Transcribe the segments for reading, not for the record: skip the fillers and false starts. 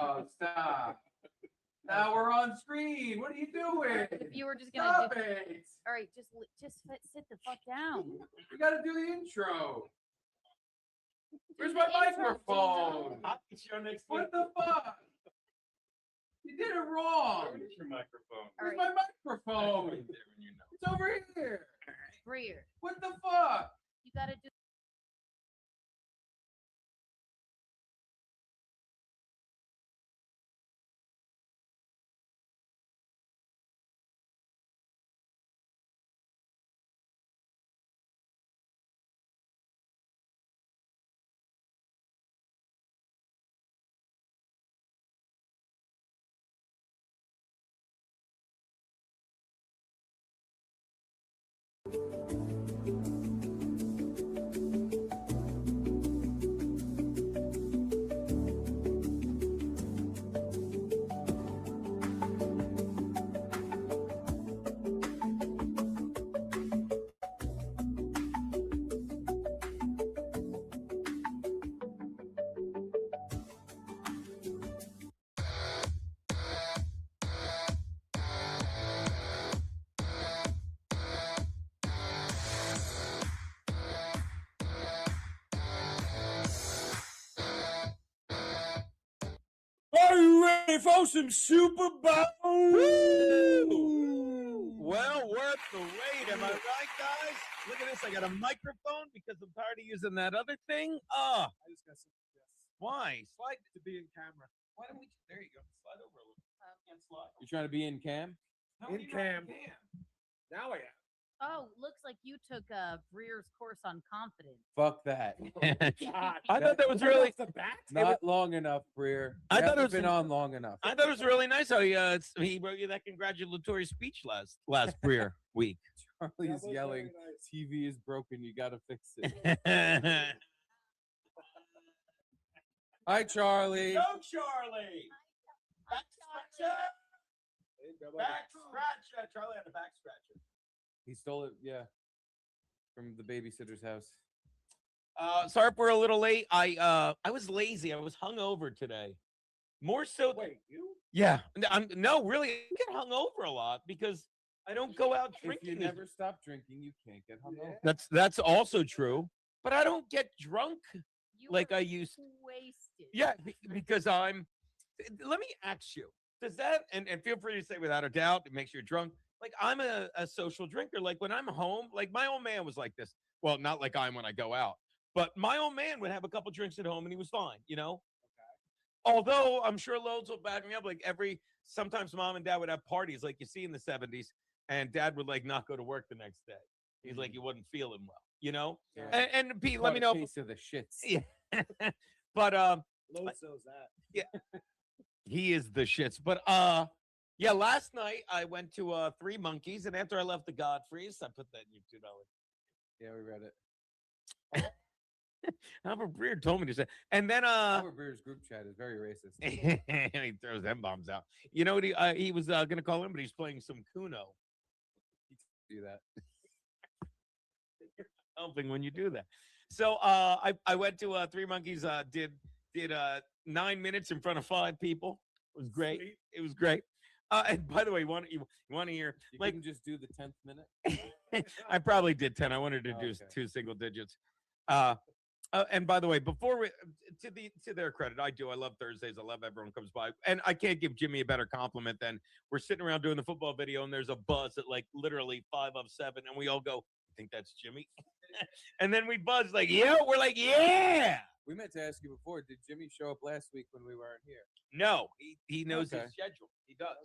Oh, stop. Now we're on screen. What are you doing? If you were just gonna Stop it. All right, just sit the fuck down. We gotta do the intro. Where's Do my the intro, microphone? It's your next What the fuck? You did it wrong. Where's your microphone? Where's All right. my microphone? It's over here. Breer, What the fuck? you gotta do. Are you ready for some Super Bowl? Well, worth the wait. Am I right, guys? Look at this. I got a microphone because I'm tired of using that other thing. I just got some Why? Slide. to be in camera. Why don't we? There you go. Slide over a little. And slide. You trying to be in cam? No, In you're not cam. Now I am. Oh, looks like you took Breer's course on confidence. Fuck that. God, I thought that was really. the bat. Not long enough, Breer. I thought it Haven't was- been on long enough. I thought it was really nice how he wrote you that congratulatory speech last Breer week. Charlie's yelling, TV is broken, you gotta fix it. Hi, Charlie. Go, Charlie. Back scratcher. Back scratcher. Charlie had a back scratcher. He stole it, yeah, from the babysitter's house. Sorry if we're a little late. I was lazy. I was hungover today. More so. Wait, you? Yeah. No, really. I get hungover a lot because I don't go out If you drinking. never stop drinking, you can't get hungover. That's also true. But I don't get drunk You like were I used. wasted. Yeah, because I'm. Let me ask you. Does that and feel free to say without a doubt it makes you drunk? Like I'm a social drinker. Like when I'm home, like my old man was like this. Well, not like I'm when I go out, but my old man would have a couple drinks at home and he was fine, you know? Okay. Although I'm sure loads will back me up. Like sometimes mom and dad would have parties like you see in the 70s, and dad would like not go to work the next day. He's like he wasn't feeling well, you know? Yeah. And Pete, Caught let me a know. case of the shits. Yeah. But Load sells that. yeah. He is the shits. But yeah, last night I went to Three Monkeys, and after I left the Godfrey's, I put that in your $2. Yeah, we read it. Albert Breer told me to say. And then Albert Breer's group chat is very racist. he throws them bombs out. You know what he was gonna call him, but he's playing some Kuno. Do that. Helping when you do that. So I went to Three Monkeys, did 9 minutes in front of 5 people. It was great. Sweet. It was great. And by the way, you want to hear You like couldn't just do the 10th minute. I probably did 10. I wanted to do Okay. 2 single digits. And by the way, before we to their credit, I love Thursdays. I love everyone comes by, and I can't give Jimmy a better compliment than we're sitting around doing the football video, and there's a buzz at like literally 5 of 7, and we all go, "You think that's Jimmy?" And then we buzz like, "Yeah." We're like, "Yeah." We meant to ask you before, did Jimmy show up last week when we weren't here? No, he knows Okay. his schedule. He does.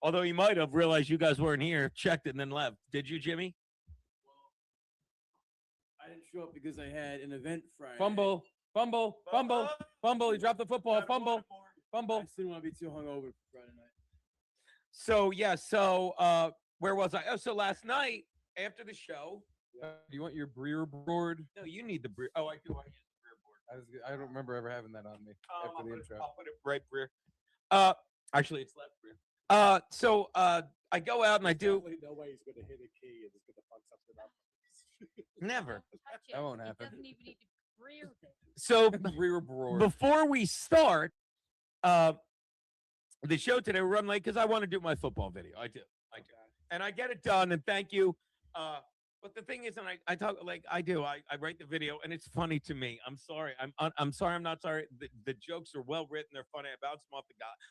Although he might have realized you guys weren't here, checked it, and then left. Did you, Jimmy? I didn't show up because I had an event Friday. Fumble, fumble, fumble, fumble. He dropped the football. Fumble, I fumble. just didn't want to be too hungover for Friday night. So yeah. So where was I? Oh, so last night after the show. Do you want your Breer board? No, you need the Breer. Oh, I do. I use the Breer board. I don't remember ever having that on me I'll after the put it- intro. I'll put it right Breer. Actually, it's left Breer. So I go out and I do Definitely no way he's gonna hit a key and it's gonna fuck something up. never. Touch it. That won't He happen. doesn't even need to Breer it. So Breer board. before we start, the show today. We're running late because I want to do my football video. I do, and I get it done. And thank you. But the thing is, and I talk like I do. I write the video, and it's funny to me. I'm sorry. I'm sorry. I'm not sorry. The jokes are well written. They're funny. I bounce them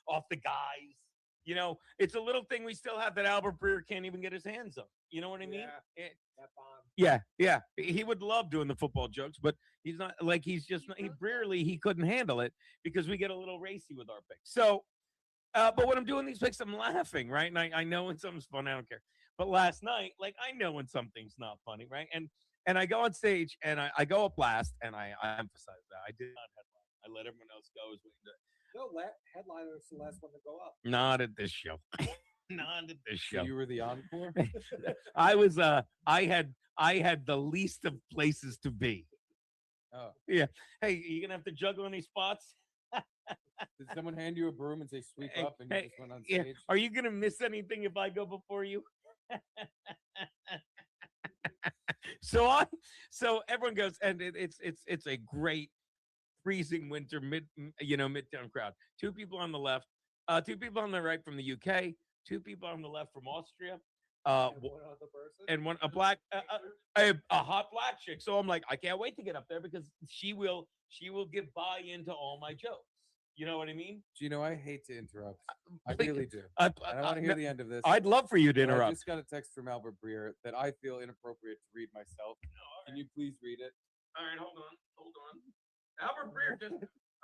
off the guys. You know, it's a little thing we still have that Albert Breer can't even get his hands on. You know what I mean? That bomb. Yeah. He would love doing the football jokes, but he's not like he's just not, he couldn't handle it because we get a little racy with our picks. So, but when I'm doing these picks, I'm laughing, right? And I know when something's fun, I don't care. But last night, like I know when something's not funny, right? And I go on stage and I go up last, and I emphasize that I did not headline. I let everyone else go. No, headliner is the last one to go up. Not at this show. Not at this show. So you were the encore? I was I had the least of places to be. Oh. Yeah. Hey, you gonna have to juggle any spots? Did someone hand you a broom and say sweep up and you just went on Yeah. stage? Are you gonna miss anything if I go before you? So everyone goes, and it's a great freezing winter midtown crowd. Two people on the left, two people on the right from the UK, two people on the left from Austria, And one other person. and one a hot black chick. So I'm like, I can't wait to get up there because she will give buy-in to all my jokes. You know what I mean? Gino, I hate to interrupt. I Like, really do. I I don't want to hear the end of this. I'd love for you to but I interrupt. just got a text from Albert Breer that I feel inappropriate to read myself. Can you please read it? All right, hold on. Albert Breer just.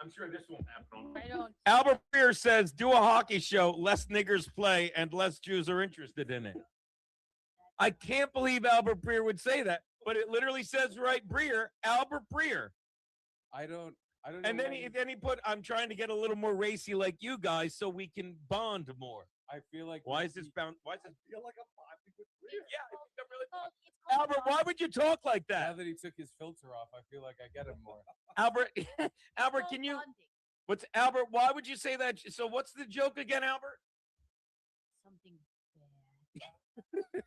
I'm sure this won't happen. I don't. Albert Breer says, "Do a hockey show. Less niggers play, and less Jews are interested in it." I can't believe Albert Breer would say that, but it literally says right, Breer, Albert Breer. I don't. And know then why he put, "I'm trying to get a little more racy like you guys, so we can bond more." I feel like Why is this bound? Why is this? I feel like I'm bonding with Breer. Yeah, I think I'm really. It's called Albert, why would you talk like now that? that he took his filter off, I feel like I get him more. Albert, it's Albert, called can you? bonding. What's Albert? Why would you say that? So what's the joke again, Albert? Something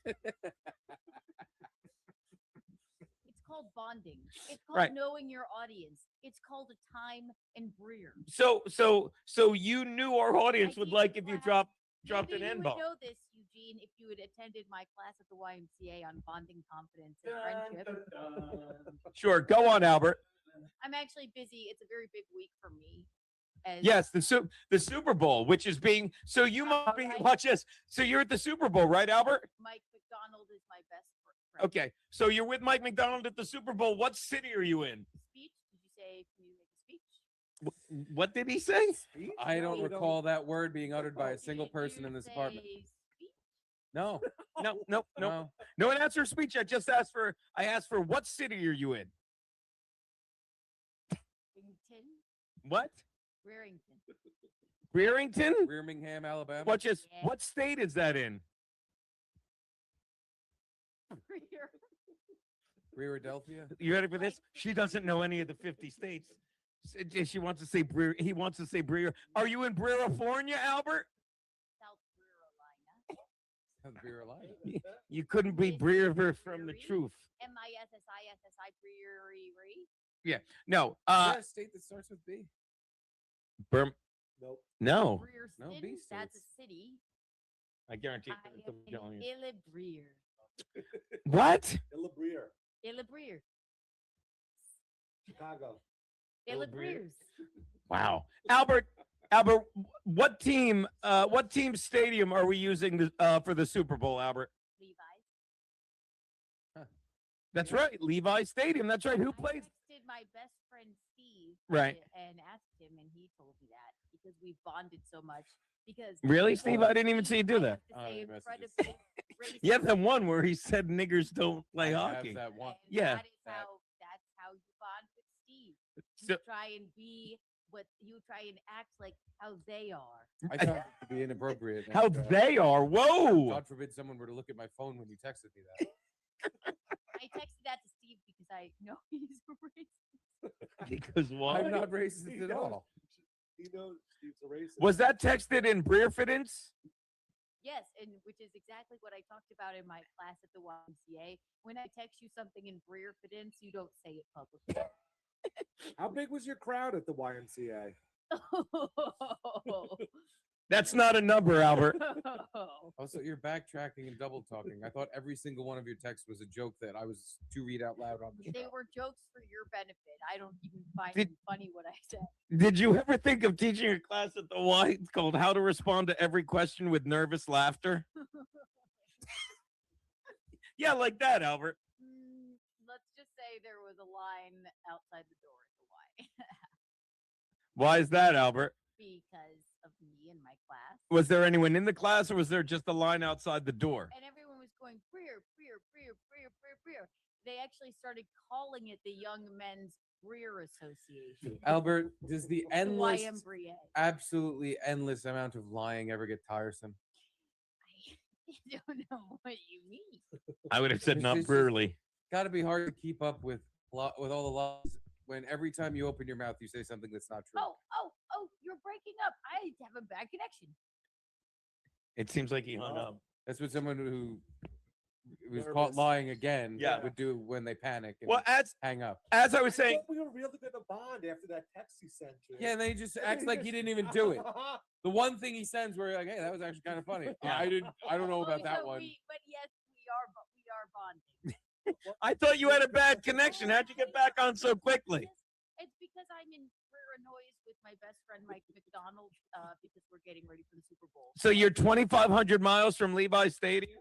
bad. It's called bonding. It's called Right. knowing your audience. It's called a time and Breer. So you knew our audience would gave like you if you class. dropped Maybe an you N would bomb. know this, Eugene, if you had attended my class at the YMCA on bonding, confidence, and friendship. Sure, go on, Albert. I'm actually busy. It's a very big week for me. As Yes, the Super Bowl, which is being so you must be Right. watch this. So you're at the Super Bowl, right, Albert? Mike McDonald is my best friend. Okay, so you're with Mike McDonald at the Super Bowl. What city are you in? Speech? Did you say, can you make a speech? What did he say? I don't You recall that word being uttered by a single Did person you in this apartment. say speech? No, No. no. No one asked for a speech. I asked for what city are you in? Rington? What? Rarrington. Breerington? Birmingham, Alabama. Yeah. What state is that in? Breer. Breeradelphia. You ready for this? She doesn't know any of the 50 states. She wants to say Breer. He wants to say Breer. Are you in Breerifornia, Albert? South Carolina. South Carolina. You couldn't be Breer from the Breery? truth. MISSISSI Breery. No. Is there a state that starts with B? Nope. No. Breerston. B That's a states. city. I guarantee. I am in Illebreer. What? Illa Breer. Illebreer. Chicago. Illebreers. Wow. Albert, what team stadium are we using for the Super Bowl, Albert? Levi's. That's right. Levi Stadium. That's right. Who I plays? texted my best friend Steve. Right. And asked him, and he told me that because we've bonded so much. Because Really, Steve? I didn't even see you do that. Oh, Say the messages. incredibly racist You have the one where he said niggers don't play I have hockey. that one. and Yeah. That's how you bond with Steve. So- You try and be what you try and act like how they are. I found it to be inappropriate. How and, they are. Whoa. God forbid someone were to look at my phone when you texted me that. I texted that to Steve because I know he's racist. Because why? I'm not racist He at knows. all. He knows Steve's a racist. Was that texted in Breerfidence? Yes, and which is exactly what I talked about in my class at the YMCA. When I text you something in Breerfidence, you don't say it publicly. How big was your crowd at the YMCA? That's not a number, Albert. Also, you're backtracking and double talking. I thought every single one of your texts was a joke that I was to read out loud on the They show. were jokes for your benefit. I don't even find Did- it funny what I said. Did you ever think of teaching a class at the Y? It's called How to Respond to Every Question with Nervous Laughter. Yeah, like that, Albert. Let's just say there was a line outside the door at the Y Why is that, Albert? because of me and my class. Was there anyone in the class, or was there just a line outside the door? And everyone was going, Breer, Breer, Breer, Breer, Breer, Breer. They actually started calling it the Young Men's Breer Association. Albert, does the endless, YMBREA. absolutely endless amount of lying ever get tiresome? I don't know what you mean. I would have said It's not just- Breerly. Got to be hard to keep up with all the lies when every time you open your mouth you say something that's not true. Oh, you're breaking up. I have a bad connection. It seems like he hung up. That's what someone who was caught Nervous. lying again Yeah. would do when they panic and Well, hang up. as I was saying, we were really gonna bond after that text he sent you. Yeah, and then he just acts like he didn't even do it. The one thing he sends where you're like, hey, that was actually kind of funny. Yeah. I don't know Well, about that so one. but yes, we are bonding. I thought you had a bad connection. How'd you get back on so quickly? It's because I'm in rare noise with my best friend Mike McDonald because we're getting ready for the Super Bowl. So you're 2,500 miles from Levi Stadium?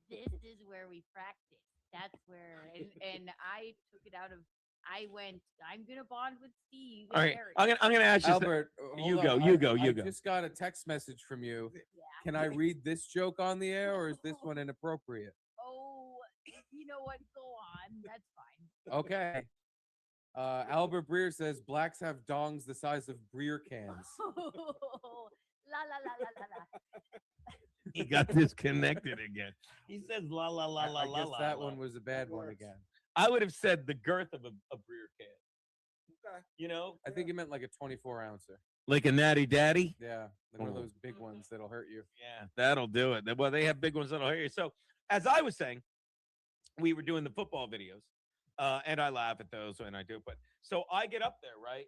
This is where we practice. That's where, and I took it out of. I went. I'm gonna bond with Steve. All and right, Eric. I'm gonna ask you. Albert, You hold go, on. you go, you I go. just got a text message from you. Yeah. Can I read this joke on the air, or is this one inappropriate? Oh, you know what? Go on. That's fine. Okay. Albert Breer says blacks have dongs the size of Breer cans. La la la la la la. He got disconnected again. He says la la la la I la guess la. that la. one was a bad one works. again. I would have said the girth of a Breer can. Okay. You know, I think he meant like a 24 ouncer. like a natty daddy. Yeah, like one of Oh. those big ones that'll hurt you. Yeah, that'll do it. Well, they have big ones that'll hear you. So, as I was saying, we were doing the football videos, and I laugh at those when I do. But so I get up there, right?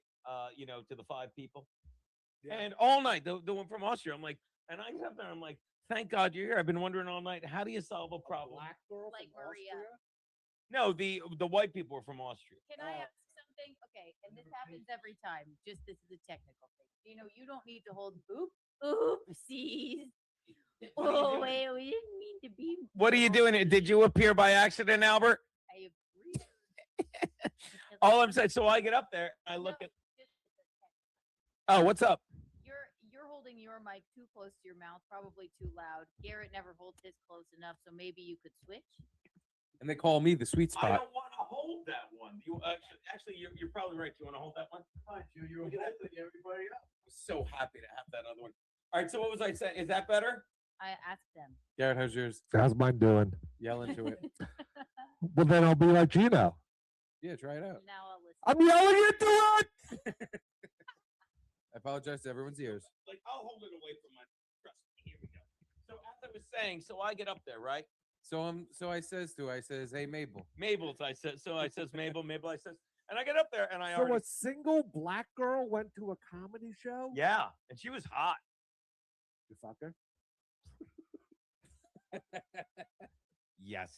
You know, to the 5 people, Yeah. and all night the one from Austria. I'm like, and I get up there. I'm like, thank God you're here. I've been wondering all night. How do you solve a problem? Black girl Like from Maria. Austria? No, the white people are from Austria. Can I ask something? Okay, and this happens every time. Just this is a technical thing. You know, you don't need to hold oopsies. Oh wait, we didn't mean to be. What are you doing? Did you appear by accident, Albert? I agree. All I'm saying. So I get up there. I look No, at. just Oh, what's up? you're holding your mic too close to your mouth, probably too loud. Garrett never holds his close enough, so maybe you could switch. And they call me the sweet I spot. don't want to hold that one. You actually, you're probably right. You want to hold that one? Fine, you're everybody up. So happy to have that other one. All right. So what was I saying? Is that better? I asked them. Garrett, how's yours? How's mine doing? Yell into it. Well, then I'll be like Gino. Yeah, try it out. Now I'll listen. I'm yelling into it. I apologize to everyone's ears. Like I'll hold it away from my. Trust me. Here we go. So as I was saying, so I get up there, right? So I says, hey Mabel. Mabel's. I said. So I says Mabel. Mabel. I says, and I get up there and I So already. a single black girl went to a comedy show? Yeah, and she was hot. You fucker. Yes.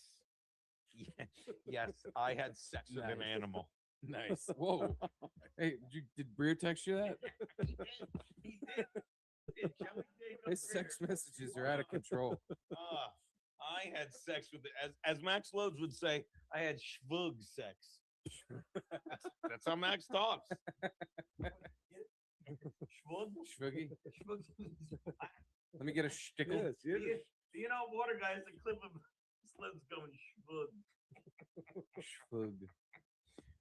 Yes, I had sex with an Nice. animal. Nice. Whoa. Hey, did Breer text you that? He did. He did. Kelly gave up His there. sex messages are out of control. I had sex with as Max Loads would say, I had schvug sex. That's how Max talks. Schvug? Schvuggy. Schvug. Let me get a shtickle. Yes, yes. You know, water guy has a clip of Slim's going schvug. Schvug.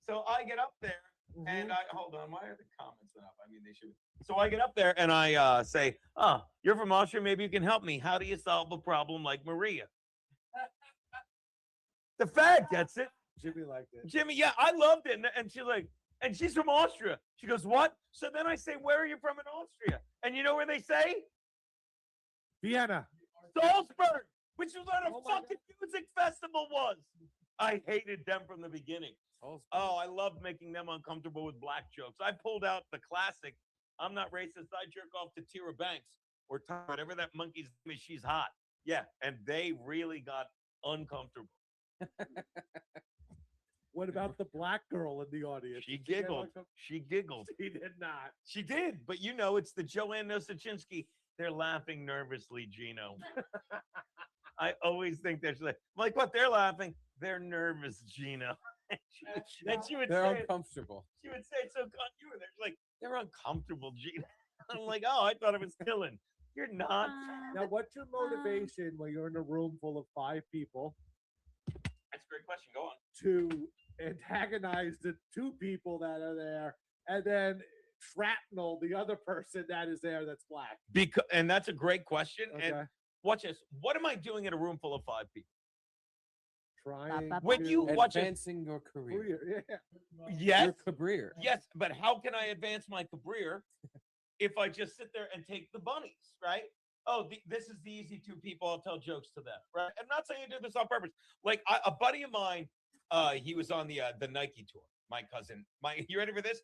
So I get up there Mm-hmm. and I hold on. Why are the comments not up? I mean, they should. So I get up there and I say, "Oh, you're from Austria. Maybe you can help me. How do you solve a problem like Maria?" The fag gets it. Jimmy liked it. Jimmy, yeah, I loved it. And she's like, and she's from Austria. She goes, what? So then I say, where are you from in Austria? And you know where they say? Vienna. Salzburg, which is where the Oh my fucking music festival was. I hated them from the beginning. All's Oh, I love making them uncomfortable with black jokes. I pulled out the classic, I'm not racist, I jerk off to Tyra Banks or whatever that monkey's name is, she's hot. Yeah, and they really got uncomfortable. What about the black girl in the audience? She Did you get giggled. uncomfortable? She giggled. She did not. She did, but you know, it's the Joanne Nosachinsky. They're laughing nervously, Gino. I always think they're like, what? They're laughing. They're nervous, Gino. and she would They're say, uncomfortable. she would say, so you were there. She's like, they're uncomfortable, Gino. I'm like, oh, I thought it was Dylan. You're not. Now, what's your motivation when you're in a room full of 5 people That's a great question. Go on. to antagonize the 2 people that are there and then shrapnel the other person that is there that's black? Because, and that's a great question. Okay. And watch this. What am I doing in a room full of 5 people? Trying When to you watch it, Advancing your career. yeah. yes, Your career. yes, but how can I advance my career if I just sit there and take the bunnies, right? Oh, this is the easy 2 people. I'll tell jokes to them, right? I'm not saying I do this on purpose. Like a buddy of mine, he was on the Nike tour. My cousin, you ready for this?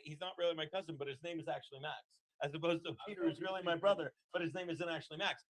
He's not really my cousin, but his name is actually Max, as opposed to Peter, who's really my brother, but his name isn't actually Max.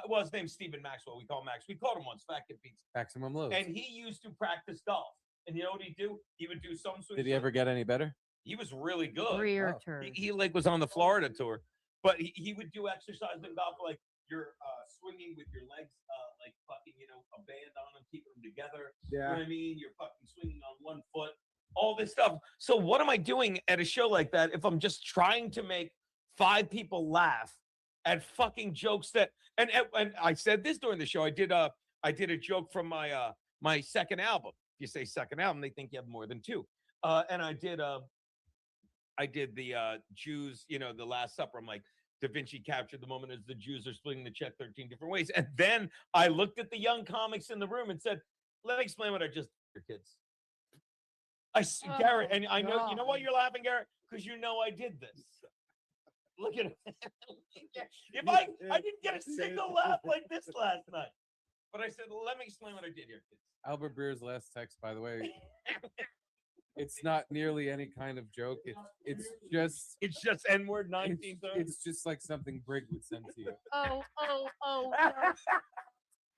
Well, his name's Stephen Maxwell. We call him Max. We called him once, Fat Kid Pizza. Maximum loads. And he used to practice golf. And you know what he'd do? He would do some swing. Did he ever get any better? He was really good. Breer Oh. turd. He like was on the Florida tour, but he would do exercise in golf like you're swinging with your legs like fucking, a band on them, keeping them together. You know Yeah. what I mean? You're fucking swinging on one foot, all this stuff. So what am I doing at a show like that if I'm just trying to make 5 people laugh at fucking jokes that and I said this during the show. I did a joke from my second album. If you say second album, they think you have more than 2. And I did the Jews, the Last Supper. I'm like, Da Vinci captured the moment as the Jews are splitting the check 13 different ways. And then I looked at the young comics in the room and said, let me explain what I just did, kids. Garrett, and I know, you know why you're laughing, Garrett? Because you know I did this. Look at it. If I didn't get a single laugh like this last night. But I said, let me explain what I did here, kids. Albert Breer's last text, by the way, it's not nearly any kind of joke. It's just N-word 19 times. it's just like something Brig would send to you. Oh, no,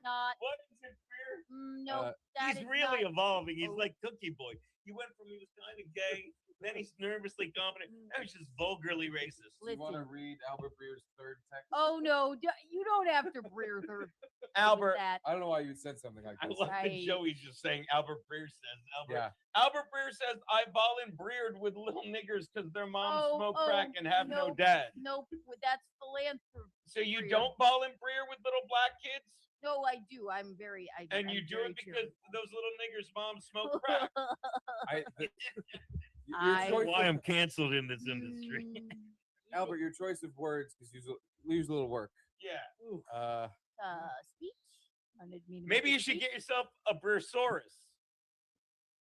not. What is it, Breer? No, that He's is really not- evolving. He's like Cookie Boy. He went from he was kind of gay, then he's nervously confident. Now he's just vulgarly racist. Do you want to Listen. read Albert Breer's 3rd text? Oh no, you don't have to Breer third. Albert, That. I don't know why you said something like I this. love that Right. Joey's just saying Albert Breer says. Yeah. Albert Breer says, I volunteered with little niggers because their moms Oh, smoke oh, crack and have no nope. dad. Nope, that's philanthropy. So you Breer. don't volunteer with little black kids? No, I do. I'm very. And I'm you do very it because cheerful. those little niggers' moms smoke crack. Your I- choice Why of- I'm canceled in this industry. Mm, Albert, your choice of words because leaves a little work. Yeah. speech. I didn't mean to Maybe make you a should speech. get yourself a Breersaurus.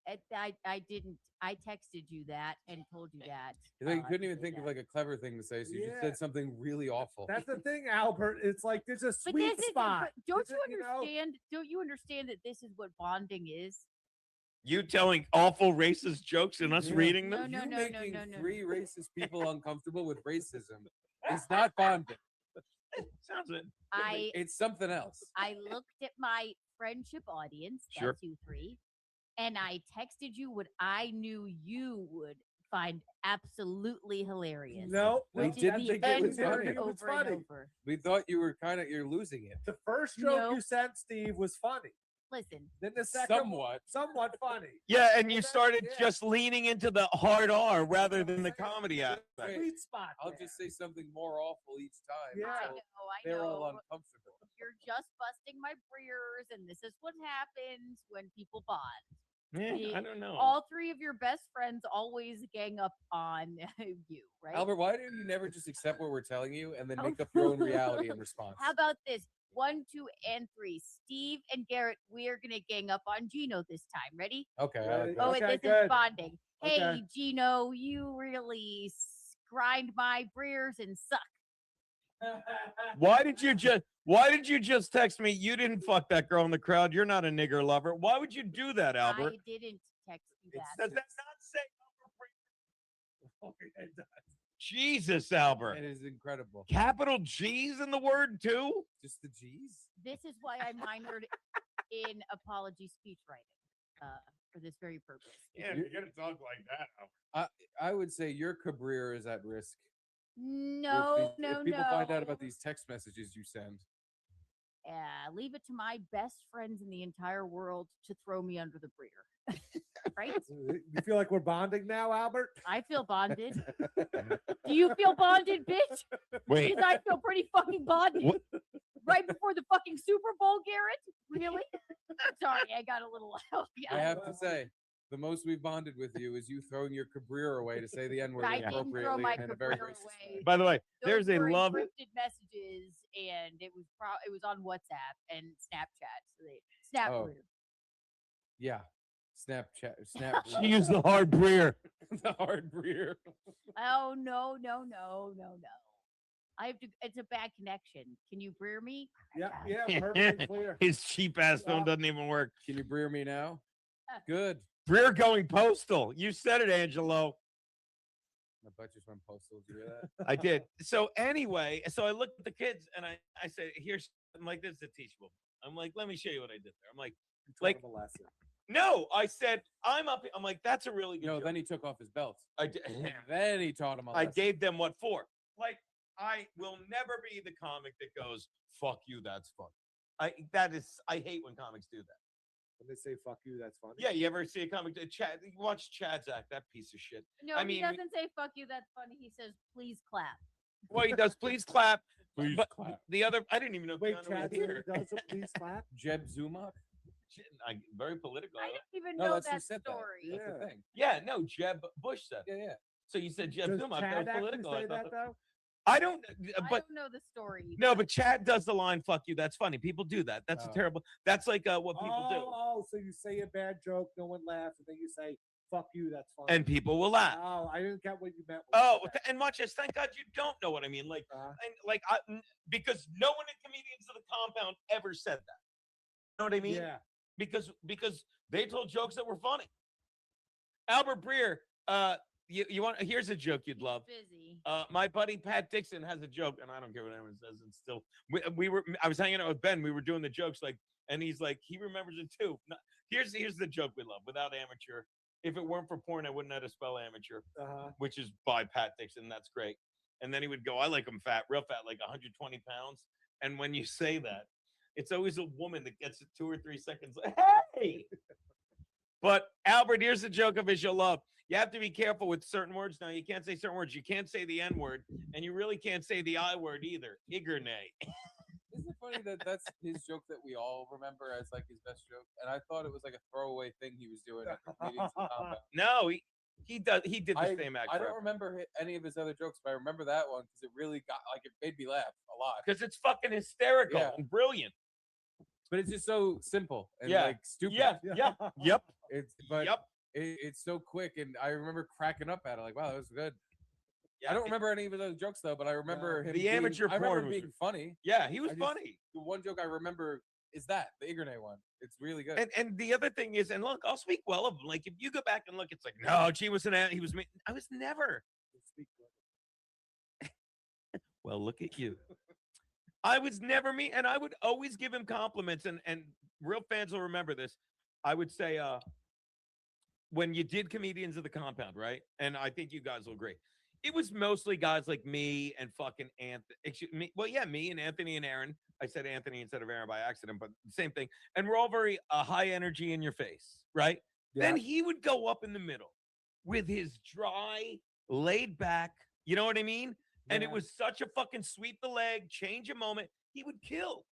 I didn't. I texted you that and told you that. You know, you to couldn't even say think of that. like a clever thing to say, so you just Yeah. said something really awful. That's the thing, Albert. It's like there's a But sweet this is. spot. But don't This you is, know, understand? Don't you understand that this is what bonding is? You telling awful racist jokes and us Yeah. reading No, them? no, You no, no, making no, no. 3 racist people uncomfortable with racism is not bonding. Sounds it. It's something else. I looked at my friendship audience. Sure. That's you 3, and I texted you what I knew you would find absolutely hilarious. No, We Which is didn't the think it was N word funny. It was over and funny. over. We thought you're losing it. The first joke No. you sent, Steve, was funny. Listen, Then the second, Somewhat. somewhat funny. Yeah, and you Well, that- started yeah. just leaning into the hard R rather than the comedy aspect. Right. Sweet spot. I'll there. just say something more awful each time. Yeah. I until know, I they're all know. uncomfortable. You're just busting my Breers, and this is what happens when people bond. Yeah, I don't know. All 3 of your best friends always gang up on you, right? Albert, why do you never just accept what we're telling you and then make up your own reality in response? How about this? 1, 2, and 3. Steve and Garrett, we're gonna gang up on Gino this time. Ready? Okay. I Ready? like that. Oh, Okay, and this good. is bonding. Hey, Okay. Gino, you really grind my Breers and suck. Why did you just text me? You didn't fuck that girl in the crowd. You're not a nigger lover. Why would you do that, Albert? I didn't text you Does that. that not say Albert Breer? Jesus, Albert. It is incredible. Capital G's in the word too? Just the G's. This is why I minored in apology speech writing for this very purpose. Yeah, you're gonna talk like that, Albert. I would say your career is at risk. No, if people find out about these text messages you send. Leave it to my best friends in the entire world to throw me under the Breer. Right? You feel like we're bonding now, Albert? I feel bonded. Do you feel bonded, bitch? Wait, Because I feel pretty fucking bonded. What? Right before the fucking Super Bowl, Garrett? Really? Sorry, I got a little loud. I have to say, the most we've bonded with you is you throwing your career away to say the N word I didn't throw appropriately my and in a very career racist away. way. by the way, Those there's a were love. encrypted messages, and it was on WhatsApp and Snapchat. So they Snap Oh. Breer. Yeah. Snapchat. Snap. She used the hard Breer. the hard Breer. Oh no. I have to. It's a bad connection. Can you Breer me? Yeah, perfectly clear. His cheap ass phone Yeah. doesn't even work. Can you Breer me now? Good. Breer going postal. You said it, Angelo. My butt just went postal. Did you hear that? I did. So anyway, so I looked at the kids and I said, here's, I'm like, this is a teachable. I'm like, let me show you what I did there. I'm like, Taught him a lesson. no, I said, I'm like, that's a really good No, joke. then he took off his belt. I did. Then he taught him a I lesson. gave them what for. Like, I will never be the comic that goes, fuck you, that's funny. I hate when comics do that. When they say "fuck you," that's funny. Yeah, you ever see a comic? Chad, watch Chad's act, that piece of shit. No, I he mean, doesn't say "fuck you." That's funny. He says, "Please clap." Well, he does. Please clap. Please but clap. the other, I didn't even know. Wait, Keanu was Chad here. does it. Please clap. Jeb Zuma. Shit, very political. I didn't even No, know that's who that said story. that. That's Yeah. the thing. Yeah, no, Jeb Bush said. Yeah, yeah. So you said Jeb Does Zuma. Chad That was actually political. say that though? I don't. I But don't know the story. no, but Chad does the line "fuck you." That's funny. People do that. That's a Oh. terrible. That's like what people do, Oh, so you say a bad joke, no one laughs, and then you say "fuck you," that's funny. and people will laugh. Oh, I didn't get what you meant. when you Oh, said that. and watch this. Thank God you don't know what I mean. Like, Uh, because no one in Comedians of the Compound ever said that. You know what I mean? yeah. Because they told jokes that were funny. Albert Breer, you want? Here's a joke you'd love. Busy. My buddy Pat Dixon has a joke, and I don't care what anyone says. It's still I was hanging out with Ben. We were doing the jokes, like, and he's like, he remembers it too. Here's the joke we love. Without amateur, if it weren't for porn, I wouldn't know how to spell amateur, which is by Pat Dixon. That's great. And then he would go, I like him fat, real fat, like 120 pounds. And when you say that, it's always a woman that gets it 2 or 3 seconds. Like, hey. But Albert, here's the joke of his you'll love. You have to be careful with certain words now. You can't say certain words. You can't say the N word, and you really can't say the I word either. Igernay. Isn't it funny that that's his joke that we all remember as like his best joke? And I thought it was like a throwaway thing he was doing at the Comedians of the Compound. No, he did the same act. I don't remember any of his other jokes, but I remember that one because it really got like it made me laugh a lot. Because it's fucking hysterical Yeah. and brilliant. But it's just so simple and Yeah. like stupid. Yeah. Yep. It's so quick, and I remember cracking up at it. Like, wow, that was good. Yeah, I don't remember any of those jokes though, but I remember him. The amateur I remember porn was- being funny. Yeah, he was I just- funny. The one joke I remember is the Igernay one. It's really good. And the other thing is, and look, I'll speak well of him. Like, if you go back and look, it's like, no, he was me. I was never. Well, look at you. I was never me, and I would always give him compliments, and real fans will remember this. I would say, when you did Comedians of the Compound, right? And I think you guys will agree. It was mostly guys like me and fucking Anthony. Me and Anthony and Aaron. I said Anthony instead of Aaron by accident, but same thing. And we're all very high energy in your face, right? Yeah. Then he would go up in the middle with his dry, laid back, you know what I mean? And it Yeah. was such a fucking sweep the leg, change a moment. He would kill.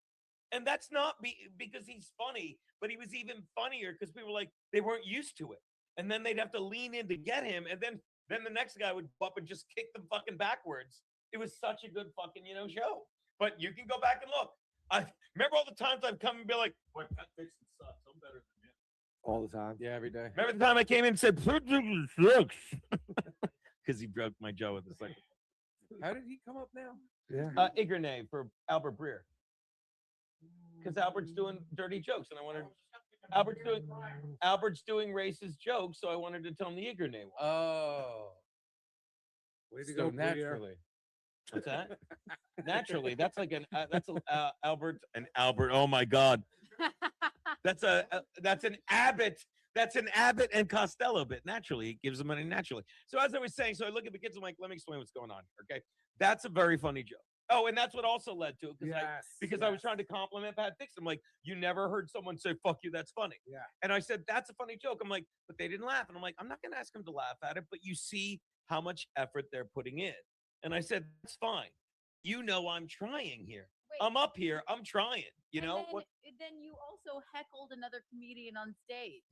And that's not because he's funny, but he was even funnier because people were like, they weren't used to it. And then they'd have to lean in to get him. And then the next guy would go up and just kick them fucking backwards. It was such a good fucking, show. But you can go back and look. I remember all the times I've come and be like, boy, Pat Dixon sucks. I'm better than him. All the time. Yeah, every day. Remember the time I came in and said, sucks? Because he broke my jaw with a second. How did he come up now? Yeah. Ignay for Albert Breer. Because Albert's doing dirty jokes, and I wanted Albert's doing racist jokes, so I wanted to tell him the Ignay one. Oh, Way to so go, Breer. naturally. What's that? Naturally, that's like Albert. Oh my God, that's an Abbott. That's an Abbott and Costello bit. Naturally, he gives them money naturally. So as I was saying, so I look at the kids. I'm like, let me explain what's going on here. Okay, that's a very funny joke. Oh, and that's what also led to it because I was trying to compliment Pat Dixon. I'm like, you never heard someone say "fuck you." That's funny. Yeah. And I said that's a funny joke. I'm like, but they didn't laugh. And I'm like, I'm not going to ask them to laugh at it, but you see how much effort they're putting in. And I said that's fine. You know, I'm trying here. Wait. I'm up here. I'm trying. You know then, what? Then you also heckled another comedian on stage.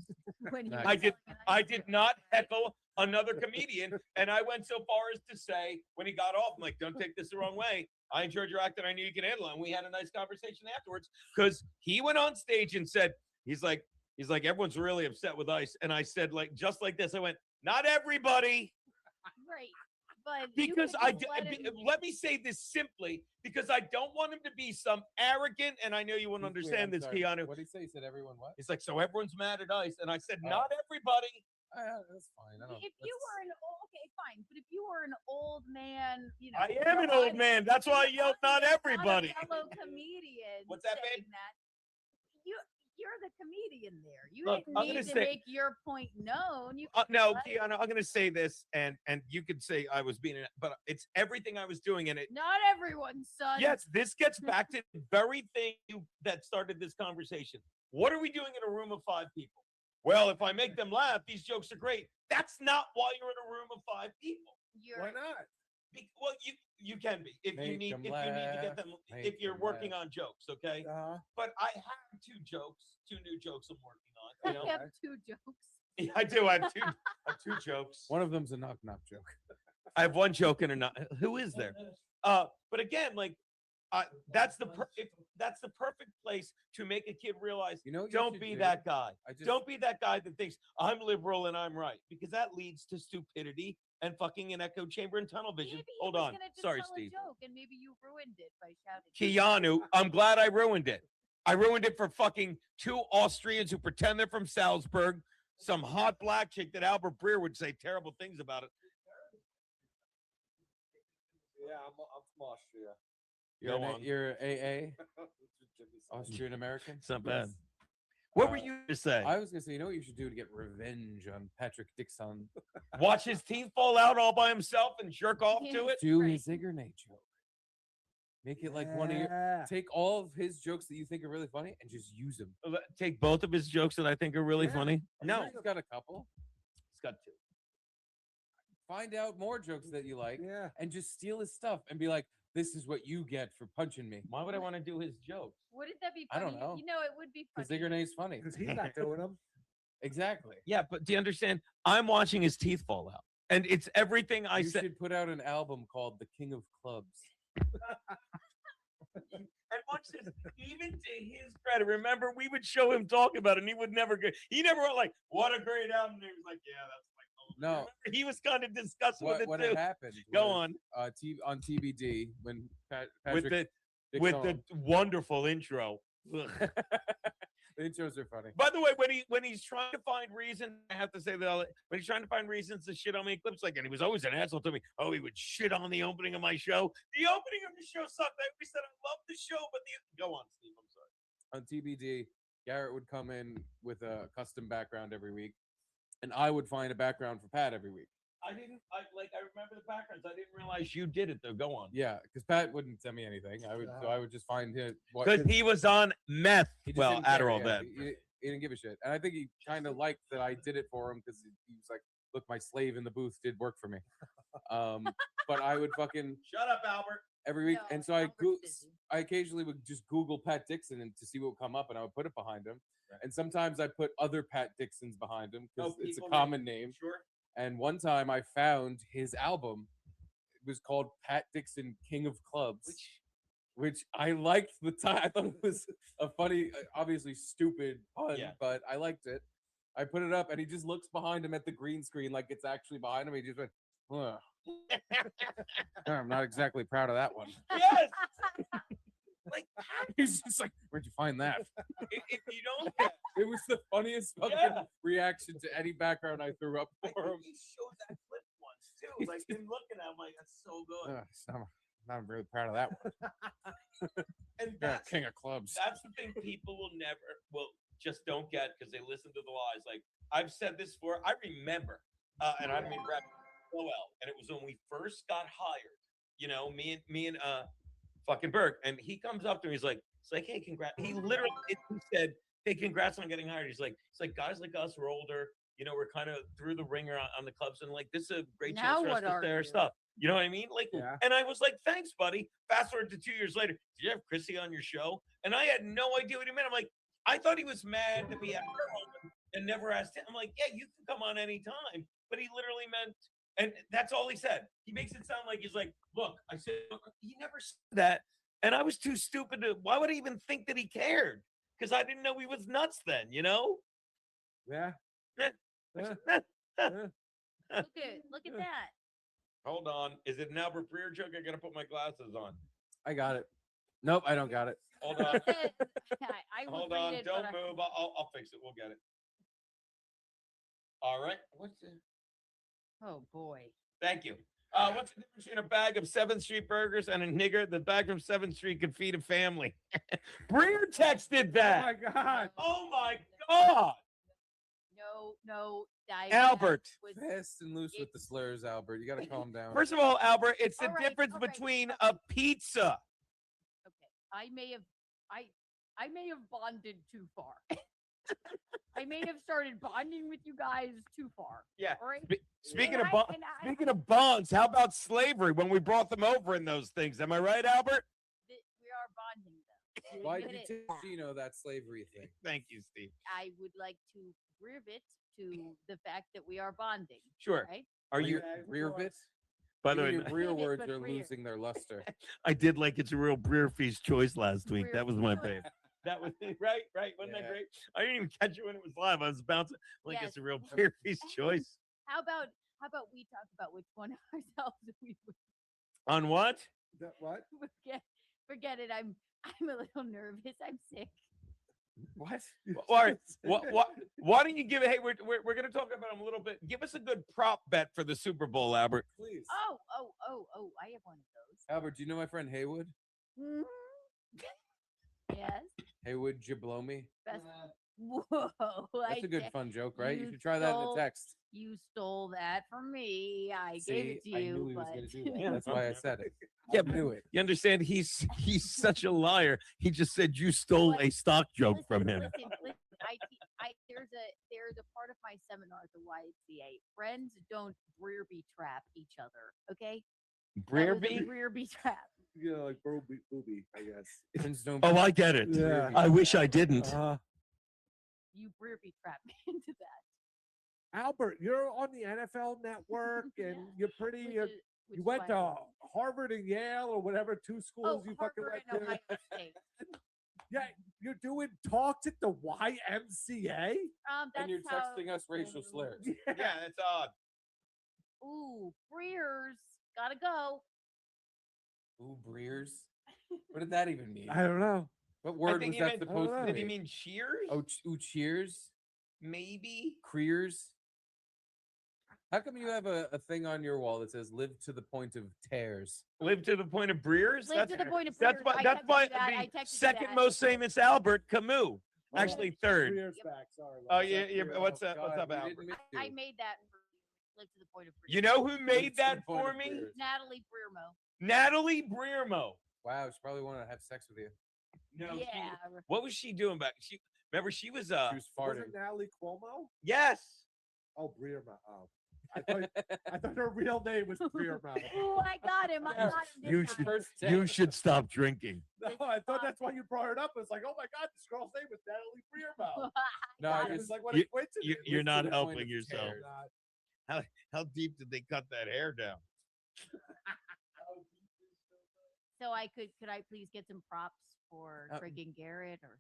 When you Nice. were I did. telling an I ice did joke, not right? heckle another comedian, and I went so far as to say when he got off, I'm like, "Don't take this the wrong way. I enjoyed your act, and I knew you could handle it." And we had a nice conversation afterwards because he went on stage and said, "He's like, everyone's really upset with Ice," and I said, like, just like this, I went, "Not everybody." Right. But you Because could just let him- let me say this simply, because I don't want him to be some arrogant, and I know you won't Wait, understand I'm this, sorry. Keanu. What did he say? He said everyone what? He's like, so everyone's mad at Ice, and I said, Oh. not everybody. That's fine. I don't, if you were an okay, fine, but if you were an old man, you know, I am an old man. That's why I yelled, not everybody. A fellow comedian. What's that, saying babe? That, you're the comedian there. You Look, didn't I'm need gonna to say- make your point known. You No, let- Keanu, I'm going to say this, and you could say I was being, but it's everything I was doing in it. Not everyone, son. Yes, this gets back to the very thing that started this conversation. What are we doing in a room of 5 people? Well, if I make them laugh, these jokes are great. That's not why you're in a room of 5 people. You're Why not? Well, you can be if you Make need them to get laugh, them make if you're them working laugh. on jokes, okay? Uh-huh. But I have 2 new jokes I'm working on. You I know, have 2 jokes. Yeah, I do. I have two jokes. one of them's a knock knock joke. I have 1 joke and a not. Who is there? But again, like, that's the perfect place to make a kid realize. You know what you Don't should be do? that guy. I just Don't be that guy that thinks I'm liberal and I'm right, because that leads to stupidity and fucking an echo chamber and tunnel vision. Maybe he Hold was on. gonna just Sorry, tell Steve. A joke and maybe you ruined it by shouting. Keanu, I'm glad I ruined it. I ruined it for fucking 2 Austrians who pretend they're from Salzburg. Some hot black chick that Albert Breer would say terrible things about it. Yeah, I'm from Austria. You're, Go an, on. you're AA, Austrian American. It's not bad. What were you to say? I was gonna say, you know what you should do to get revenge on Patrick Dixon? Watch his teeth fall out all by himself and jerk off to it? Do Right. his Ignay joke. Make it like one of your. Yeah. Take all of his jokes that you think are really funny and just use them. Take both of his jokes that I think are really Yeah. funny. I'm No, sure he's got a couple. he's got 2. Find out more jokes that you like Yeah. and just steal his stuff and be like, "This is what you get for punching me." Why would I want to do his jokes? Wouldn't that be I funny? don't know. You know, it would be Because funny. Ignay's funny. Because he's not doing them. Exactly. Yeah, but do you understand? I'm watching his teeth fall out, and it's everything I You said. should put out an album called "The King of Clubs." And watch this. Even to his credit, remember we would show him talk about it, and he would never go. He never went like, "What a great album!" And he was like, "Yeah, that's like." No. Remember, he was kind of disgusted What with what it too. had happened? Go was, on on TBD when with Patrick the wonderful intro. Ugh. the intros are funny. By the way, when he's trying to find reasons, I have to say that when he's trying to find reasons to shit on me, clips like, and he was always an asshole to me. Oh, he would shit on the opening of my show. The opening of the show sucked. We said I love the show, but go on, Steve. I'm sorry. On TBD, Garrett would come in with a custom background every week, and I would find a background for Pat every week. I remember the backgrounds. I didn't realize you did it though. Go on. Yeah, because Pat wouldn't send me anything. I would just find him. Because he was on meth. He just Well, didn't care, Adderall yeah. then. He didn't give a shit, and I think he kind of liked that I did it for him because he was like, "Look, my slave in the booth did work for me." But I would fucking Shut up, Albert. every week, No, and so I Albert's busy. I occasionally would just Google Pat Dixon and to see what would come up, and I would put it behind him. Right. And sometimes I put other Pat Dixons behind him because Oh, it's a people common name. Sure. And one time I found his album. It was called Pat Dixon King of Clubs, which I liked the time. I thought it was a funny, obviously stupid pun, Yeah. but I liked it. I put it up, and he just looks behind him at the green screen like it's actually behind him. He just went, "Ugh." I'm not exactly proud of that one. Yes. Like, He's just like, where'd you find that? if you don't, It was the funniest fucking Yeah. reaction to any background I threw up I for think him. he showed that clip once too. Like, been looking at him like, that's so good. I'm not really proud of that one. And Yeah, that's king of clubs. That's the thing people will just don't get because they listen to the lies. Like I've said this before. I remember, and I don't mean rap so well. And it was when we first got hired. You know, me and fucking Burke, and he comes up to me. He's like, hey, congrats. He literally he said, hey, congrats on getting hired. He's like, guys like us, we're older. You know, we're kind of through the ringer on the clubs, and like this is a great Now chance for us what to are stay our you? stuff. You know what I mean? Like, Yeah. and I was like, thanks, buddy. Fast forward to 2 years later, did you have Chrissy on your show? And I had no idea what he meant. I'm like, I thought he was mad that we had her on and never asked him. I'm like, yeah, you can come on anytime. But he literally meant, and that's all he said. He makes it sound like he's like, look, I said, he never said that. And I was too stupid to, why would I even think that he cared? Because I didn't know he was nuts then, you know? Yeah. Look at that. Hold on. Is it an Albert Breer joke? I gotta put my glasses on. I got it. Nope, I don't got it. Hold on. I will Hold read on. it, Don't but move. I'll fix it. We'll get it. All right. What's it? Oh boy. Thank you. What's the difference between a bag of 7th Street burgers and a nigger? The bag from 7th Street could feed a family. Breer texted Oh that. my God. Oh my God. No. Albert. Fast and loose with the slurs, Albert. You got to calm down. First of all, Albert, it's the All right, difference all right, between okay. a pizza. Okay. I may have bonded too far. I may have started bonding with you guys too far. Yeah. All right. Speaking And of I- bonds, and I- speaking of bonds, how about slavery when we brought them over in those things? Am I right, Albert? We are bonding them. Why Get did it? you tell Gino that slavery thing? Thank you, Steve. I would like to rivet to the fact that we are bonding. Sure. Right? Are you? rear bit? By the way, Your rear Rivet, words but are rear. losing their luster. I did like It's a Real Breer Feast choice last week. Breer That was my Feast. fave. That was right. Wasn't that Yeah. great? I didn't even catch it when it was live. I was bouncing like Yes. It's a Real Breer Feast choice. How about we talk about which one ourselves we would On what? What? forget it. I'm a little nervous. I'm sick. What? All right. Why don't you give it? Hey, we're gonna talk about him a little bit. Give us a good prop bet for the Super Bowl, Albert. Please. Oh, I have one of those. Albert, do you know my friend Haywood? Mhm. Yes. Haywood Jablomi? Best. Whoa. That's a good fun joke, right? You you should try that in stole a text. You stole that from me. I gave See, it to I you, knew he was but going to do that. Yeah. That's why I said it. Yeah, I knew it. You understand? He's such a liar. He just said you stole a stock joke from him. Listen, there's a part of my seminar at the YMCA. Friends don't Breerby trap each other. Okay. Breerby? Breerby trap. You know, like booby, I guess. Friends don't Oh, I get it. Yeah. I wish I didn't. You Breerby trap me into that. Albert, you're on the NFL Network, and Yeah. you're pretty. Which You is- which is went why- to Harvard and Yale or whatever, two schools you fucking Harvard went and to. Ohio State. Yeah, you're doing talks at the YMCA. That's And you're how- texting us racial slurs. Yeah. Yeah, that's odd. Ooh, Breers, gotta go. Ooh, Breers. What did that even mean? I don't know. What I word think was he that meant- supposed to Did he be? mean cheers? Oh, ooh, cheers? Maybe. Creers? How come you have a thing on your wall that says "Live to the point of tears"? Live to the point of Breers. Live to the point of That's Breers. why. I That's texted why you that. I the texted you second that. most famous Albert Camus. Actually, third. Years back. Sorry. Oh Lance. yeah, yeah. That's What's real. up? What's up, we Albert? didn't miss I you. made that for you. Live to the point of Breers. You know who Live made to the that point for of me? Breers. Natalie Breermo. Natalie Breermo. Wow, she probably wanted to have sex with you. No. Yeah. What was she doing back? She remember she was She was Was farting. it Natalie Cuomo? yes. Oh, Breerma. Oh, I thought her real name was Breerma. Ooh, I got him. I Yeah, got him. you this should- time. First You text. should stop drinking. No, I thought that's why you brought it up. It's like, oh my God, this girl's name was Natalie Breerma. No, got I him. It's just like, what You- a coincidence. You're to not the point helping of yourself. tears. How deep did they cut that hair down? So could I please get some props for Uh, drinking Garrett or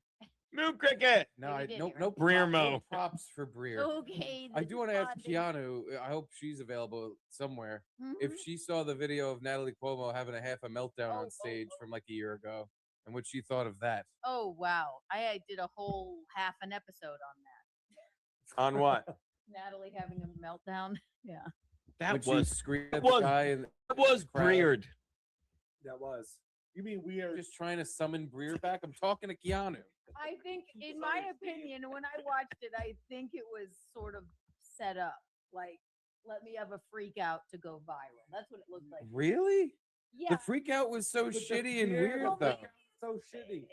Moo cricket. No, Maybe I did no it, right? no Breer prop- no Mo. props for Breer. Okay. I this do is want to ask bonding. Keanu. I hope she's available somewhere. If Mhm. she saw the video of Natalie Cuomo having a half a meltdown on stage from like a year ago, and what she thought of that. Oh wow, I did a whole half an episode on that. On what? Natalie having a meltdown. Yeah. That When she was screamed at was- the guy and that was crowd. Breered. That was. You mean weird? just trying to summon Breer back. I'm talking to Keanu. I think, in my opinion, when I watched it, I think it was sort of set up. Like, let me have a freak out to go viral. That's what it looked like. Really? Yeah. The freak out was so But the shitty and fear- weird Well, though. So shitty.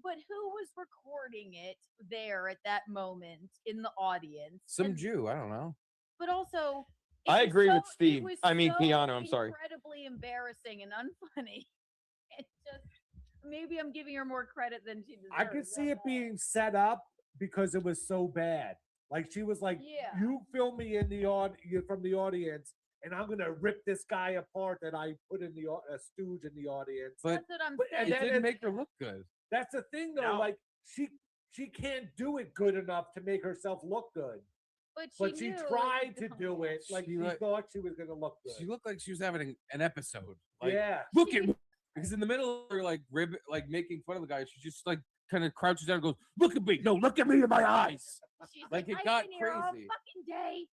But who was recording it there at that moment in the audience? Some And- Jew. I don't know. But also, it I was agree with so- it Steve. was I mean, so Keanu, I'm sorry. Incredibly embarrassing and unfunny. It just maybe I'm giving her more credit than she deserves. I could see don't it know. being set up because it was so bad. Like she was like, Yeah. "You film me in the from the audience, and I'm gonna rip this guy apart that I put in the a stooge in the audience." But That's what I'm but- saying. and it then didn't it- make her look good. That's the thing, though. No. Like she can't do it good enough to make herself look good. But she knew it tried was to do it like She she let- thought she was gonna look good. She looked like she was having an episode. Like, yeah. look She- at me. Because in the middle of her like making fun of the guy, she just like kind of crouches down and goes, "Look at me! No, look at me in my eyes!" She's Like, it I've got been here all crazy. fucking day.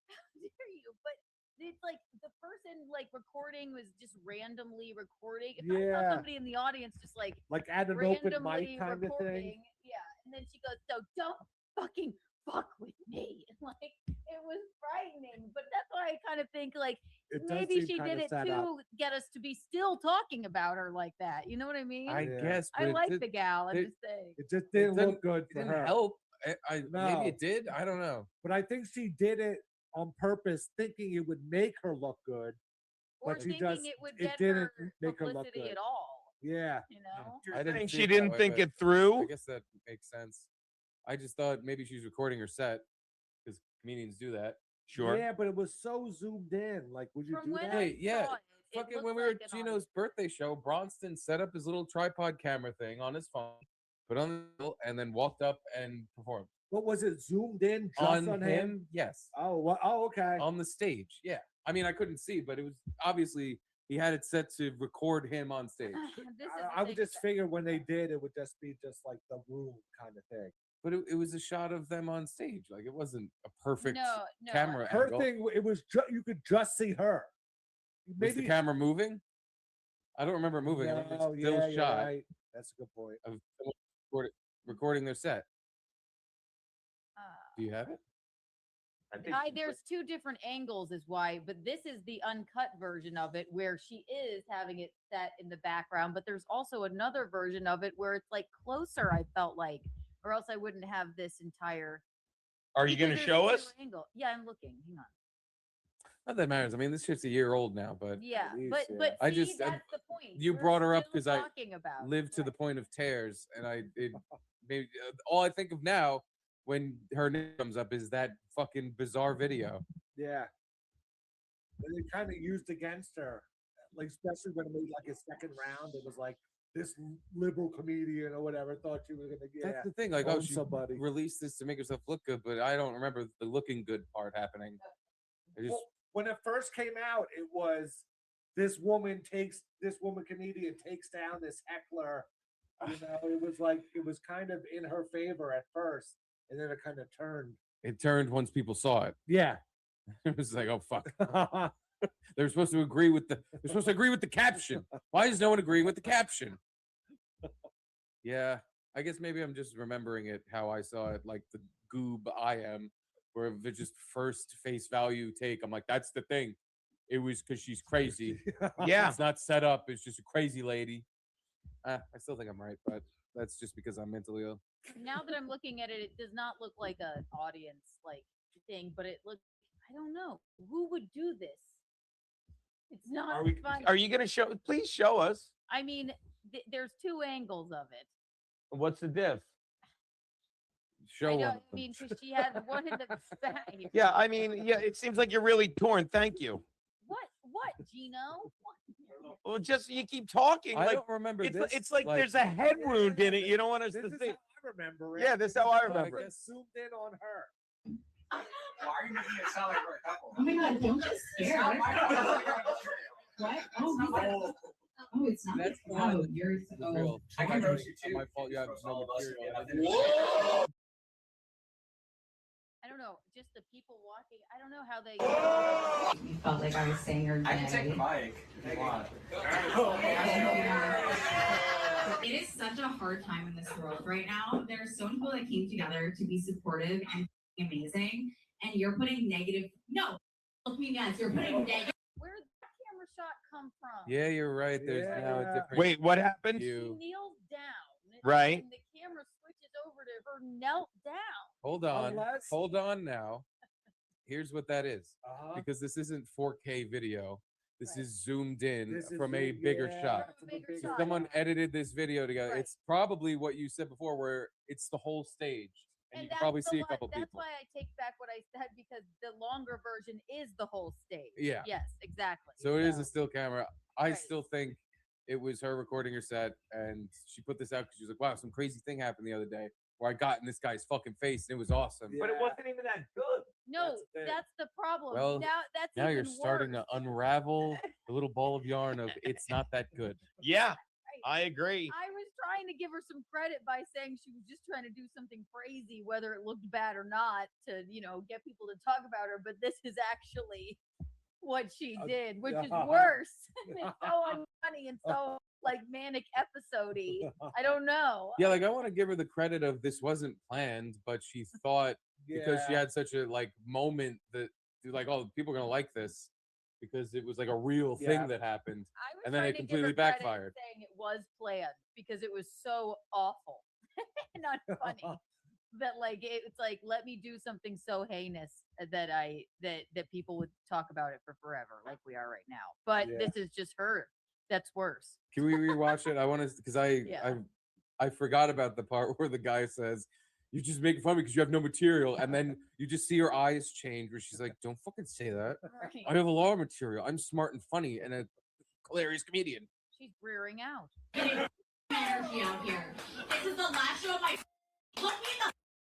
How dare you? But it's like the person like recording was just randomly recording. If I Yeah. saw somebody in the audience just like Like at an open randomly mic kind of recording, thing. yeah, and then she goes, "So don't fucking fuck with me." Like it was frightening. But that's why I kind of think like It does maybe seem she kinda did it set up. to get us to be still talking about her like that. You know what I mean? I Yeah. guess. I but like it the gal. I'm it- just saying. It just didn't didn't- look good for didn't her. help. Maybe No. it did. I don't know. But I think she did it on purpose, thinking it would make her look good. Or But she thinking just- it would it get didn't her make her look publicity good. at all. Yeah. You know? You're I didn't saying see she it that didn't way, think but it through. I guess that makes sense. I just thought maybe she's recording her set because comedians do that. Sure. Yeah, but it was so zoomed in. Like, would you From do when that? I Hey, yeah, saw it, it Fucking looked when we were like at an Gino's birthday show, Bronston set up his little tripod camera thing on his phone, put on and then walked up and performed. What was it? Zoomed in just On on, him, yes. Oh, what? Oh, okay. On the stage, yeah. I mean, I couldn't see, but it was obviously he had it set to record him on stage. This is I the would thing just figure when they did, it would just be just like the room kind of thing. But it was a shot of them on stage. Like it wasn't a perfect no, camera Her angle. thing, it was you could just see her. Was the camera moving? I don't remember it moving. I think No, it's still yeah, you're shot right. That's a good point. of someone recording their set. Do you have it? I think There's two different angles, is why, but this is the uncut version of it where she is having it set in the background, but there's also another version of it where it's like closer, I felt like, or else I wouldn't have this entire. Are you going to because show there's us? two Angle. Yeah, I'm looking. Hang on. Not that matters. I mean, this shit's a year old now, but Yeah, least, but yeah. but I see, just- that's the point. you We're brought her up still 'cause I talking about it, lived to the right. point of tears, and maybe all I think of now when her name comes up is that fucking bizarre video. Yeah. And they kind of used against her, like especially when it made like a second round. It was like this liberal comedian or whatever thought she was gonna get That's the thing. Like, oh, own she somebody. released this to make herself look good, but I don't remember the looking good part happening. I just Well, when it first came out, it was this woman comedian takes down this heckler. You know, it was like it was kind of in her favor at first, and then it kind of turned. it turned once people saw it. Yeah. It was like, oh fuck. They're supposed to agree with the caption. Why is no one agreeing with the caption? Yeah, I guess maybe I'm just remembering it how I saw it, like the goob I am, where if it's just first face value take, I'm like, that's the thing. It was because she's crazy. Yeah. It's not set up. It's just a crazy lady. I still think I'm right, but that's just because I'm mentally ill. Now that I'm looking at it, it does not look like an audience like thing, but it looks. I don't know who would do this. It's not funny. Are you going to show? Please show us. I mean, there's two angles of it. What's the diff? Show I one. know. of I them. mean, because she had one in the back. Yeah, I mean, yeah, it seems like you're really torn. Thank you. What, Gino? What? Well, just you keep talking I like don't remember it's this. it's like there's a head wound in it. You don't want us This to is see. how I remember it. Yeah, this is how I It remember it. just zoomed in on her. Why are you making it sound like we're a couple? Oh my god, don't get scared. What? Oh, not my no. Oh, it's not. That's the Oh, one you're. The Oh. real. I can roast you It's too. not my fault. You have Roast no all of us material. and I get didn't- nothing. I don't know, just the people walking. I don't know how they. You felt like I was saying your name. I can take the mic if you want. It is such a hard time in this world right now. There are so many people that came together to be supportive and amazing, and you're putting negative. No, look me nuts. You're putting negative. Where did that camera shot come from? Yeah, you're right. There's now a Yeah. different. Wait, what happened? She You kneels down. Right. And the camera switches over to her knelt down. hold on. Unless- Hold on now. Here's what that is. Uh-huh. Because this isn't 4K video. This Right. is zoomed in This is from a zoomed- bigger yeah, shot. from a Bigger bigger shot. Someone edited this video together. Right. It's probably what you said before, where it's the whole stage, and you can that's probably the see a one- couple That's people. why I take back what I said, because the longer version is the whole stage. Yeah. Yes, exactly. So it is a still camera. I Right. still think it was her recording her set, and she put this out because she was like, "Wow, some crazy thing happened the other day where I got in this guy's fucking face, and it was awesome." Yeah. But it wasn't even that good. No, That's the thing. that's the problem. Well, that's Now you're even starting worse. to unravel the little ball of yarn of it's not that good. Yeah, I agree. I was trying to give her some credit by saying she was just trying to do something crazy, whether it looked bad or not, to get people to talk about her. But this is actually what she did, which is worse. It's so unfunny and so like manic episode-y. I don't know. Yeah, like I want to give her the credit of this wasn't planned, but she thought because she Yeah. had such a like moment that like, oh, people are gonna like this because it was like a real thing Yeah. that happened. I was And then trying it to give her completely credit backfired. saying it was planned because it was so awful, not funny. That like it's like, let me do something so heinous that that people would talk about it for forever, like we are right now. But Yeah. this is just her. That's worse. Can we rewatch it? I want to because Yeah. I forgot about the part where the guy says, "You just making fun of me because you have no material," and then you just see her eyes change where she's like, "Don't fucking say that. Right. I have a lot of material. I'm smart and funny and a hilarious comedian." She's rearing out. Energy out here. This is the last show of my. Look me in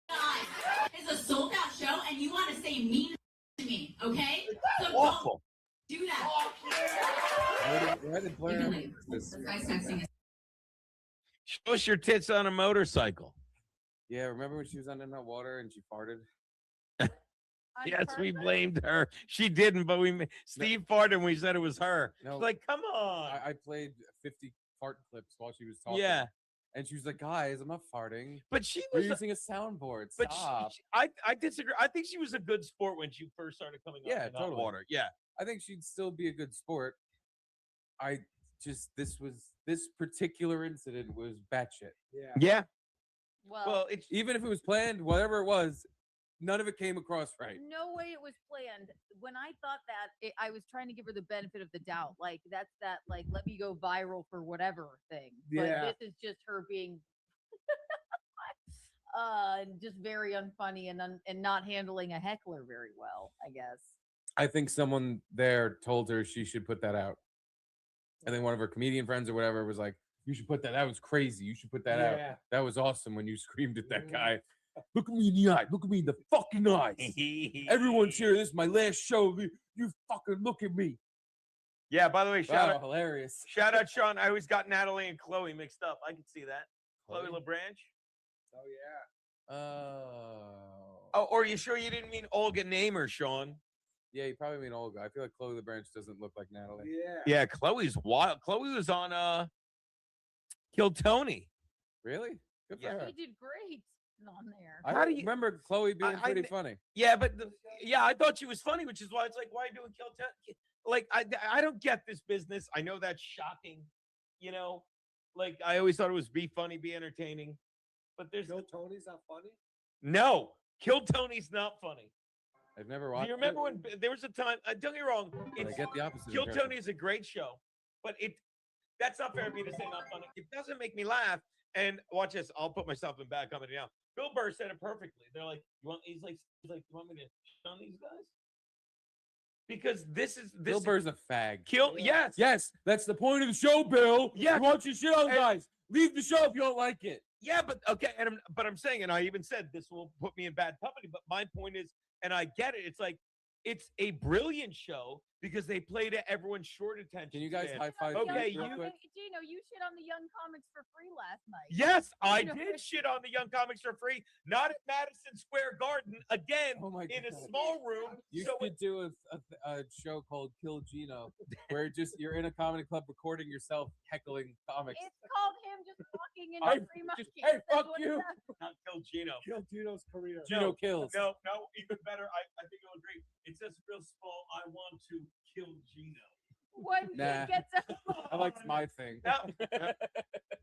the eye. It's a sold out show, and you want to say mean to me, okay? So Awful. don't do that. Why did You Blair can have leave. this? This guy's texting us. Show us your tits on a motorcycle. Yeah, remember when she was under that water and she farted? On Yes, we purpose? blamed her. She didn't, but Steve farted and we said it was her. No. She's like, come on. I played 50 fart clips while she was talking. Yeah, And she was like, "Guys, I'm not farting. but she We're was. using a soundboard. But Stop." I disagree. I think she was a good sport when she first started coming up Yeah, in hot totally. water. Yeah. I think she'd still be a good sport. This particular incident was batshit. Yeah. Yeah. Well, Well, it's Even if it was planned, whatever it was, none of it came across right. no way it was planned. When I thought that, I was trying to give her the benefit of the doubt. Like that's that like let me go viral for whatever thing. Yeah. But this is just her being just very unfunny and not handling a heckler very well, I guess. I think someone there told her she should put that out. And then one of her comedian friends or whatever was like, "You should put that. That was crazy. You should put that out. Yeah. That was awesome when you screamed at that Mhm. guy. Look at me in the eye. Look at me in the fucking eyes. Everyone's here. This is my last show. You fucking look at me." Yeah, by the way, Wow, hilarious. shout out Sean. I always got Natalie and Chloe mixed up. I can see that. Chloe LeBranch. Oh yeah. Oh, or you sure you didn't mean Olga Namer, Sean? Yeah, you probably mean Olga. I feel like Chloe LeBranch doesn't look like Natalie. Yeah. Yeah, Chloe's wild. Chloe was on Kill Tony. Really? Good for Yeah. her. She did great on there. I How do you- remember Chloe being I pretty kn- funny. Yeah, but I thought she was funny, which is why it's like, why are you doing Kill Tony? Like, I don't get this business. I know that's shocking, Like, I always thought it was be funny, be entertaining, but there's Joe Tony's not funny. no Kill Tony's not funny. I've never Do watched. you remember when there was a time? Don't get me wrong. But I It's, get the opposite. Kill impression. Tony is a great show, but that's not fair of me to say not funny. It doesn't make me laugh. And watch this. I'll put myself in bad comedy now. Bill Burr said it perfectly. They're like, he's like, you want me to shun these guys? because this Bill is Burr's a fag. kill. Yes. Yes, that's the point of the show, Bill. Yeah. You want your shit on, And- guys. Leave the show if you don't like it. Yeah, but okay, but I'm saying, and I even said this will put me in bad company. But my point is, and I get it. It's like it's a brilliant show because they play to everyone's short attention. Can you guys span. high five? Okay, real you- quick? Gino, you shit on the Young Comics for free last night. Yes, I You know, did shit on the Young Comics for free. Not at Madison Square Garden again Oh my in a God. small room. You so should do a show called Kill Gino, where just you're in a comedy club recording yourself heckling comics. It's called him just walking in I- a free monkey. hey, That's fuck what you. it says. not kill Gino. Kill Gino's career. Gino kills. No, even better. I think you'll agree. It says real small. I want to kill Gino. When Nah. he gets I like my thing. No.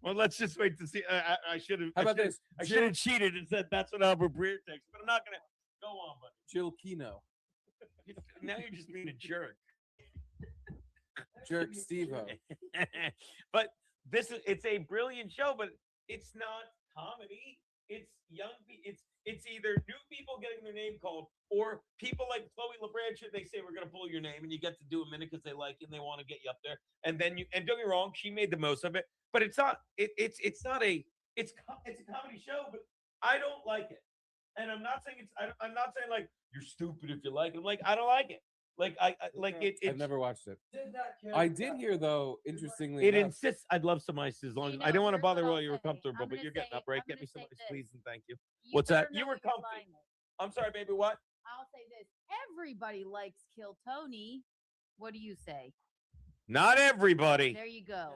Well, let's just wait to see. I should have. How about this? I should have cheated and said that's what Albert Breer takes, but I'm not gonna go on. But Jill Kino. now you're just being a jerk. Jerk Steve-O. But it's a brilliant show, but it's not comedy. It's young. It's either new people getting their name called or people like Chloe LeBranch. They say we're gonna pull your name and you get to do a minute because they like you and they want to get you up there. And then and don't get me wrong, she made the most of it. But it's not. It's a comedy show, but I don't like it. And I'm not saying I'm not saying like you're stupid if you like it. I'm like I don't like it. Like I like it. I've never watched it. Did not care I about did that. hear though, interestingly It enough, insists. I'd love some ice as long as You I know, don't want to here's bother what while I'll you were say. comfortable, I'm but gonna you're getting say- up, right? I'm Get me gonna some say ice, this. please, and thank you. You What's that? better You know were when you're comfy. buying it. I'm sorry, baby. What? I'll say this. Everybody likes Kill Tony. What do you say? Not everybody. There you go.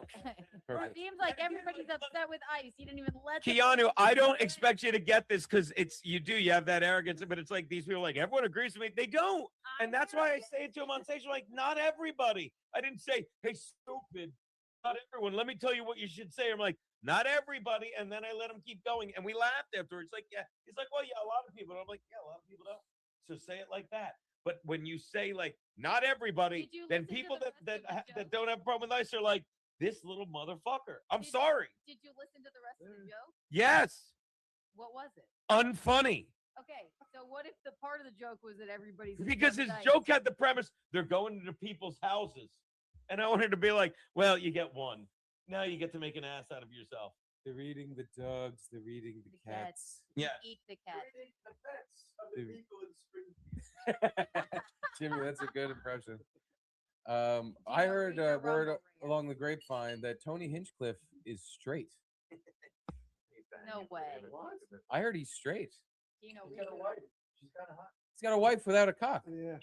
Perfect. Seems like everybody's upset with ice. You didn't even let them Keanu, know. I don't expect you to get this because you have that arrogance, but it's like these people are like everyone agrees with me. They don't. And that's why I say it to them on stage. Like, not everybody. I didn't say, hey, stupid. Not everyone. Let me tell you what you should say. I'm like, not everybody. And then I let him keep going. And we laughed afterwards. Like, yeah. He's like, well, yeah, a lot of people. And I'm like, yeah, a lot of people don't. So say it like that. But when you say like not everybody, Did you then listen to people the that rest of the that don't have a problem with ice are like, this little motherfucker. I'm Did- sorry. Did you listen to the rest of the joke? Yes. What was it? Unfunny. Okay, so what if the part of the joke was that everybody's Because upset his with ice? joke had the premise they're going into people's houses. And I wanted to be like, well, you get one. Now you get to make an ass out of yourself. they're eating the dogs, they're eating the The cats. cats. Yeah. Eat the cat. Dude. Jimmy, that's a good impression. I heard read your word rumble rant. along the grapevine that Tony Hinchcliffe is straight. No way. I heard he's straight. You know, He's got a wife. She's kind of hot. He's got a wife without a cock. Yeah.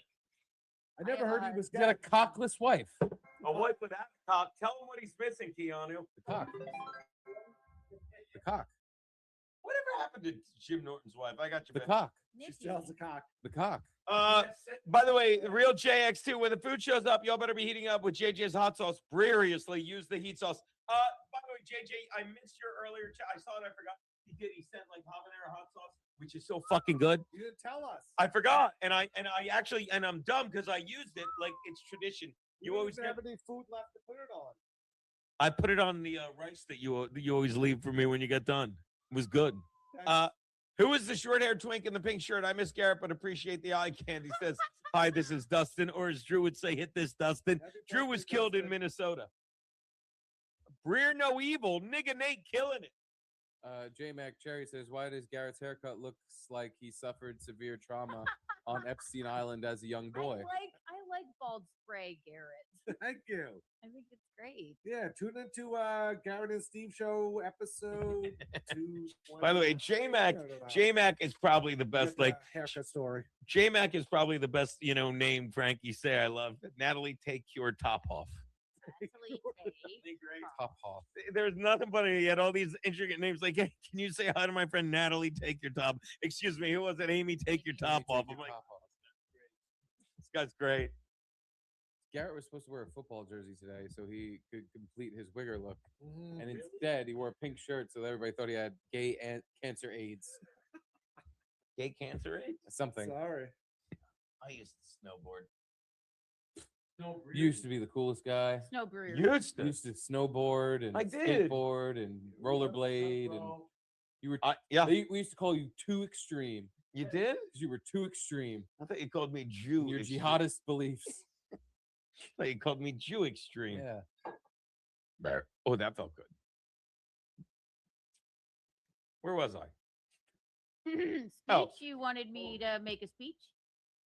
I I never have heard a he was He's got a gay. cockless wife. A wife without a cock. Tell him what he's missing, Keanu. The cock. The cock. Whatever happened to Jim Norton's wife? I got you. The babe. cock. She's Nikki. jealous of cock. The cock. By the way, the real JX2, when the food shows up, y'all better be heating up with JJ's hot sauce. Breeriously use the heat sauce. By the way, JJ, I missed your earlier chat. I saw it, I forgot. He sent like habanero hot sauce, which is so fucking good. You didn't tell us. I forgot. And I actually, and I'm dumb because I used it like it's tradition. You didn't always even get, have any food left to put it on. I put it on the rice that you always leave for me when you get done. It was good. Who is the short-haired twink in the pink shirt? I miss Garrett, but appreciate the eye candy. Says, hi, this is Dustin. Or as Drew would say, hit this, Dustin. Happy Drew was birthday, killed in Dustin. Minnesota. Breer no evil. Nigga Nate killing it. J Mac Cherry says, why does Garrett's haircut looks like he suffered severe trauma on Epstein Island as a young boy? I like bald spray, Garrett. Thank you. I think it's great. Yeah, tune into Garrett and Steve show episode 2. By the way, J-Mac is probably the best. Like haircut story. J-Mac is probably the best, name Frankie say. I love Natalie. Take your top off. Actually, Top off. There's nothing but he had all these intricate names. Like, hey, can you say hi to my friend Natalie? Take your top. Excuse me, who was it? Amy, take your top off. I'm like, this guy's great. Garrett was supposed to wear a football jersey today so he could complete his wigger look. Mhm. And instead, he wore a pink shirt so everybody thought he had gay and cancer AIDS. Gay cancer AIDS? Something. Sorry. I used to snowboard. You used to be the coolest guy. Snow Breer. Used You used to snowboard and I did. skateboard and rollerblade and you were Yeah. we used to call you too extreme. You did? 'Cause you were too extreme I thought you called me Jew. in your extreme. jihadist beliefs. I thought you called me Jew extreme. Yeah. There. Oh, that felt good. Where was I? Speech. Oh. You wanted me to make a speech?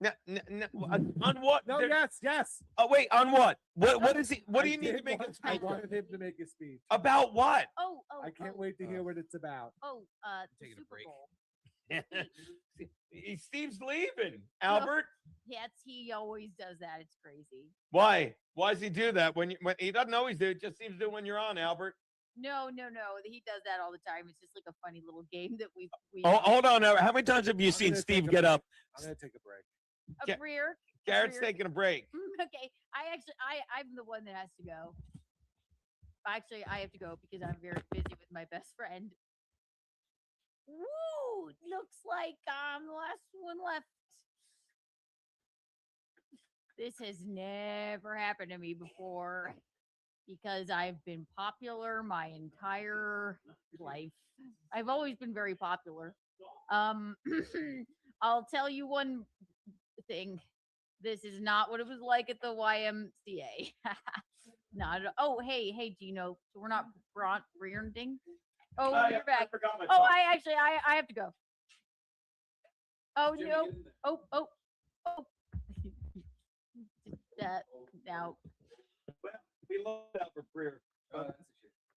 No, on what? No, There- yes. Oh wait, on what? What is he? What do I you need to did make a want- I speech wanted him to make a speech. about? What? Oh, I can't wait to hear what it's about. the taking a Super break. Bowl. Steve's leaving. Albert, Yes, he always does that. It's crazy. why? Why does he do that when he doesn't always do it? Just seems to do when you're on, Albert. No. He does that all the time. It's just like a funny little game that we. Oh, hold on. How many times have you I'm seen gonna Steve take a get break. up? I'm gonna take a break. Ga- Breer. Garrett's Breer. taking a break. Okay, I'm the one that has to go. Actually, I have to go because I'm very busy with my best friend. Woo! Looks like I'm the last one left. This has never happened to me before because I've been popular my entire life. I've always been very popular. I'll tell you one thing. This is not what it was like at the YMCA. Not at all. Oh, hey, Gino. So we're not rearranging. Oh, yeah, you're back. I forgot my Oh, song. I have to go. Oh no. Oh. That now. Well, we love Albert Breer.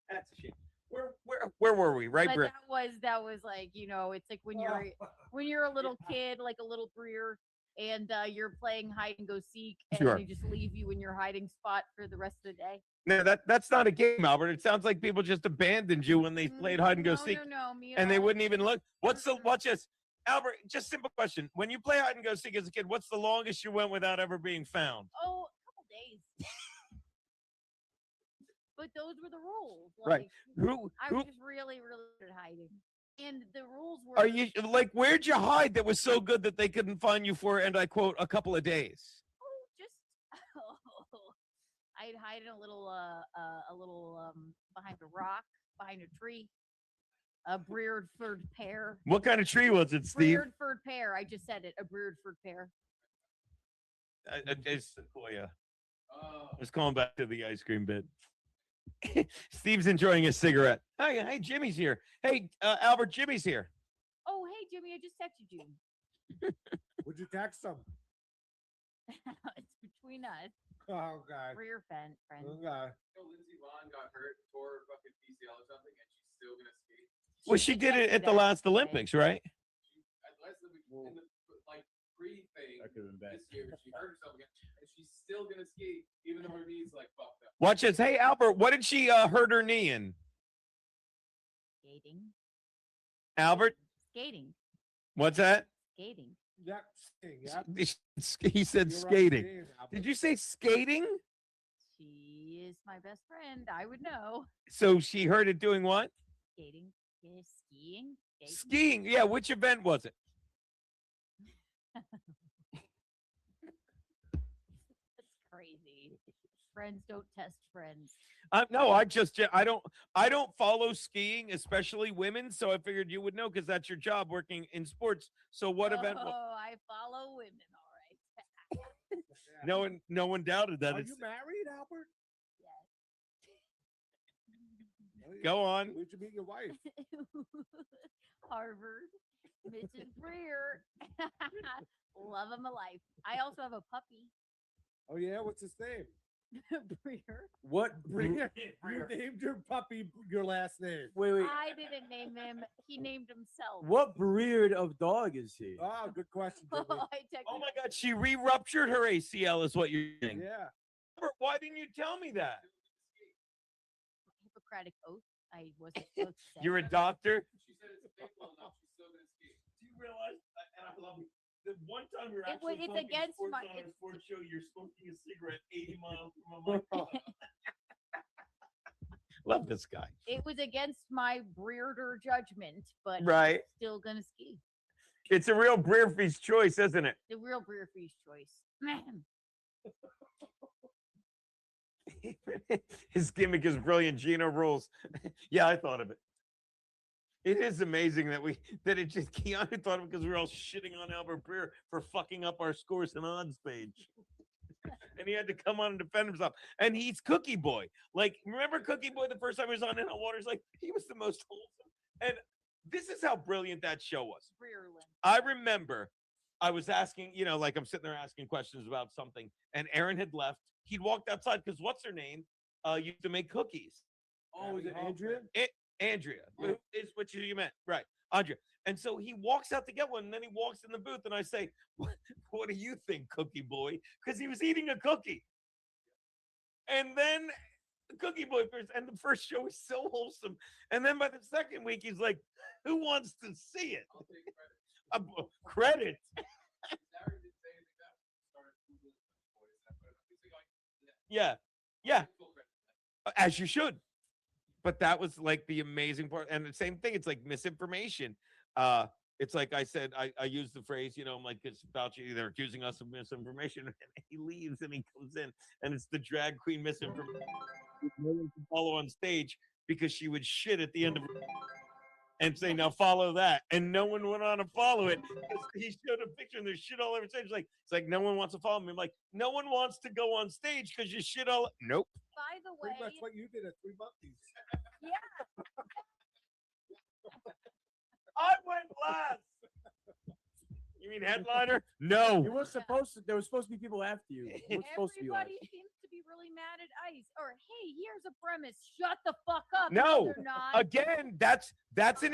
That's a shame. Where were we? Right, But Breer? that was like, it's like when you're a little kid, like a little Breer, and you're playing hide and go seek, and Sure. they just leave you in your hiding spot for the rest of the day. No, that's not a game, Albert. It sounds like people just abandoned you when they played hide and go seek, No. Me and they all- wouldn't even look. Watch this, Albert. Just simple question: when you play hide and go seek as a kid, what's the longest you went without ever being found? Oh, a couple days. But those were the rules. Right. Like, Who I was just really, really good at hiding. And the rules were are you like? Where'd you hide that was so good that they couldn't find you for? And I quote, a couple of days. just I'd hide in a little behind a rock, behind a tree. A Breerford pear. What kind of tree was it, Steve? Breerford pear. I just said it. A Breerford pear. It's Sequoia. Let's call him back to the ice cream bit. Steve's enjoying a cigarette. Hey, Jimmy's here. Hey, Albert, Jimmy's here. Oh, hey, Jimmy, I just texted you. Would you text him? It's between us. Oh God. Breer friend. Oh God. Lindsey Vonn got hurt, tore fucking PCL or something, and she's still gonna skate. Well, she did it at the last Olympics, right? At last in the pre thing That could've been bad. this year, she hurt herself again, and she's still gonna skate even though her knee's like fucked up. Watch this. Hey, Albert, what did she hurt her knee in? Skating. Albert, Skating. what's that? Skating. Yep. Yep. He said You're right, skating. Steve. Did you say skating? She is my best friend. I would know. So she heard it doing what? Skating. Yeah, skiing. Skating. Skiing. Yeah. Which event was it? That's crazy. Friends don't test friends. No, I don't follow skiing, especially women. So I figured you would know because that's your job working in sports. So what event? Oh, I follow women. All right. Yeah. No one doubted that. Are It's you married, Albert? Yes. go on. Where'd you meet your wife? Harvard. Mrs. Breer. Love of my life. I also have a puppy. Oh yeah, what's his name? Breer. What? Breer. You named your puppy your last name. Wait. I didn't name him. He named himself. What breed of dog is he? Oh, good question, Jimmy. I Oh technically- my God, she re-ruptured her ACL, is what you're saying. Yeah. Albert, why didn't you tell me that? Hippocratic oath. I wasn't supposed to say. You're a doctor. She said it's stable enough, she's still gonna skate. Do you realize? And I love it. The one time you're It was- actually it's talking against sports my- on a it's- sports show, you're smoking a cigarette 80 miles from a microphone. Love this guy. It was against my Breeder judgment, but Right. still gonna ski. It's a real Breerfeast choice, isn't it? The real Breer feast choice. Man. His gimmick is brilliant. Gino rules. Yeah, I thought of it. It is amazing that it just Keanu thought it because we were all shitting on Albert Breer for fucking up our scores and odds page. And he had to come on and defend himself. And he's Cookie Boy. Like, remember Cookie Boy the first time he was on In Hot Waters? Like, he was the most wholesome. And this is how brilliant that show was. I remember I was asking, like I'm sitting there asking questions about something, and Aaron had left. He'd walked outside because what's her name? Used to make cookies. Oh, is it Andrea? Andrea, is what you meant, right? Andrea. And so he walks out to get one, and then he walks in the booth, and I say, "What do you think, Cookie Boy?" Because he was eating a cookie. And then Cookie Boy first, and the first show was so wholesome. And then by the second week, he's like, "Who wants to see it?" Credit. Yeah, as you should. But that was like the amazing part. And the same thing, it's like misinformation. It's like I said, I use the phrase, I'm like, it's about you. They're accusing us of misinformation. And he leaves and he comes in, and it's the drag queen misinformation. No one can follow on stage because she would shit at the end of it and say, "Now follow that." And no one went on to follow it. He showed a picture and there's shit all over stage. It's like no one wants to follow me. I'm like, no one wants to go on stage because you shit all. Nope. By the way, Pretty much what you did at 3 Monkeys. yeah. I went last. You mean headliner? No. You were supposed to. There was supposed to be people after you. You were supposed to be last. Everybody seems to be really mad at ICE. Or hey, here's a premise. Shut the fuck up. No, they're not. again, that's an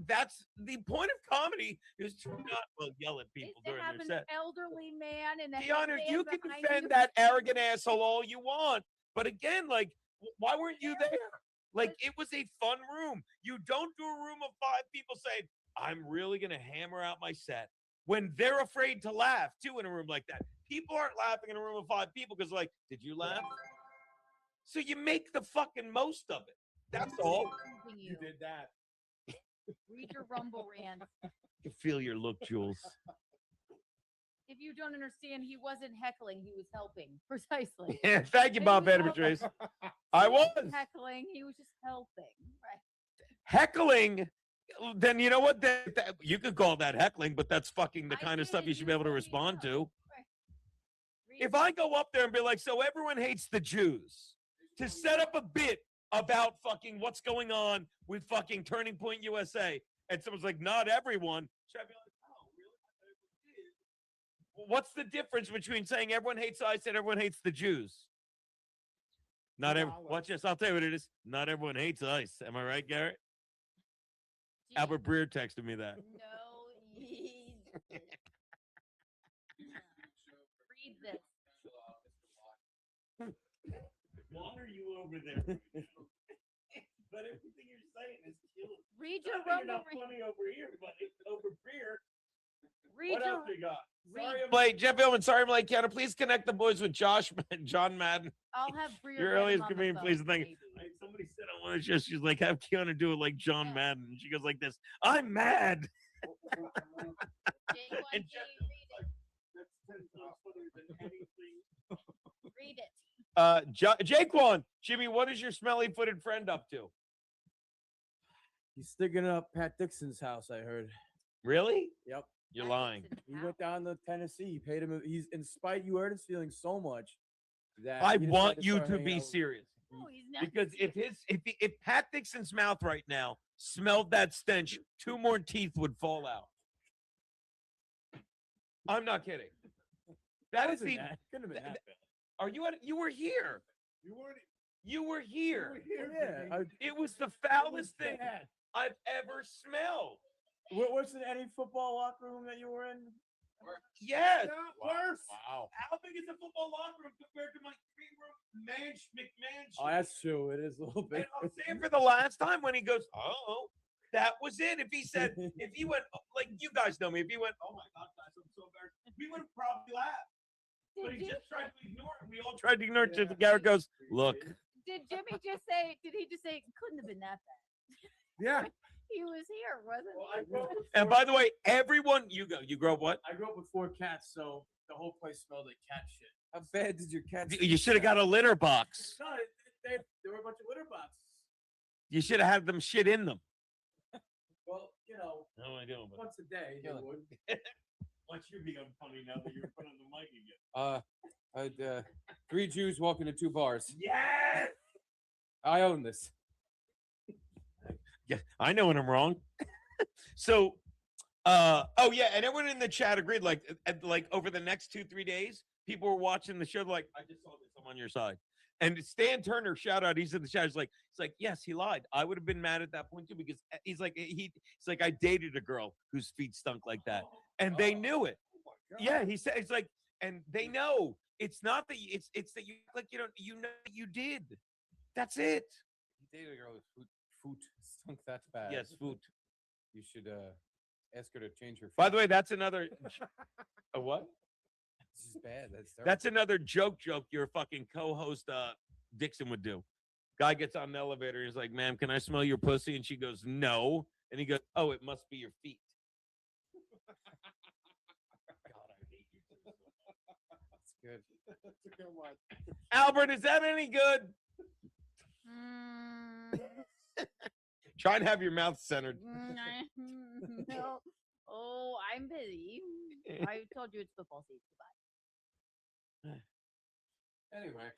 that's the point of comedy is to not yell at people Is to during have their an set. elderly man and a Keanu, headband you can behind defend you. that arrogant asshole all you want, but again, like, why weren't you there? Like, it was a fun room. You don't do a room of 5 people saying, "I'm really gonna hammer out my set," when they're afraid to laugh too in a room like that. People aren't laughing in a room of 5 people because, like, did you laugh? So you make the fucking most of it. That's all. You did that. Read your Rumble rant. You feel your look, Jules. If you don't understand, he wasn't heckling; he was helping. Precisely. Yeah, thank you, Bob Patrice. I He was wasn't heckling; he was just helping. Right. heckling. Then you know what? You could call that heckling, but that's fucking the I kind of stuff did, you should be able to so you respond know. to. Right. If I go up there and be like, "So everyone hates the Jews," to set up a bit about fucking what's going on with fucking Turning Point USA, and someone's like, "Not everyone," should I be like, "Oh, really? What's the difference between saying everyone hates ICE and everyone hates the Jews?" Not everyone. Watch this. I'll tell you what it is. Not everyone hates ICE. Am I right, Garrett? Gee, Albert Breer texted me that. No, read this. Why are you over there? But everything you're saying is killing. Read your Rumble rant. Funny over here, buddy. Over Breer. Read What your. else we got? read- Sorry I'm late. Jeff Illman, sorry I'm late. Can I please connect the boys with John Madden? I'll have Breer. Your get him earliest on the convenient, phone, please. Thank maybe. you. Somebody said on one of the shows, she's like, have Keanu do it like John Madden. And she goes like this, "I'm mad." J1J, And read it. Jaquan, Jimmy, what is your smelly-footed friend up to? He's sticking up Pat Dixon's house. I heard. Really? Yep. You're lying. He went down to Tennessee. He paid him. He's in spite. You hurt his feelings so much that I he decided want you start to hanging be out with- serious. No, he's not. Because if Pat Dixon's mouth right now smelled that stench, 2 more teeth would fall out. I'm not kidding. That is the. Couldn't have been that bad. Are you at? You were here. You weren't. You were here. Yeah. It was the foulest thing I've ever smelled. What's in any football locker room that you were in? Yes. Worse. Wow. How big is a football locker room compared to my 3-room McMansion? Oh, that's true. It is a little And bit. I'm saying for the last time when he goes, "Oh, that was it." If he said, if he went, like you guys know me, if he went, "Oh my God, guys, I'm so embarrassed," we would have probably laughed. But he just tried to ignore it. We all tried to ignore it. Yeah. Garrett goes, "Look." Did Jimmy just say? Did he just say it couldn't have been that bad? Yeah. He was here, wasn't Well, he? I grew up with And four- by the way, everyone, you go. You grow up what? I grew up with 4 cats, so the whole place smelled like cat shit. How bad did your cats? You should have got a litter box. No, there were a bunch of litter boxes. You should have had them shit in them. How am I doing? Buddy? once a day, you Killing. would. Watch you become funny now that you're put on the mic again. I had 3 Jews walk into 2 bars. Yes. I own this. Yeah, I know when I'm wrong. So, oh yeah, and everyone in the chat agreed. Like over the next 2-3 days, people were watching the show. Like, I just saw this. I'm on your side. And Stan Turner, shout out. He's in the chat. He's like, yes, he lied. I would have been mad at that point too because he's like, I dated a girl whose feet stunk like that, and they knew it. Oh my God. Yeah, he said it's like, and they know it's not that it's that you like you know you did. That's it. He dated a girl whose foot stunk that bad. Yes, food. You should ask her to change her. By the way, that's another. A what? This is bad. That's terrible. That's another joke your fucking co-host Dixon would do. Guy gets on the elevator. He's like, "Ma'am, can I smell your pussy?" And she goes, "No." And he goes, "Oh, it must be your feet." God, I hate you. That's good. That's a good one. Albert, is that any good? Try and have your mouth centered. No. Oh, I'm busy. I told you it's football season. Goodbye. Anyway,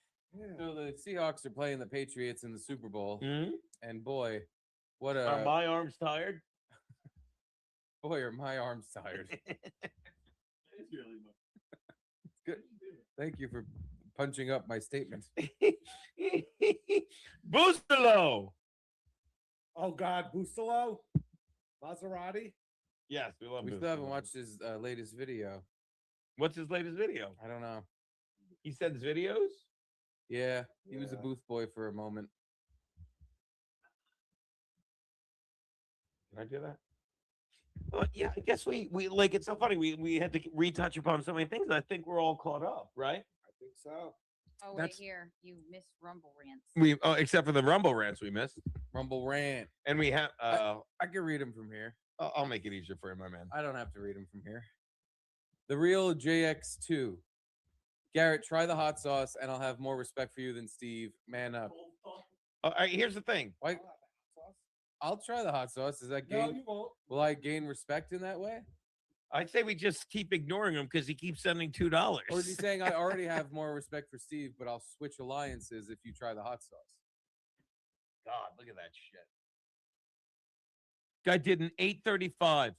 so the Seahawks are playing the Patriots in the Super Bowl, Mhm. and boy, what Are a my arms tired? boy are my arms tired. It's really Good. Thank you for punching up my statement. Bustelo. Oh God, Bustelo, Maserati. Yes, we love. We still haven't watched his latest video. What's his latest video? I don't know. He sends videos. Yeah, he was a Yeah. booth boy for a moment. Can I do that? Well, yeah, I guess we like it's so funny. We had to retouch upon so many things. I think we're all caught up, right? I think so. Oh, wait, That's- here. You missed Rumble Rants. We except for the Rumble rants we missed, Rumble rant. and we have. I can read him from here. I'll make it easier for you, my man. I don't have to read him from here. The real JX2. Garrett, try the hot sauce, and I'll have more respect for you than Steve. Man up. All right, here's the thing. Why? I'll try the hot sauce. Does that No, gain? you won't. Will I gain respect in that way? I'd say we just keep ignoring him because he keeps sending $2. Or is he saying I already have more respect for Steve, but I'll switch alliances if you try the hot sauce? God, look at that shit. Guy did an 835.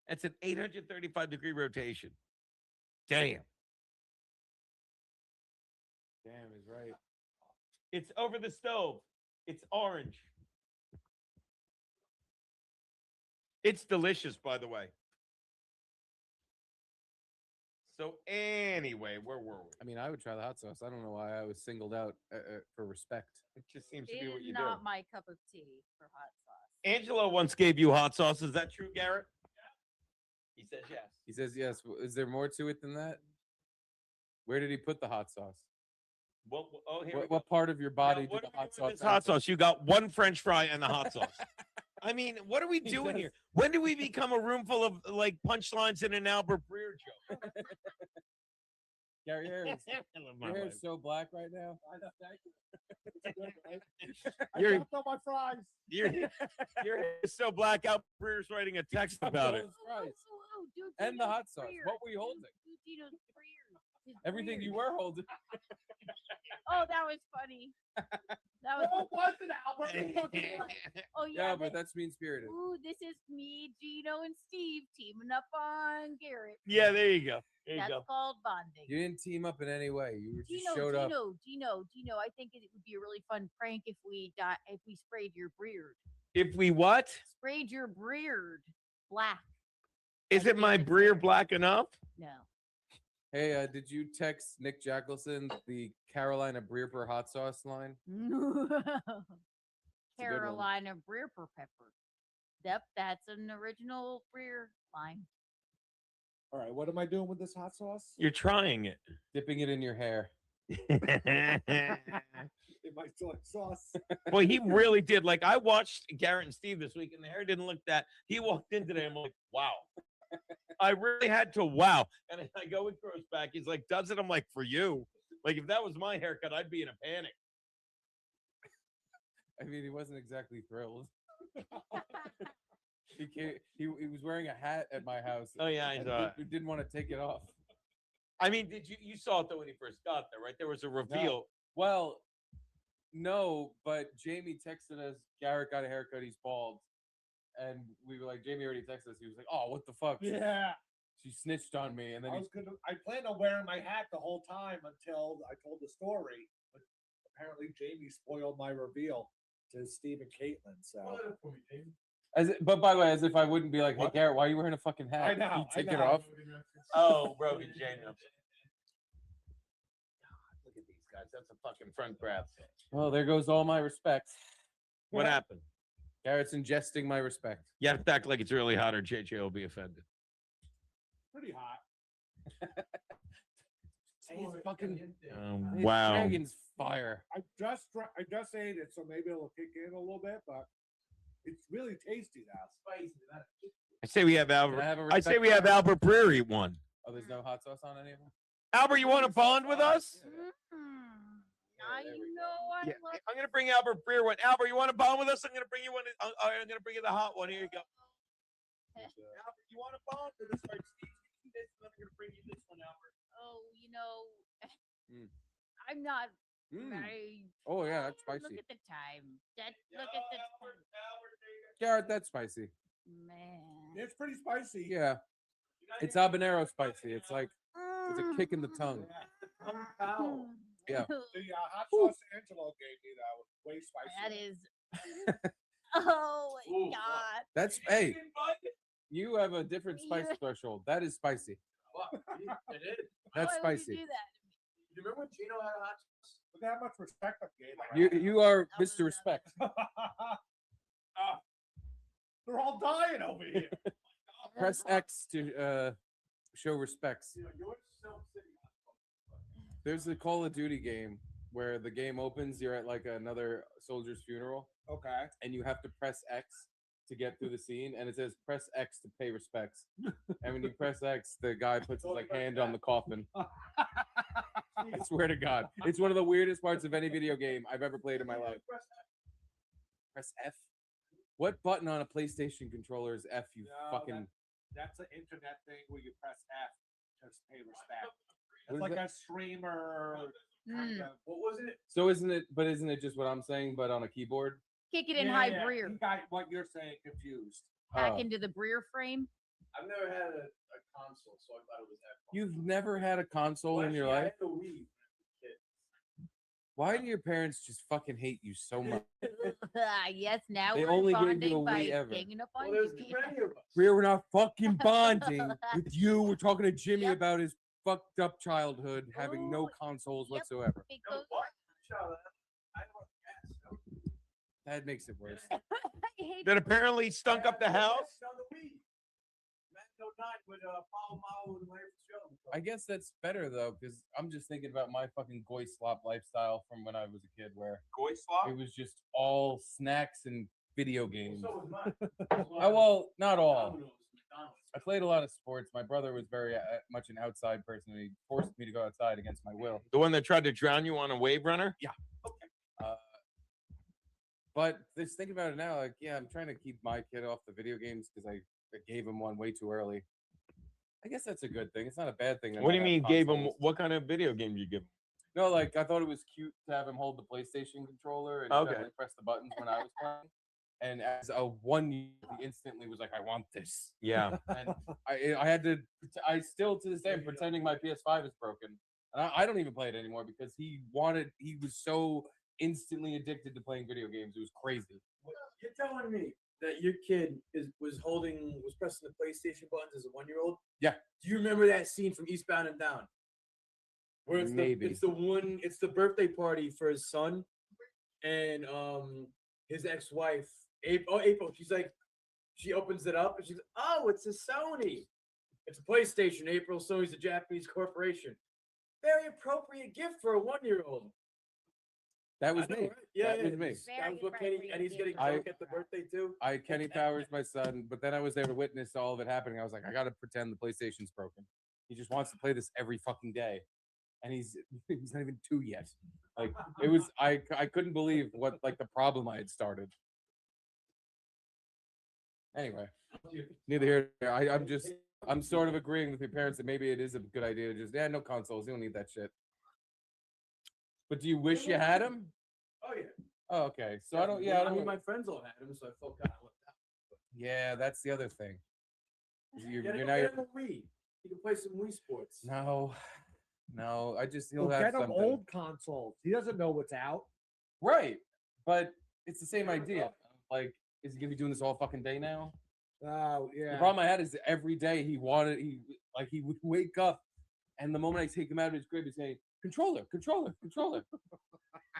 That's an 835-degree rotation. Damn. Damn, he's right. It's over the stove. It's orange. It's delicious, by the way. So anyway, where were we? I mean, I would try the hot sauce. I don't know why I was singled out for respect. It just seems to It be what is you not do. my cup of tea for hot sauce. Angelo once gave you hot sauce. Is that true, Garrett? He says yes. He says yes. Is there more to it than that? Where did he put the hot sauce? Well, oh, here we go. What part of your body Now, did what the are we hot doing with sauce? this hot enter? sauce? You got one French fry and the hot sauce. I mean, what are we He doing does. here? When do we become a room full of like punchlines in an Albert Breer joke? Gary, your hair is, I love my your hair life. is so black right now. I know, thank you. I You're- dropped all my fries. Your hair is so black. Albert Breer's writing a text about it. Fries. Dude, And the Gino's hot sauce. Breer. What were you holding? Dude, Gino's Breer. His Everything Breer. you were holding. Oh, that was funny. That was. No, it wasn't Albert. Oh yeah. Yeah, but that's mean spirited. Ooh, this is me, Gino, and Steve teaming up on Garrett. Yeah, there you go. There you That's go. called bonding. You didn't team up in any way. You just Gino, showed up. Gino. I think it would be a really fun prank if we sprayed your beard. If we what? Sprayed your beard black. Is Like it my David's Breer hair. black enough? No. Hey, did you text Nick Jackelson the Carolina Breer per hot sauce line? Carolina Breer per pepper. Yep, that's an original Breer line. All right, what am I doing with this hot sauce? You're trying it. Dipping it in your hair. In my soy sauce. Boy, he really did. Like I watched Garrett and Steve this week, and the hair didn't look that. He walked in today. I'm like, wow. I really had to wow. And I go with Gross back. He's like, does it? I'm like, for you. Like if that was my haircut, I'd be in a panic. I mean, he wasn't exactly thrilled. He was wearing a hat at my house. Oh yeah, I and saw it. didn't want to take it off. I mean, did you saw it though when he first got there, right? There was a reveal. Well, no, but Jamie texted us. Garrett got a haircut. He's bald, and we were like, Jamie already texted us. He was like, "Oh, what the fuck?" Yeah. She snitched on me, and then I planned on wearing my hat the whole time until I told the story, but apparently Jamie spoiled my reveal to Steve and Caitlin. So, but by the way, as if I wouldn't be like, "Hey, Garrett, why are you wearing a fucking hat? I know, Can you take I it know. off." Oh, Rogan Jamie. God, look at these guys. That's a fucking front grab. Well, there goes all my respect. What happened? Garrett's ingesting my respect. You have to act like it's really hot, or JJ will be offended. pretty hot. Wow. Dragon's fire. I just ate it, so maybe it'll kick in a little bit, but it's really tasty now. Spicy. I say we have Can I Albert. have a I say respect we have card? Albert Breer eat one. Oh, there's no hot sauce on any of them? Albert, you want to bond with us? I there we know I Yeah, love I'm gonna bring Albert Breer one. Albert, you want to bond with us? I'm gonna bring you one. I'm gonna bring you the hot one. Here you go. Albert, you want to bond with us? Right, Steve, you this, and I'm gonna bring you this one, Albert. Oh, you know, Mm. I'm not Mm. very. Oh, yeah, that's Look spicy. at the time. Look at the time. Garrett, that's spicy. Man. It's pretty spicy. Yeah. It's habanero spicy. It's like, it's a kick in the tongue. Yeah. The hot sauce Angelo gave me that was way spicy. That is. Oh my god. That's, hey, you have a different spice Yeah. threshold. That is spicy. It is. That's Why would spicy. you do that? You remember when Gino had a hot sauce? Look at how much respect I'm giving. You are That was Mr. Respect. They're all dying over here. Press X to show respects. There's a Call of Duty game where the game opens, you're at like another soldier's funeral, Okay. and you have to press X to get through the scene, and it says press X to pay respects. And when you press X, the guy puts his like hand on the coffin. I swear to God, it's one of the weirdest parts of any video game I've ever played in my life. Press F. What button on a PlayStation controller is F? You No, fucking. That's an internet thing where you press F to pay respect. What It's is like that? a streamer kind of. What was it? So isn't it? But isn't it just what I'm saying, but on a keyboard? Kick it in high Breer. You got what you're saying confused. Back Oh. into the Breer frame. I've never had a console, so I thought it was that. You've never had a console in your life? The Wii. Why do your parents just fucking hate you so much? Yes, now They we're only gave you bonding a by Wii ever. ganging up Well, on there's Jimmy. too many of us. We're not fucking bonding with you. We're talking to Jimmy Yep. about his fucked up childhood, having no Ooh, consoles yep. whatsoever. Because I don't guess. That makes it worse. I hate That apparently stunk up the house. On the Wii. Matt O'Donnell with Paul Malo and Larry Fitzgerald. I guess that's better though, because I'm just thinking about my fucking goy slop lifestyle from when I was a kid, where Goy slop. it was just all snacks and video games. So was mine. Oh, well, not all. Domino's, McDonald's. I played a lot of sports. My brother was very much an outside person. He forced me to go outside against my will. The one that tried to drown you on a wave runner. But just thinking about it now, like, yeah, I'm trying to keep my kid off the video games because I gave him one way too early. I guess that's a good thing. It's not a bad thing. to What do you not have mean? Gave him consoles. what kind of video game did you give him? No, like I thought it was cute to have him hold the PlayStation controller and Okay. gently press the buttons when I was playing. And as a 1 year, he instantly was like, "I want this." Yeah. And I had to. I still to this day am pretending my PS5 is broken. And I don't even play it anymore because he was so instantly addicted to playing video games. It was crazy. You're telling me that your kid was pressing the PlayStation buttons as a 1-year-old? Yeah. Do you remember that scene from Eastbound and Down? Where Maybe. it's the birthday party for his son, and his ex-wife, April, she opens it up and she's like, "Oh, it's a Sony. It's a PlayStation, April. Sony's a Japanese corporation. Very appropriate gift for a 1-year-old." That was I know, me. right? Yeah, That was me. That was what Kenny, and he's getting I- drunk at the birthday too. Kenny Powers, my son, but then I was there to witness all of it happening. I was like, I gotta pretend the PlayStation's broken. He just wants to play this every fucking day, and he's not even 2 yet. Like it was, I couldn't believe what like the problem I had started. Anyway, neither here nor there. I'm sort of agreeing with your parents that maybe it is a good idea to just no consoles. You don't need that shit. But do you wish you had them? Oh yeah. Oh, okay. So I I mean, my friends all had them, so I felt kind of left out. Yeah, that's the other thing. You're Get now him a Wii. You can play some Wii Sports. no. I just he'll Well, have get him something. old consoles. He doesn't know what's out. Right, but it's the same idea. Like, is he gonna be doing this all fucking day now? Oh yeah. The problem I had is every day he would wake up, and the moment I take him out of his crib, he's saying controller.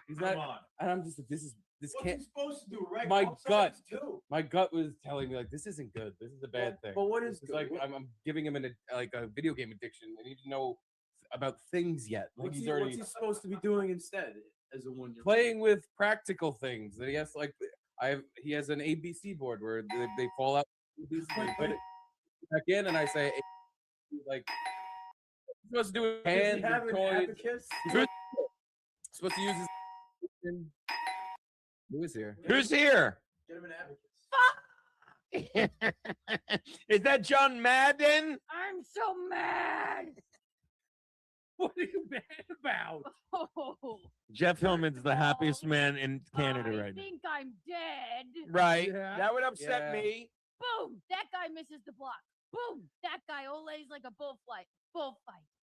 He's not, Come on. and I'm just like, this What's can't. he supposed to do, right? My All gut. sides do. My gut was telling me like this isn't good. This is a bad thing. But what is It's good? like I'm giving him a video game addiction, and he doesn't know about things yet. Like What's he's he, already what's he supposed to be doing instead as a 1-year-old? playing with practical things that he has like he has an ABC board where they fall out. They put it back in, and I say like you're supposed to do it Does he hands have and an toys. abacus? He's supposed to use his. Who is here? Who's here? Get him an abacus. Is that John Madden? I'm so mad. What are you mad about? Oh, Jeff Hillman's the happiest man in Canada I right now. think I'm dead. Right. Yeah. That would upset Yeah. me. Boom! That guy misses the block. Boom! That guy lays like a bullfight.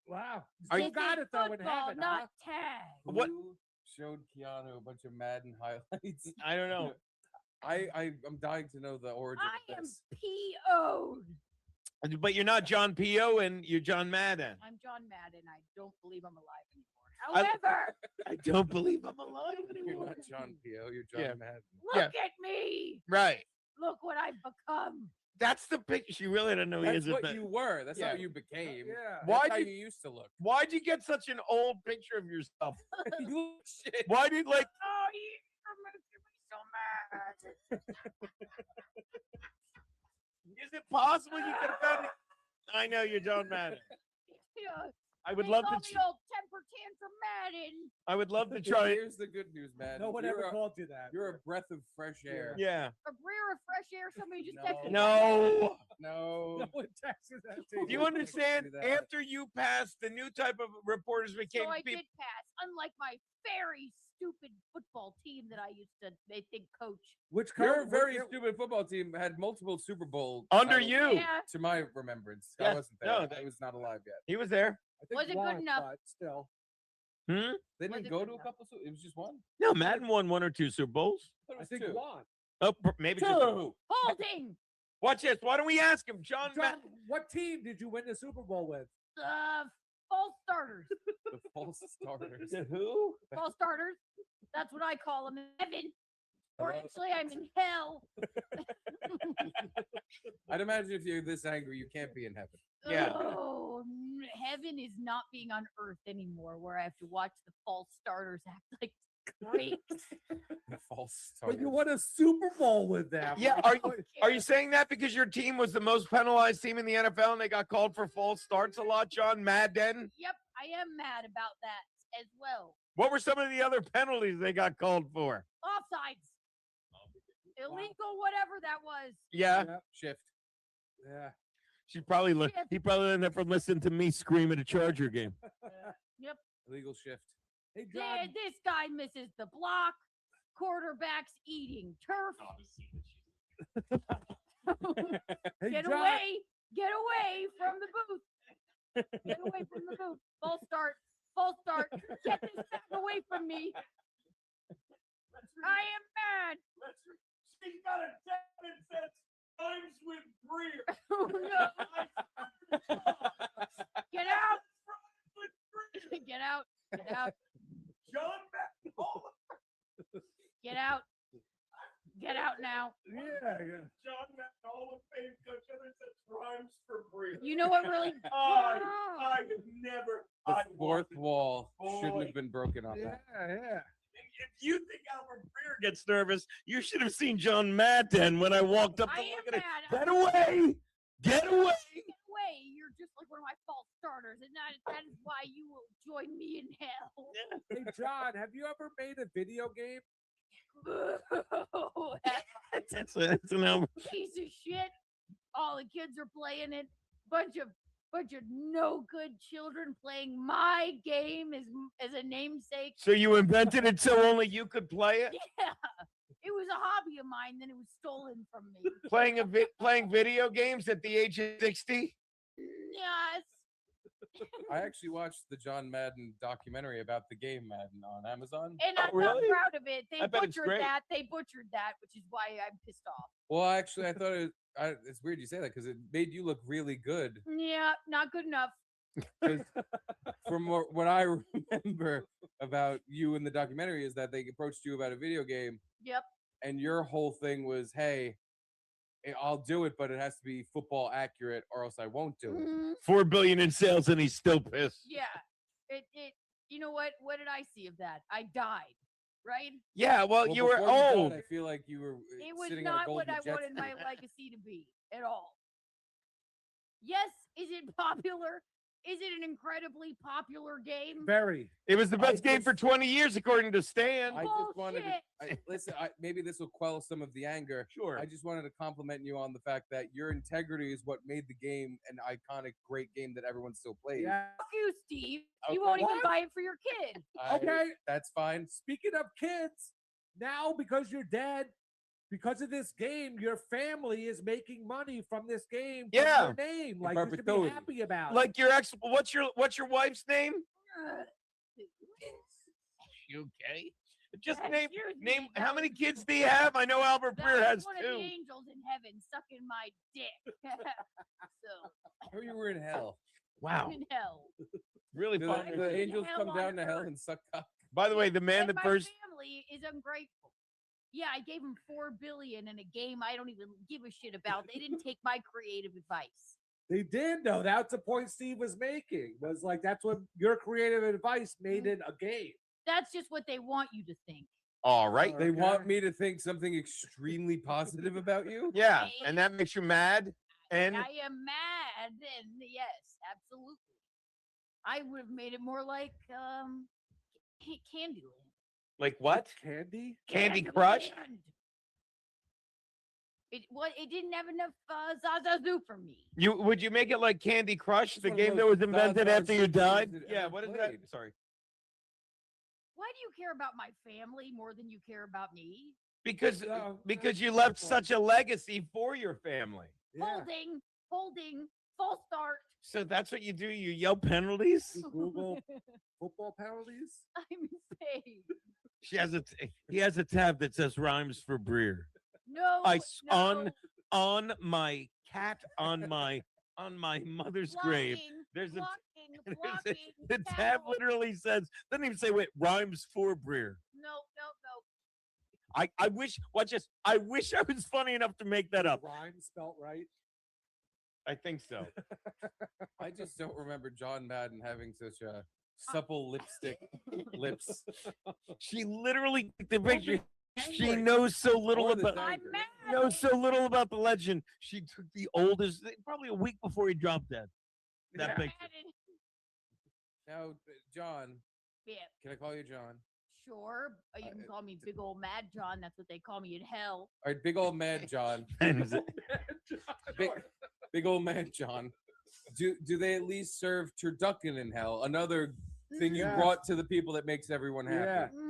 Wow. Are Still you- got it though in Football, heaven, not huh? tag. What- Who showed Keanu a bunch of Madden highlights? I don't know. I'm dying to know the origin I of am this. PO'd. But you're not John P.O. and you're John Madden. I'm John Madden. I don't believe I'm alive I- anymore. However, I don't believe I'm alive You're anymore. not John P.O. You're John Yeah. Madden. look at me. Right. Look what I've become. That's the picture. She really didn't know he That's is. what you were. That's not Yeah. what you became. Yeah. That's Why'd how you- you used to look. Why'd you get such an old picture of yourself? You look shit. Why did like? Oh, you're making me so mad. Is it possible you could have found it? I know you're John Madden. Yeah, I would they love call to. me old temper tantrum Madden. I would love to try. Here's the good news, man. No one you're ever a, called you that. You're a breath of fresh air. Yeah. A Breer of fresh air. Somebody just No. texted me. No. No. No one texted that to Do you understand? do that. After you passed, the new type of reporters became So I people. did pass, unlike my very stupid football team that I used to, they think, coach. Which Your color? very stupid football team had multiple Super Bowl Under titles, you. Yeah. to my remembrance. Yes. I wasn't there. No, I was not alive yet. He was there. I think Was it good one, enough? but still. Hmm. They Was didn't it go good to a enough? couple. It was just one. No, Madden won 1 or 2 Super Bowls. thought it I was think two. one. Oh, maybe just. Two. Holding. Watch this. Why don't we ask him, John? John, what team did you win the Super Bowl with? False starters. The false starters. Who? False starters. That's what I call them in heaven. Or Hello? actually, I'm in hell. I'd imagine if you're this angry, you can't be in heaven. Yeah. Oh, heaven is not being on earth anymore, where I have to watch the false starters act like freaks. The false But starters. you won a Super Bowl with them. Yeah. Are you saying that because your team was the most penalized team in the NFL and they got called for false starts a lot, John Madden? Yep, I am mad about that as well. What were some of the other penalties they got called for? Offsides. Illegal, whatever that was. Yeah. Shift. Yeah. She probably he probably learned that from listening to me scream at a Charger game. Illegal shift. Hey, Yeah, John. this guy misses the block. Quarterback's eating turf. Hey, Get John. away! Get away from the booth! Get away from the booth! False start! False start! Get this back away from me! I am mad! She's got a 10 times with Breer. Oh, no. Get out! Get out! Get out! John Madden. Get out! Get out now! Yeah, yeah. John Madden, Hall of Fame coach, other says rhymes for Breer. You know what really? I have never. The fourth wall shouldn't Boy. have been broken off. Yeah, yeah. If you think Albert Breer gets nervous, you should have seen John Madden when I walked up to I am look at it. mad! Get away! Get away! Get away! You're just like one of my false starters, and that is why you will join me in hell. Hey, John, have you ever made a video game? That's an album. Piece of shit. All the kids are playing it. Bunch of no good children playing my game as a namesake. So you invented it so only you could play it? Yeah. It was a hobby of mine, then it was stolen from me. Playing video games at the age of 60? Yes. I actually watched the John Madden documentary about the game Madden on Amazon. And I'm not really? proud of it. I bet it's great. They butchered that, which is why I'm pissed off. Well, actually, I thought it's weird you say that because it made you look really good. Yeah, not good enough. 'Cause from what I remember about you in the documentary is that they approached you about a video game. Yep. And your whole thing was, hey, I'll do it, but it has to be football accurate or else I won't do it. Mhm. 4 billion in sales and he's still pissed. Yeah. It you know what? What did I see of that? I died, right? Yeah, well, you were before you died, old. I feel like you were It was sitting on a not what golden I jet wanted my ski. legacy to be at all. Yes, is it popular? Is it an incredibly popular game? Very. It was the best game for 20 years, according to Stan. I just wanted Bullshit. listen. Maybe this will quell some of the anger. Sure. I just wanted to compliment you on the fact that your integrity is what made the game an iconic, great game that everyone still plays. Yeah. Fuck you, Steve. You Okay. won't even What? buy it for your kid. Okay. That's fine. Speaking of kids, now because you're dead, because of this game, your family is making money from this game. From Yeah. your name. Like you should be perpetuity. happy about. it. Like your ex, what's your wife's name? You okay? Just name Excuse me, name. that How many was- kids do you have? I know Albert That Breer was has one of the 2. angels in heaven sucking my dick. So Or you were in hell. Wow, in hell. really Do fun. the, the angels Hell come on down to hell earth. and suck cock. By the way, the man And that my first family is ungrateful. Yeah, I gave him 4 billion in a game I don't even give a shit about. They didn't take my creative advice. They did though. That's the point Steve was making. Was like that's what your creative advice made it a game. That's just what they want you to think. all right. They want Okay. me to think something extremely positive about you. Yeah, and that makes you mad. And I am mad, and yes, absolutely. I would have made it more like Candyland. like what? Candy? Candy Crush? Candyland. It didn't have enough Zazazu for me. Would you make it like Candy Crush, It's the one of game the that was most invented Zaza after you games died? that Yeah, ever what is that? played. Sorry. Why do you care about my family more than you care about me? Because No, because you that's left good such a legacy for your family. Yeah. Holding, false start. So that's what you do. You yell penalties. You Google football penalties. I'm insane. She has he has a tab that says rhymes for Breer. No, on no. on my cat on my mother's grave. There's a blocking, the tab literally says doesn't even say wait rhymes for Breer. No. I wish watch this. I wish I was funny enough to make that up. Rhyme spelt right. I think so. I just don't remember John Madden having such a supple lipstick lips. She literally took the picture. She knows so little Or the about. I'm dagger. mad. Knows so little about the legend. She took the oldest, probably a week before he dropped dead. That Yeah. picture. Now, John, Yeah, can I call you John? sure. You can call me Big Old Mad John. That's what they call me in hell. All right, big old mad John. Big old mad John. Do they at least serve turducken in hell? Another thing you Yeah. brought to the people that makes everyone happy. Yeah.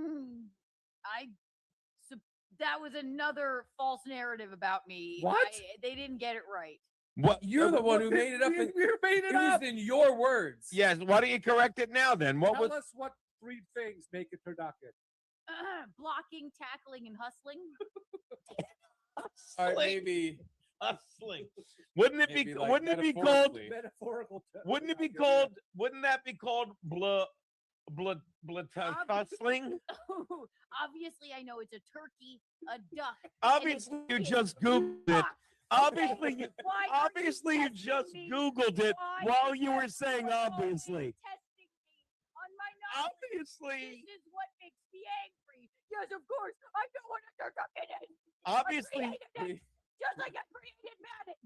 That was another false narrative about me. What? They didn't get it right. What? You're the one who made it up. You, and you made It it was up. in your words. Yes. Why don't you correct it now then? What was? Tell us what 3 things make a turducken. Blocking, tackling, and hustling. All right, maybe. Hustling. Wouldn't it be? Maybe, like, wouldn't it be called? metaphorically. Metaphorical. Wouldn't it be turducken. called? Wouldn't that be called hustling? Obviously, I know it's a turkey, a duck. Obviously, you just googled it. Fuck. Obviously, you, Why are obviously, you just testing me? googled it Why while are you were saying always obviously. testing me on my knowledge? Obviously, This is what makes me angry. Yes, of course. I know what a turducken is. obviously, I created it, just like I created Madden.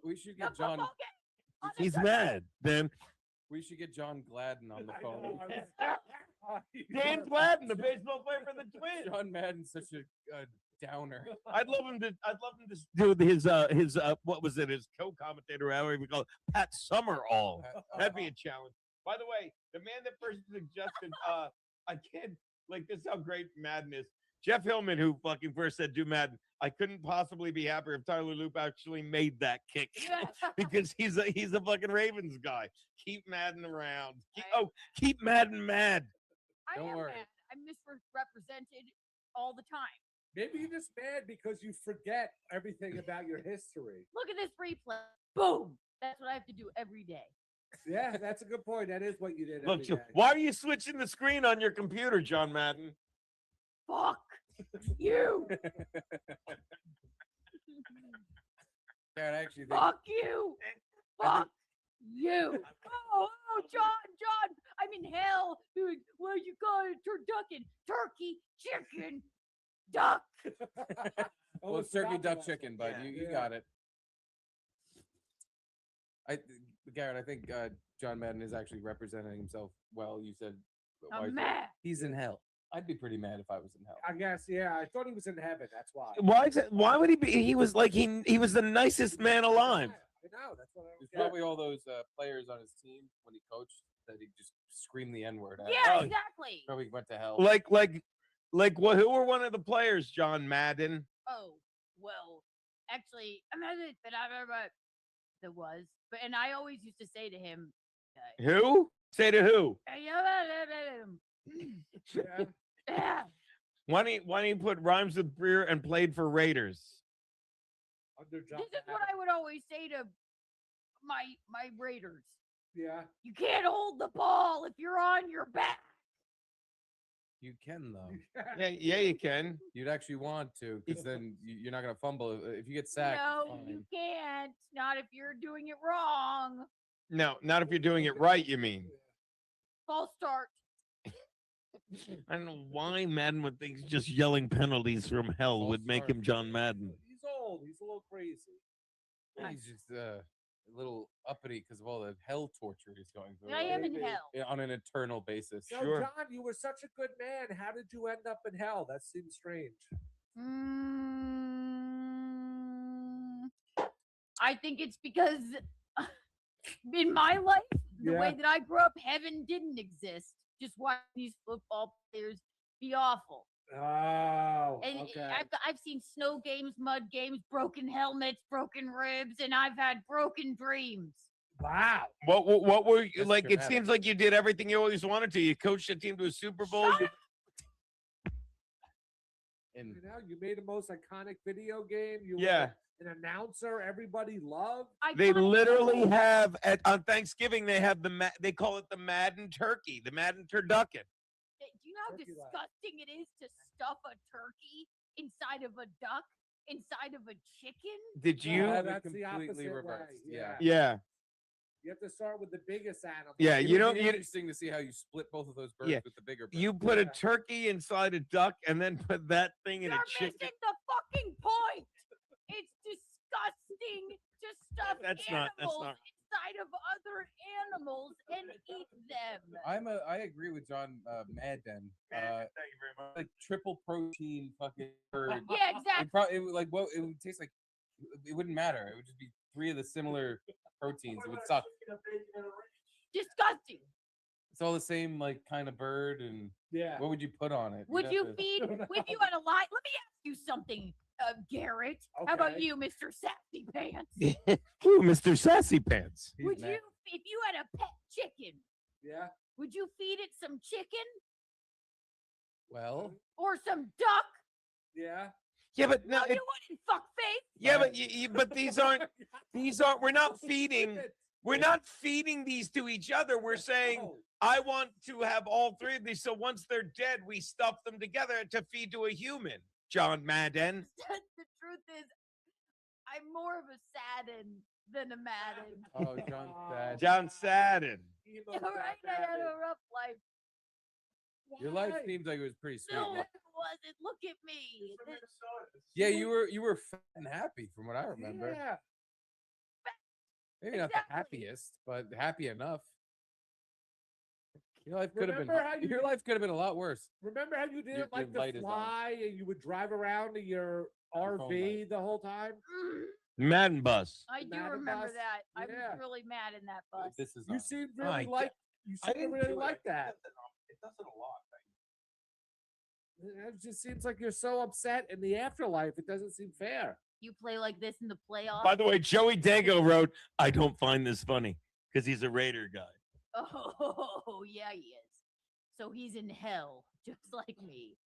We should The get John. football game on the he's turkey. mad. Then We should get John Gladden on the I phone. know, I was- Dan Gladden, the baseball player for the Twins. John Madden's such a downer. I'd love him to do his what was it? His co-commentator, however we call it, Pat Summerall. That'd be a challenge. By the way, the man that first suggested, I can't like this. Is how great Madden is. Jeff Hillman, who fucking first said do Madden. I couldn't possibly be happier if Tyler Loop actually made that kick because he's a fucking Ravens guy. Keep Madden around. Keep Madden mad. Don't worry. Mad. I'm misrepresented all the time. Maybe you're just mad because you forget everything about your history. Look at this replay. Boom. That's what I have to do every day. Yeah, that's a good point. That is what you did. Look, every day. why are you switching the screen on your computer, John Madden? Fuck you. I actually think Fuck you. Fuck you. Oh, John. I'm in hell. Dude, what you call it? Turducken. Turkey, chicken, duck. well, it's turkey, duck, chicken, bud. You got it. Garrett, I think John Madden is actually representing himself well. You said I'm mad. He's in hell. I'd be pretty mad if I was in hell. I guess, yeah. I thought he was in heaven. That's why. Why would he be? He was like he was the nicest man alive. I know. That's what I was. There's probably all those players on his team when he coached that he just screamed the N-word at. Yeah, exactly. Probably went to hell. Like what? Who were one of the players, John Madden? Oh, well, actually, there was, and I always used to say to him, Who? Say to who? yeah. Why don't you put rhymes with Breer and played for Raiders? This is what I would always say to my Raiders. Yeah. You can't hold the ball if you're on your back. You can though. Yeah, you can. You'd actually want to, because then you're not gonna fumble if you get sacked. No, you can't. Not if you're doing it wrong. No, not if you're doing it right. You mean? False start. I don't know why Madden would think just yelling penalties from hell would make him John Madden. He's old. He's a little crazy. He's just a little uppity because of all the hell torture he's going through. I am in hell. On an eternal basis. So, Sure. John, you were such a good man. How did you end up in hell? That seems strange. I think it's because in my life, the way that I grew up, heaven didn't exist. Just watch these football players be awful. Oh, And okay. I've seen snow games, mud games, broken helmets, broken ribs, and I've had broken dreams. Wow. What were you That's like? It dramatic. seems like you did everything you always wanted to. You coached a team to a Super Bowl. And You know, you made the most iconic video game. You Yeah. were an announcer everybody loved. They Iconic- literally have on Thanksgiving. They have they call it the Madden turkey, the Madden turducken. Do you know how Turkey leg. disgusting it is to stuff a turkey inside of a duck, inside of a chicken? Did you? Yeah, have it that's the completely opposite reversed. way, Yeah. Yeah. You have to start with the biggest animal. Yeah, It you would don't. be You, interesting to see how you split both of those birds Yeah. with the bigger bird. you put a Yeah. turkey inside a duck and then put that thing in You're a chicken. missing the fucking point. It's disgusting to stuff That's animals not- inside of other animals and eat them. I agree with John Madden. Thank you very much. Like triple protein fucking bird. Yeah, exactly. It probably it would taste like it wouldn't matter. It would just be three of the similar proteins. It would suck. Disgusting. It's all the same like kind of bird. And Yeah. what would you put on it? Would You'd you have to- feed if you had a lot? Let me ask you something, Garrett. How about Okay. you, Mr. Sassy Pants? Ooh, Mr. Sassy Pants. He's Would mad. you, if you had a pet chicken, Yeah. would you feed it some chicken Well, or some duck? Yeah. Yeah, but No, no. you wouldn't, fuckface. Yeah, but but these aren't. We're not feeding. We're not feeding these to each other. We're saying Oh, I want to have all three of these. So once they're dead, we stuff them together to feed to a human. John Madden. The truth is, I'm more of a Sadden than a Madden. oh, John's sad. John Sadden. emo All right, I Batman. had a rough life. Your life Why? seems like it was pretty sweet. No, it wasn't. Look at me. Yeah, you were fat and happy from what I remember. Yeah. Maybe not the Exactly. happiest, but happy enough. Your life could have been. Remember how you Your life could have been a lot worse. Remember how you didn't like light to is on. fly and you would drive around in your Your phone RV the whole time? Madden bus. I do Madden remember bus? that. I was Yeah. really mad in that bus. This is. You on. seemed I really get- like you I seemed to didn't really do it. like that. It does it a lot. It just seems like you're so upset in the afterlife. It doesn't seem fair. You play like this in the playoffs. By the way, Joey Dago wrote, "I don't find this funny because he's a Raider guy." Oh, yeah, he is. So he's in hell, just like me.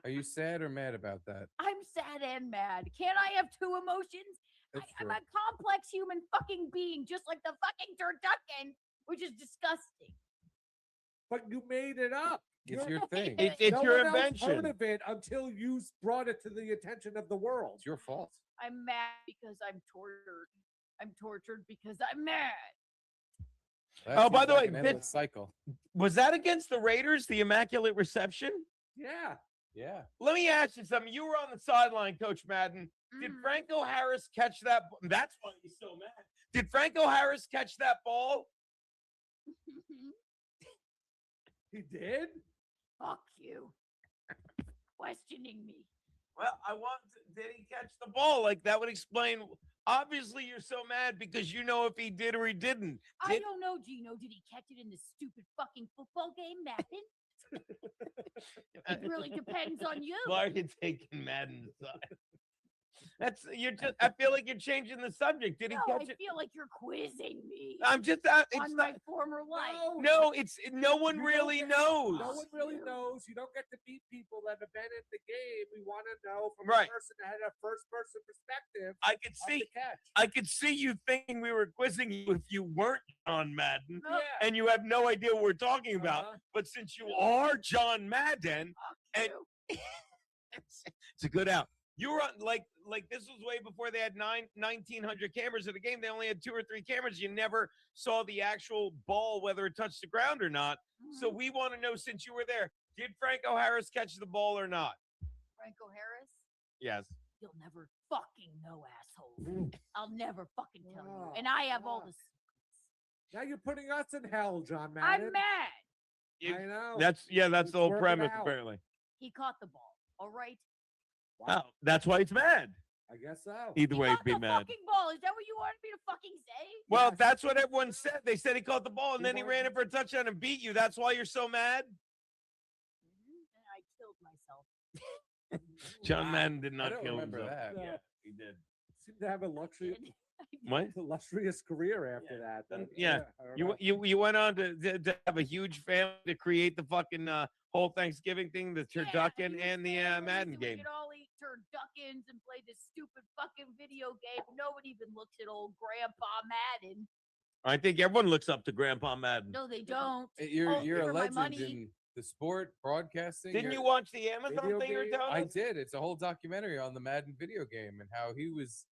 Are you sad or mad about that? I'm sad and mad. Can't I have two emotions? That's I'm true. a complex human fucking being, just like the fucking turducken, which is disgusting. But you made it up. It's You're- your thing. It's no your one else heard invention. of it until you brought it to the attention of the world. It's your fault. I'm mad because I'm tortured. I'm tortured because I'm mad. That Oh, by seems the like way, an Vince- endless cycle. Was that against the Raiders, the Immaculate Reception? Yeah. Yeah. Let me ask you something. You were on the sideline, Coach Madden. Did Mm. Franco Harris catch that? That's why he's so mad. Did Franco Harris catch that ball? He did? Fuck you. Questioning me. Well, did he catch the ball? Like, that would explain. Obviously, you're so mad because you know if he did or he didn't. I Did- don't know, Gino. Did he catch it in the stupid fucking football game, Madden? It really depends on you. Why are you taking Madden's side? I feel like you're changing the subject. Did he No, catch I it? feel like you're quizzing me I'm just, it's on not, my former life. no, no one You don't really get- knows. No one really knows. You don't get to meet people that have been in the game. We want to know from Right. a person that had a first person perspective I could of see, the catch. I could see you thinking we were quizzing you if you weren't John Madden No, and you have no idea what we're talking about. Uh-huh. But since you are John Madden, fuck and- you. it's a good out. You were on like this was way before they had 1,900 cameras in the game. They only had 2 or 3 cameras. You never saw the actual ball, whether it touched the ground or not. So Mhm. we want to know, since you were there, did Franco Harris catch the ball or not? Franco Harris, Yes. you'll never fucking know, asshole. I'll never fucking tell you. Oh, And I have all fuck. the. Now you're putting us in hell, John Madden. I'm mad. You- I know. That's the Let's whole work it premise, out. apparently. He caught the ball. All right. Oh, that's why it's mad. I guess so. Either He way, caught it'd be the mad. fucking ball. Is that what you wanted me to fucking say? Well, Yes. that's what everyone said. They said he caught the ball and He then he won. ran it for a touchdown and beat you. That's why you're so mad. And I killed myself. John Wow. Madden did I not don't kill remember himself. that. No. Yeah, he did. Seemed to have a What? illustrious career after that. Then- but, yeah, I don't You know. you went on to have a huge family to create the fucking whole Thanksgiving thing, the turducken and the Madden We game. could all eat turduckens and play this stupid fucking video game. Nobody even looks at old Grandpa Madden. I think everyone looks up to Grandpa Madden. No, they don't. You're Oh, you're for a my legend money. in the sport broadcasting. Didn't You're- you watch the Amazon Video thing you're game? telling I us? did. It's a whole documentary on the Madden video game and how he is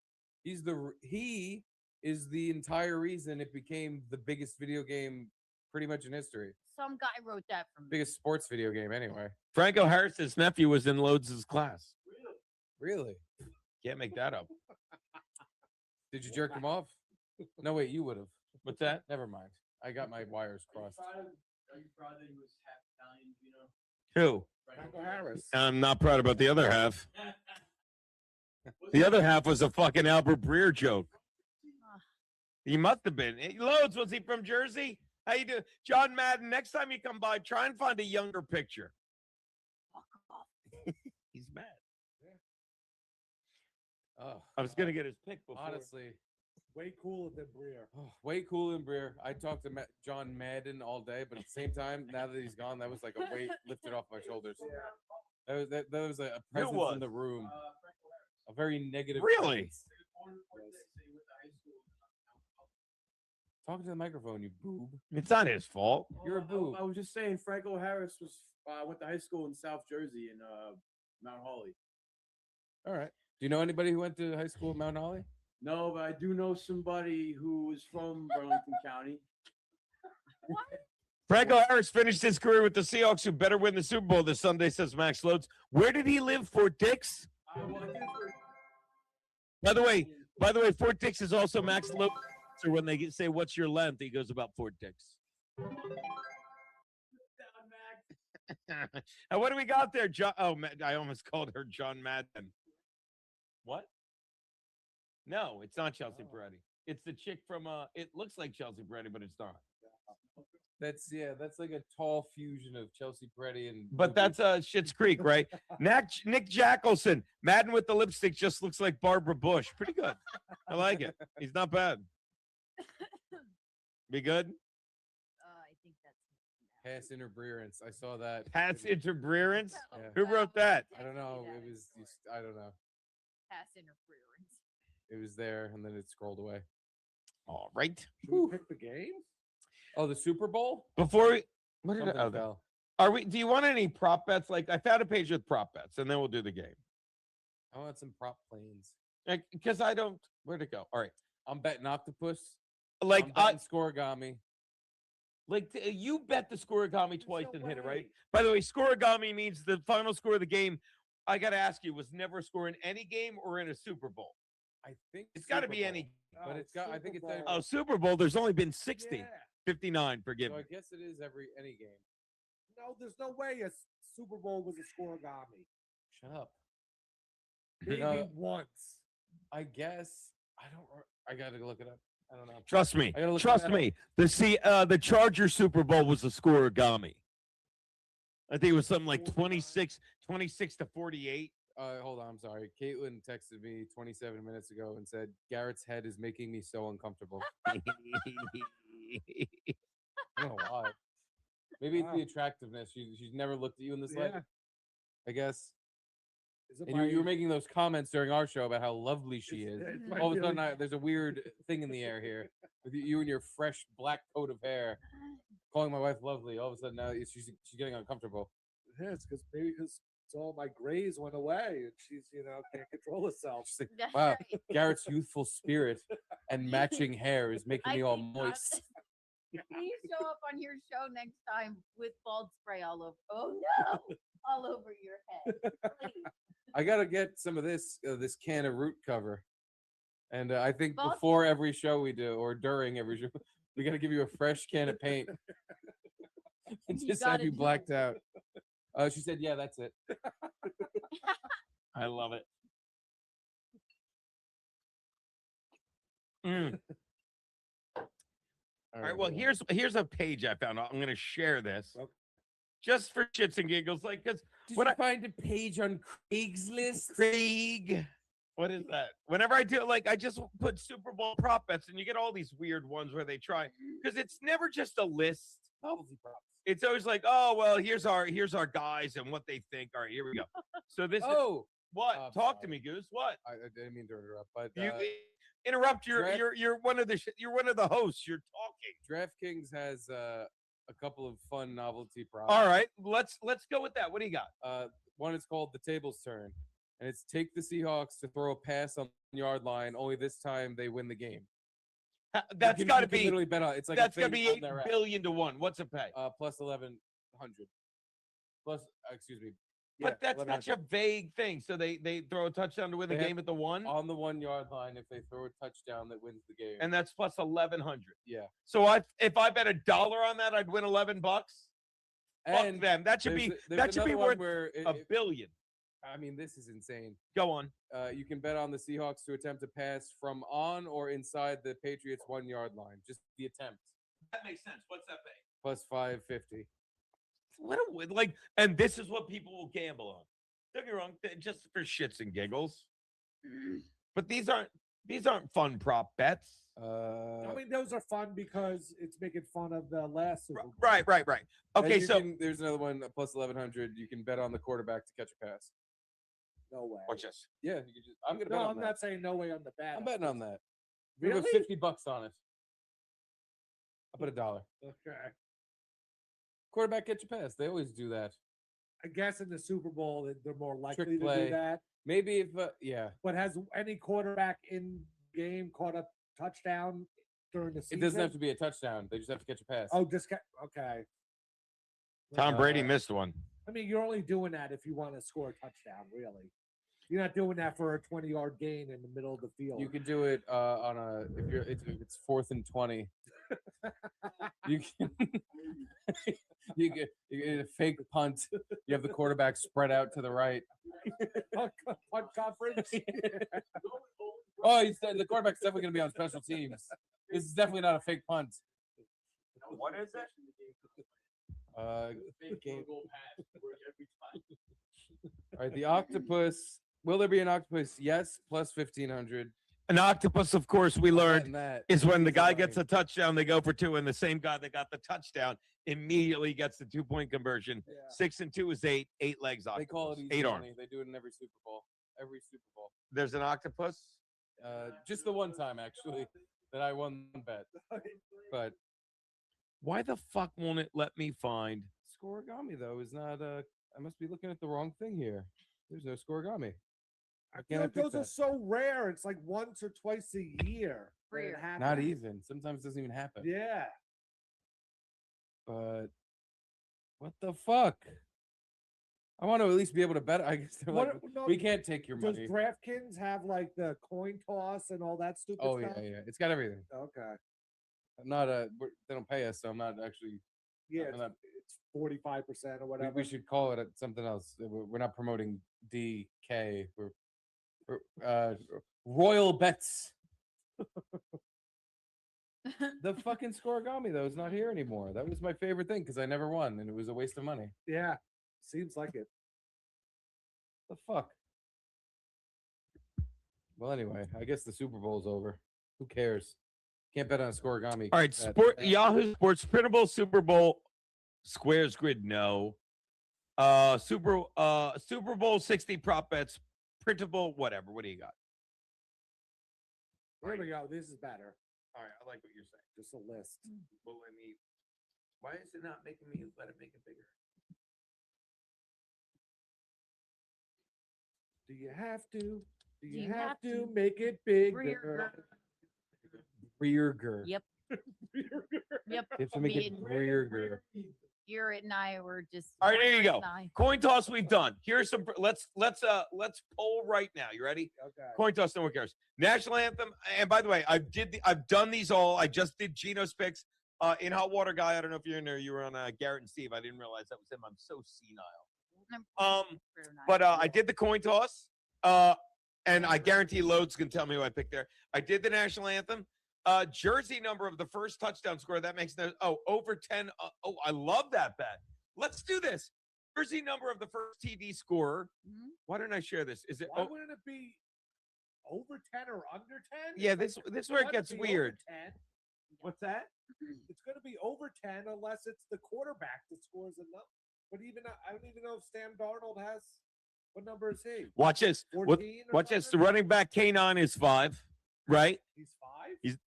the entire reason it became the biggest video game pretty much in history. Some guy wrote that for me. Biggest sports video game anyway. Franco Harris's nephew was in Loads' class. Really? Can't make that up. Did you jerk him off? No, wait, you would have. What's that? Never mind. I got my wires crossed. Are you proud that he was half Italian, you know? Who? Franco Harris. I'm not proud about the other half. The other half was a fucking Albert Breer joke. He must have been. Loads, was he from Jersey? How you do, John Madden? Next time you come by, try and find a younger picture. Fuck off. He's mad. Oh, I was gonna get his pick before. honestly, Way cooler than Breer. way cool in Breer. I talked to John Madden all day, but at the same time, now that he's gone, that was like a weight lifted off my shoulders. That was a presence was? in the room. A very negative. Really? presence. Talk to the microphone, you boob. It's not his fault. You're a boob. I was just saying, Franco Harris was went to high school in South Jersey in Mount Holly. All right. Do you know anybody who went to high school at Mount Holly? No, but I do know somebody who was from Burlington County. Franco Harris finished his career with the Seahawks, who better win the Super Bowl this Sunday, says Max Loads. Where did he live? Fort Dix? By the way, Fort Dix is also Max Loads. So when they say, "What's your length?" he goes, "About Fort Dix." And what do we got there, John? Oh, I almost called her John Madden. What? No, it's not Chelsea Peretti. It's the chick from it looks like Chelsea Peretti, but it's not. That's like a tall fusion of Chelsea Peretti and. But that's Schitt's Creek, right? Nick Jackelson, Madden with the lipstick just looks like Barbara Bush. Pretty good. I like it. He's not bad. Be good. I think that's Pass interference. I saw that. Pass interference. Yeah. Who wrote that? I don't know. It was. I don't know. pass interference. It was there, and then it scrolled away. All right. Should we pick the game? Oh, the Super Bowl. Before we, what did Something I, fell. are we? Do you want any prop bets? Like I found a page with prop bets, and then we'll do the game. I want some prop planes. Because I don't. Where'd it go? All right. I'm betting octopus. Like I'm betting scoregami. You bet the scoregami twice no and hit it, way. right? By the way, scoregami means the final score of the game. I got to ask you, was never a score in any game or in a Super Bowl? I think It's got to Super be Bowl. any. But it's got. I think it's. Super Every, Bowl. Oh, Super Bowl. There's only been 60, Yeah. 59. Forgive so me. I guess it is any game. No, there's no way a Super Bowl was a scoregami. Shut up. Maybe No. once. I guess I don't. I gotta look it up. I don't know. Trust me. I gotta look Trust that up. me. The Charger Super Bowl was a scoregami. I think it was something like 26 to 48. Hold on. I'm sorry. Caitlin texted me 27 minutes ago and said Garrett's head is making me so uncomfortable. I don't know why. Maybe it's the attractiveness. She's never looked at you in this light. Yeah. I guess. Is it And my- you were making those comments during our show about how lovely she is. it's my All of a feeling- sudden, there's a weird thing in the air here with you and your fresh black coat of hair, calling my wife lovely. All of a sudden, now she's getting uncomfortable. Yeah, it's because all my grays went away and she's can't control herself. She's like, That's wow, right. Garrett's youthful spirit and matching hair is making I me all think moist. Please show up on your show next time with bald spray all over. Oh no, all over your head. Please. I gotta get some of this can of root cover, and I think Bald- before every show we do or during every show, we gotta give you a fresh can of paint and You just have gotta you do blacked out. She said, "Yeah, that's it." I love it. Mm. All right. Well, here's a page I found. I'm going to share this Okay. just for shits and giggles, like because Did When you I- find a page on Craigslist? Craig. What is that? Whenever I do, like, I just put Super Bowl prop bets, and you get all these weird ones where they try because it's never just a list. Novelty props. It's always like, oh well, here's our guys and what they think. All right, here we go. So this is Oh, what? Talk to sorry. me, Goose. What? I didn't mean to interrupt, but You interrupt. Draft- You're one of the hosts. You're talking. DraftKings has a couple of fun novelty props. All right, let's go with that. What do you got? One is called the tables turn, and it's take the Seahawks to throw a pass on the yard line. Only this time they win the game. That's got to You can be. literally bet on. It's like That's a got to thing be on 8 their app. billion to 1. What's it pay? Plus 1100. Plus, excuse me, But that's 1100. such a vague thing. So they throw a touchdown to win the They have- game at the 1, on the 1 yard line if they throw a touchdown that wins the game. and that's plus 1100. yeah, So if I bet $1 on that, I'd win $11. Fuck and them. That should there's be there's that should be another one worth where $1 billion. I mean, this is insane. Go on. You can bet on the Seahawks to attempt a pass from on or inside the Patriots 1 yard line. Just the attempt. That makes sense. What's that pay? Plus 550. What and this is what people will gamble on. Don't get me wrong, just for shits and giggles. But these aren't fun prop bets. I mean, those are fun because it's making fun of the last Super Bowl. Right. and Okay, you so there's another one plus 1100. You can bet on the quarterback to catch a pass. No way. watch this. Yeah, you can just. I'm gonna bet No, on I'm that. not saying no way on the bat. I'm betting on that. We Really? put $50 on it. I put $1. Okay. Quarterback catch a pass. They always do that. I guess in the Super Bowl they're more likely Trick to play. do that. Maybe if yeah, But has any quarterback in game caught a touchdown during the season? it doesn't have to be a touchdown. They just have to catch a pass. Oh, okay. Tom Brady Uh, missed one. I mean, you're only doing that if you want to score a touchdown, really. You're not doing that for a 20-yard gain in the middle of the field. You could do it on a if it's 4th and 20. You can, you get a fake punt. You have the quarterback spread out to the right. Punt conference. Oh, the quarterback's definitely going to be on special teams. This is definitely not a fake punt. What is it? Game. All right, the octopus. Will there be an octopus? Yes, plus 1,500. An octopus, of course, we learned that is when the Easy guy money. gets a touchdown, they go for 2, and the same guy that got the touchdown immediately gets the 2-point conversion. Yeah. 6 and 2 is 8. 8 legs They octopus. call it easy 8 arms. money. They do it in every Super Bowl. Every Super Bowl. There's an octopus. Just the one time actually that I won the bet. But Why the fuck won't it let me find? scoregami though is not. I must be looking at the wrong thing here. There's no scoregami. How I can feel I like pick those are that? so rare. It's like once or twice a year. that it Rare. happens. Not even. Sometimes it doesn't even happen. Yeah. But what the fuck? I want to at least be able to bet. I guess they're like, No, we can't take your does money. DraftKings have like the coin toss and all that stupid Oh yeah, stuff? yeah. It's got everything. Okay. I'm not they don't pay us, so I'm not actually. Yeah, I'm not- it's 45% or whatever. We should call it something else. We're not promoting DK. We're Royal Bets. The fucking scoregami though is not here anymore. That was my favorite thing because I never won and it was a waste of money. Yeah, seems like it. The fuck. Well, anyway, I guess the Super Bowl's over. Who cares? Can't bet on a scoregami. All right, bet. Yahoo Sports printable Super Bowl squares grid. No. Super Bowl 60 prop bets printable. Whatever. What do you got? Here we go. This is better. All right, I like what you're saying. Just a list. Well, let me. Why is it not making me let it make it bigger? Do you have to? Do you, you have, have to to? make it bigger? Breer. Yep. Yep. You have to make it Me and Breer. Garrett and I were just. All right, there you go. and I- Coin toss we've done. Here's some. Let's poll right now. You ready? Okay. Coin toss. No one cares. National anthem. And by the way, I've done these all. I just did Gino's picks. In Hot Water Guy. I don't know if you're in there. You were on Garrett and Steve. I didn't realize that was him. I'm so senile. But I did the coin toss. And I guarantee Lode's gonna tell me who I picked there. I did the national anthem. Jersey number of the first touchdown score. That makes no. Over 10. I love that bet. Let's do this. Jersey number of the first TD scorer. Mhm. Why don't I share this? Is it? Why wouldn't it be over 10 or under 10? Yeah, this is where it gets weird. 10. What's that? It's going to be over 10 unless it's the quarterback that scores enough. But even I don't even know if Sam Darnold has. What number is he? Watch this. 14 or Watch this. The something? running back K9 is 5, right? He's 5?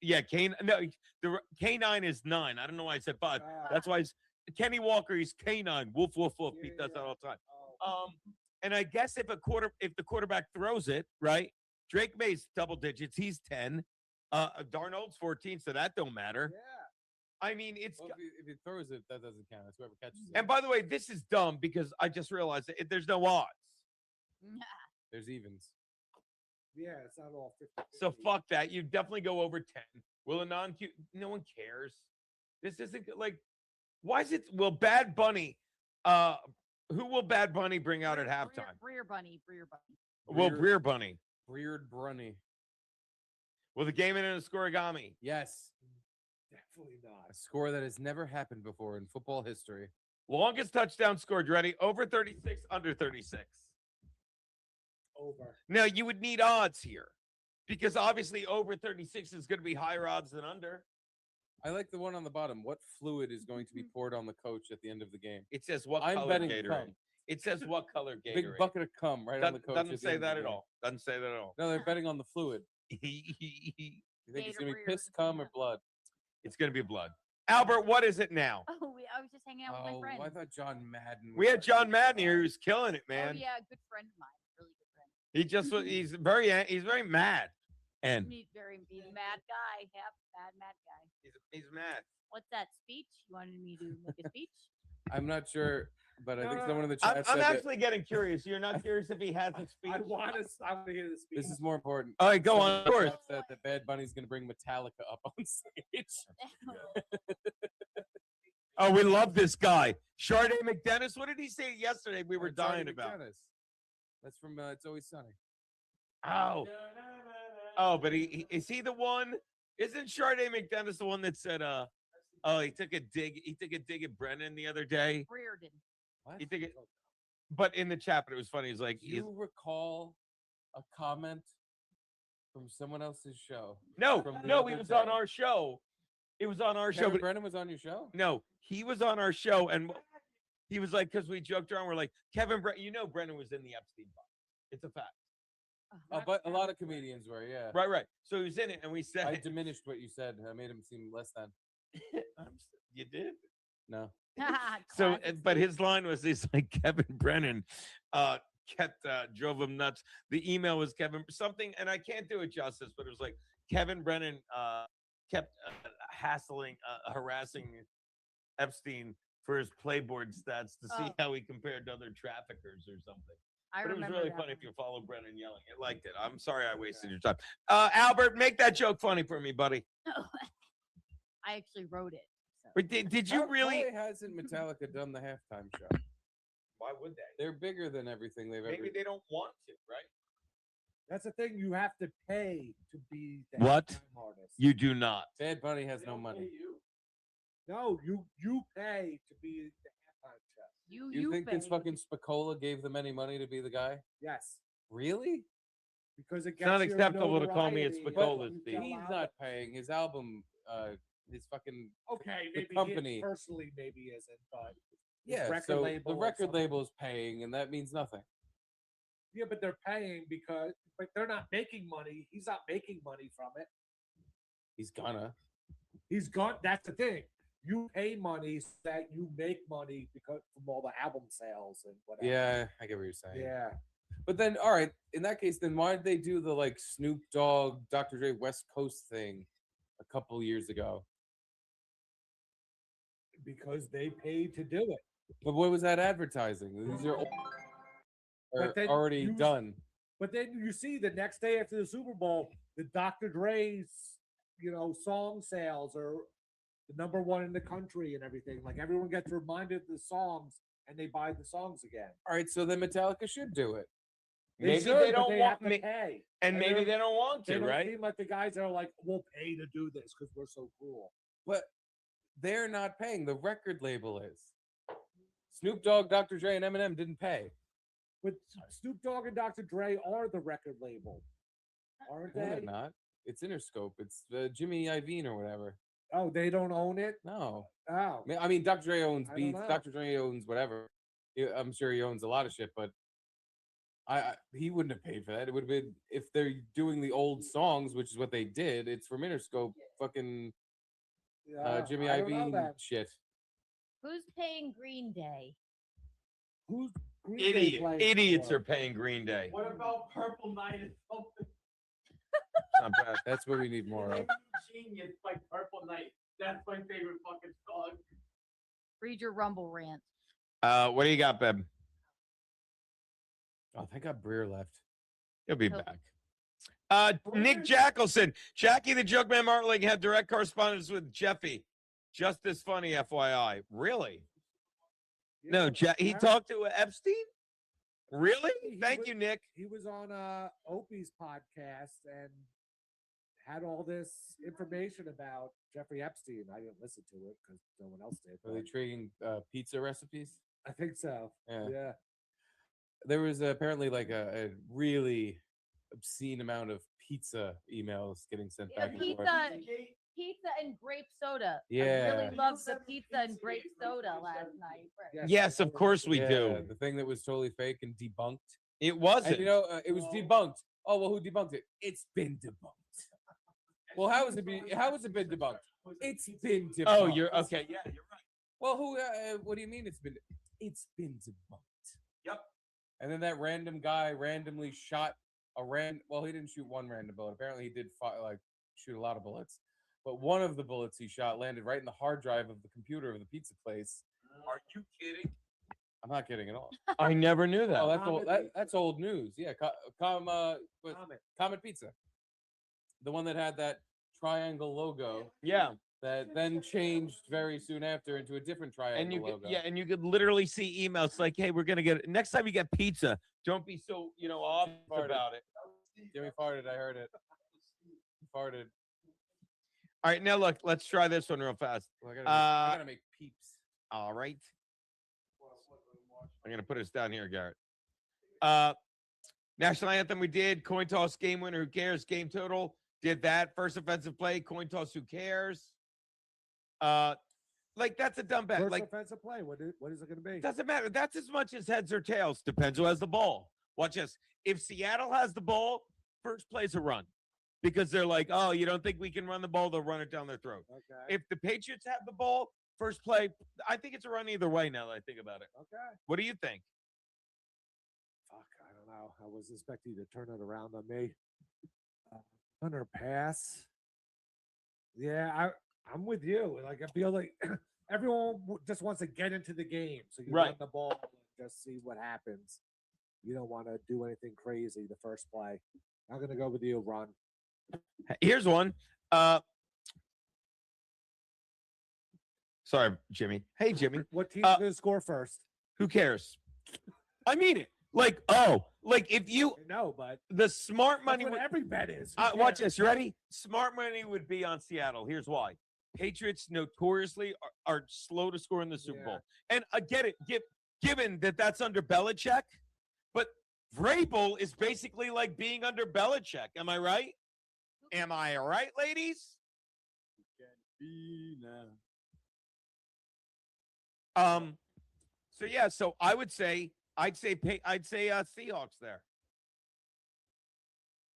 The K9 is 9. I don't know why I said 5. Ah. That's why it's Kenny Walker. He's K9. Woof woof woof. Yeah, He does that yeah. all the time. Oh. And I guess if the quarterback throws it, right? Drake May's double digits. He's 10. Darnold's 14, so that don't matter. Yeah. I mean, it's. Well, if he throws it, that doesn't count. It's whoever catches it. And by the way, this is dumb because I just realized that there's no odds. There's evens. Yeah, it's not all 50. So fuck that. You definitely go over 10. Will a non-Q? No one cares. This isn't like. Why is it? Will Bad Bunny? Who will Bad Bunny bring out at halftime? Breer Bunny. Will Breer- Breer Bunny? Breered Brunny. Will the game end in a scoregami? Yes. Definitely not. A score that has never happened before in football history. Longest touchdown scored. Ready? Over 36, under 36. Over. Now you would need odds here, because obviously over 36 is going to be higher odds than under. I like the one on the bottom. What fluid is going to be poured on the coach at the end of the game? It says what I'm color betting Gatorade. cum. It says what color Gatorade. Big bucket of cum right on the coach. Doesn't at the say end of that the at game. all. Doesn't say that at all. No, they're betting on the fluid. It's You think it's Gator gonna be Breer. piss, cum, or blood? going to be blood. Albert, what is it now? Oh, I was just hanging out with my friend. I thought John Madden. We was had like John this. Madden here who's killing it, Oh man. yeah, good friend of mine. Really good friend. He just he's very mad. And He's mad guy. Yep, mad guy. he's mad. What's that speech? You wanted me to make a speech? I'm not sure, but I think No, someone in the I'm, chat I'm said that actually getting curious. You're not curious if he has a speech? I want to hear the speech. this is more important. All right, go Someone on. in Of the course. chat said that Bad Bunny's gonna bring Metallica up on stage. Oh, we love this guy. Sade McDennis. What did he say yesterday? We were It's Johnny dying about. McDennis. That's from It's Always Sunny. Oh. Oh, but is he the one? Isn't Sade McDennis the one that said, oh, he took a dig at Brennan the other day? Breer did. What? He took it, but in the chat, but it was funny. He's like, Do you recall a comment from someone else's show? no, from the no, he other was on day? our show. It was on our show, Kevin but Brennan was on your show? no, he was on our show, and he was like, because we joked around, we're like, Brennan was in the Epstein file. It's a fact. But a lot of comedians were, yeah. Right. So he was in it, and we said, I diminished what you said. I made him seem less than. you did? No. So, Classic. but his line was, he's like, Kevin Brennan drove him nuts. The email was Kevin something, and I can't do it justice, but it was like Kevin Brennan kept harassing Epstein for his playboard stats to see how he compared to other traffickers or something. I But it was remember really that funny one. if you follow Brennan yelling. I liked it. I'm sorry I wasted your time. Albert, make that joke funny for me, buddy. I actually wrote it. So. But did you really? Why hasn't Metallica done the halftime show? Why would they? They're bigger than everything they've ever. Maybe they don't want to, right? That's the thing. You have to pay to be the What? halftime artist. You do not. Bad Bunny has no money. No, you pay to be the halftime show. You think this fucking Spacola gave them any money to be the guy? Yes, really? because it It's gets not your acceptable to call me a notoriety and Spacola, you Steve. sell He's out. not paying his album. His fucking Okay, the maybe company. he personally maybe isn't, but his yeah. record So label the or record something. label is paying, and that means nothing. Yeah, but they're paying but they're not making money. He's not making money from it. He's gonna. He's gone. That's the thing. You pay money so that you make money because from all the album sales and whatever. Yeah, I get what you're saying. Yeah. But then, all right, in that case, then why did they do the like Snoop Dogg, Dr. Dre West Coast thing a couple years ago? Because they paid to do it. But what was that advertising? These are But then already you- done. But then you see the next day after the Super Bowl, the Dr. Dre's, song sales are the number one in the country and everything. Like everyone gets reminded of the songs and they buy the songs again. All right, so then Metallica should do it. Maybe should, they but don't they want have to me, pay. and maybe they're- they don't want They to, don't right? seem like the guys that are like, we'll pay to do this because we're so cool. But they're not paying. The record label is. Snoop Dogg, Dr. Dre, and Eminem didn't pay. But Snoop Dogg and Dr. Dre are the record label, aren't No, they're they? not. It's Interscope. It's Jimmy Iovine or whatever. Oh, they don't own it. No. Oh, I mean, Dr. Dre owns I don't beats. know. Dr. Dre owns whatever. I'm sure he owns a lot of shit, but he wouldn't have paid for that. It would have been if they're doing the old songs, which is what they did. It's from Interscope, fucking yeah, Jimmy I don't know Iovine that. shit. Who's paying Green Day? Who's Green Day playing Idiots for? are paying Green Day. What about Purple Night is open? It's not bad. That's what we need more of. Genius by Purple Night. That's my favorite fucking song. Read your Rumble rant. What do you got, Beb? Oh, thank God Breer left. He'll be He'll- back. Nick Jackelson, Jackie the Joke Man Martling had direct correspondence with Jeffy. Just as funny, FYI. Really? No, he Yeah. talked to Epstein? Really? He Thank was- you, Nick. He was on Opie's podcast and had all this information about Jeffrey Epstein. I didn't listen to it because no one else did. Are they but trading pizza recipes? I think so. Yeah. Yeah. There was apparently like a really obscene amount of pizza emails getting sent Yeah, back and forth. Pizza and grape soda. I Yeah. really loved the pizza and grape soda last night. Yes, of course we Yeah, do. the thing that was totally fake and debunked. It And wasn't. you know, it was debunked. Oh well, who debunked it? It's been debunked. Well, how has it been debunked? It's been debunked. Oh, you're okay. Yeah, you're right. Well, who? What do you mean? It's been debunked. Yep. And then that random guy randomly shot Well, he didn't shoot one random bullet. Apparently, he did shoot a lot of bullets. But one of the bullets he shot landed right in the hard drive of the computer of the pizza place. Are you kidding? I'm not kidding at all. I never knew that. Oh, that's Comet old. That's old news. Yeah, Comment. Comet Pizza, the one that had that triangle logo. Yeah. that then changed very soon after into a different triangle And you could, logo. yeah, and you could literally see emails like, "Hey, we're gonna get next time you get pizza, don't be so off Farted. about it." Jimmy farted. I heard it. He farted. All right, now look, let's try this one real fast. Well, I Uh, gotta make peeps. All right, I'm gonna put us down here, Garrett. National anthem we did. Coin toss, game winner. Who cares? Game total. Did that. First offensive play. Coin toss. Who cares? Like that's a dumb bet. First Like offensive play. What is it going to be? doesn't matter. That's as much as heads or tails. Depends who has the ball. Watch this. If Seattle has the ball, first play's a run. Because they're like, oh, you don't think we can run the ball? They'll run it down their throat. Okay. If the Patriots have the ball, first play, I think it's a run either way now that I think about it. Okay. What do you think? Fuck, I don't know. I was expecting you to turn it around on me. Under pass. Yeah, I'm with you. Like I feel like everyone just wants to get into the game, so you Right. run the ball and just see what happens. You don't want to do anything crazy the first play. I'm gonna go with you, Ron. Here's one. Sorry, Jimmy. Hey, Jimmy. What team's gonna score first? Who cares? I mean it. Like if you No, but the smart money that's what would, every bet is. Who watch cares? this. You ready? Smart money would be on Seattle. Here's why. Patriots notoriously are slow to score in the Super Yeah. Bowl. And I get it. Given that that's under Belichick, but Vrabel is basically like being under Belichick. Am I right? Am I right, ladies? So yeah, so I would say I'd say Seahawks there.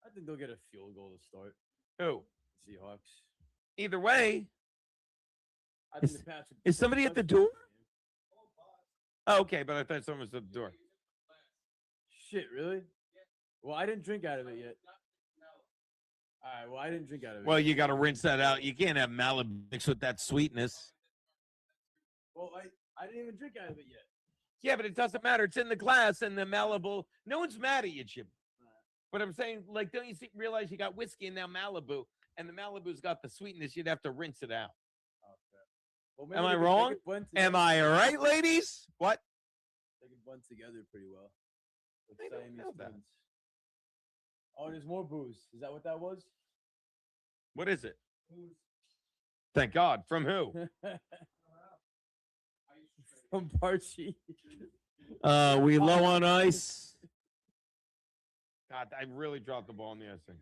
I think they'll get a field goal to start. Who? Seahawks. Either way, I think the Pats would- is somebody at the door? Oh, okay, but I thought someone was at the door. Shit, really? Well, I didn't drink out of it yet. All right, well, I didn't drink out of it. Well, you got to rinse that out. You can't have Malibu mixed with that sweetness. Well, I didn't even drink out of it yet. Yeah, but it doesn't matter. It's in the glass and the Malibu. No one's mad at you, Jim. But I'm saying, like, don't you realize you got whiskey and now Malibu, and the Malibu's got the sweetness? You'd have to rinse it out. Well, Am I they could wrong? blend Am together. I right, ladies? What? They can blend together pretty well. With I don't Siamese know that. twins. Oh, there's more booze. Is that what that was? What is it? Thank God. From who? From Parchi. We low on ice. God, I really dropped the ball in the icing.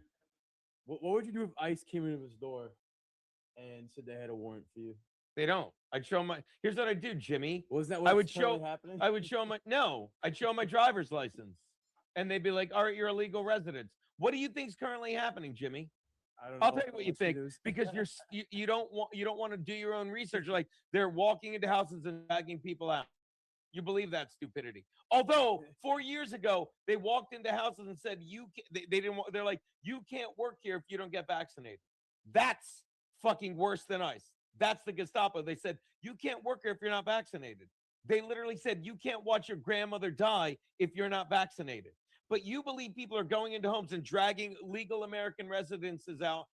What would you do if ICE came into his door and said they had a warrant for you? They don't. I'd show my. Here's what I do, Jimmy. Was that I what's would show- currently happening? I would show my. No, I'd show my driver's license, and they'd be like, "All right, you're a legal resident." What do you think's currently happening, Jimmy? I don't I'll know tell you what you what's the think, news. because you don't want to do your own research. Like they're walking into houses and dragging people out. You believe that stupidity? Although 4 years ago they walked into houses and said they didn't want. They're like, you can't work here if you don't get vaccinated. That's fucking worse than ICE. That's the Gestapo. They said you can't work here if you're not vaccinated. They literally said you can't watch your grandmother die if you're not vaccinated. But you believe people are going into homes and dragging legal American residents out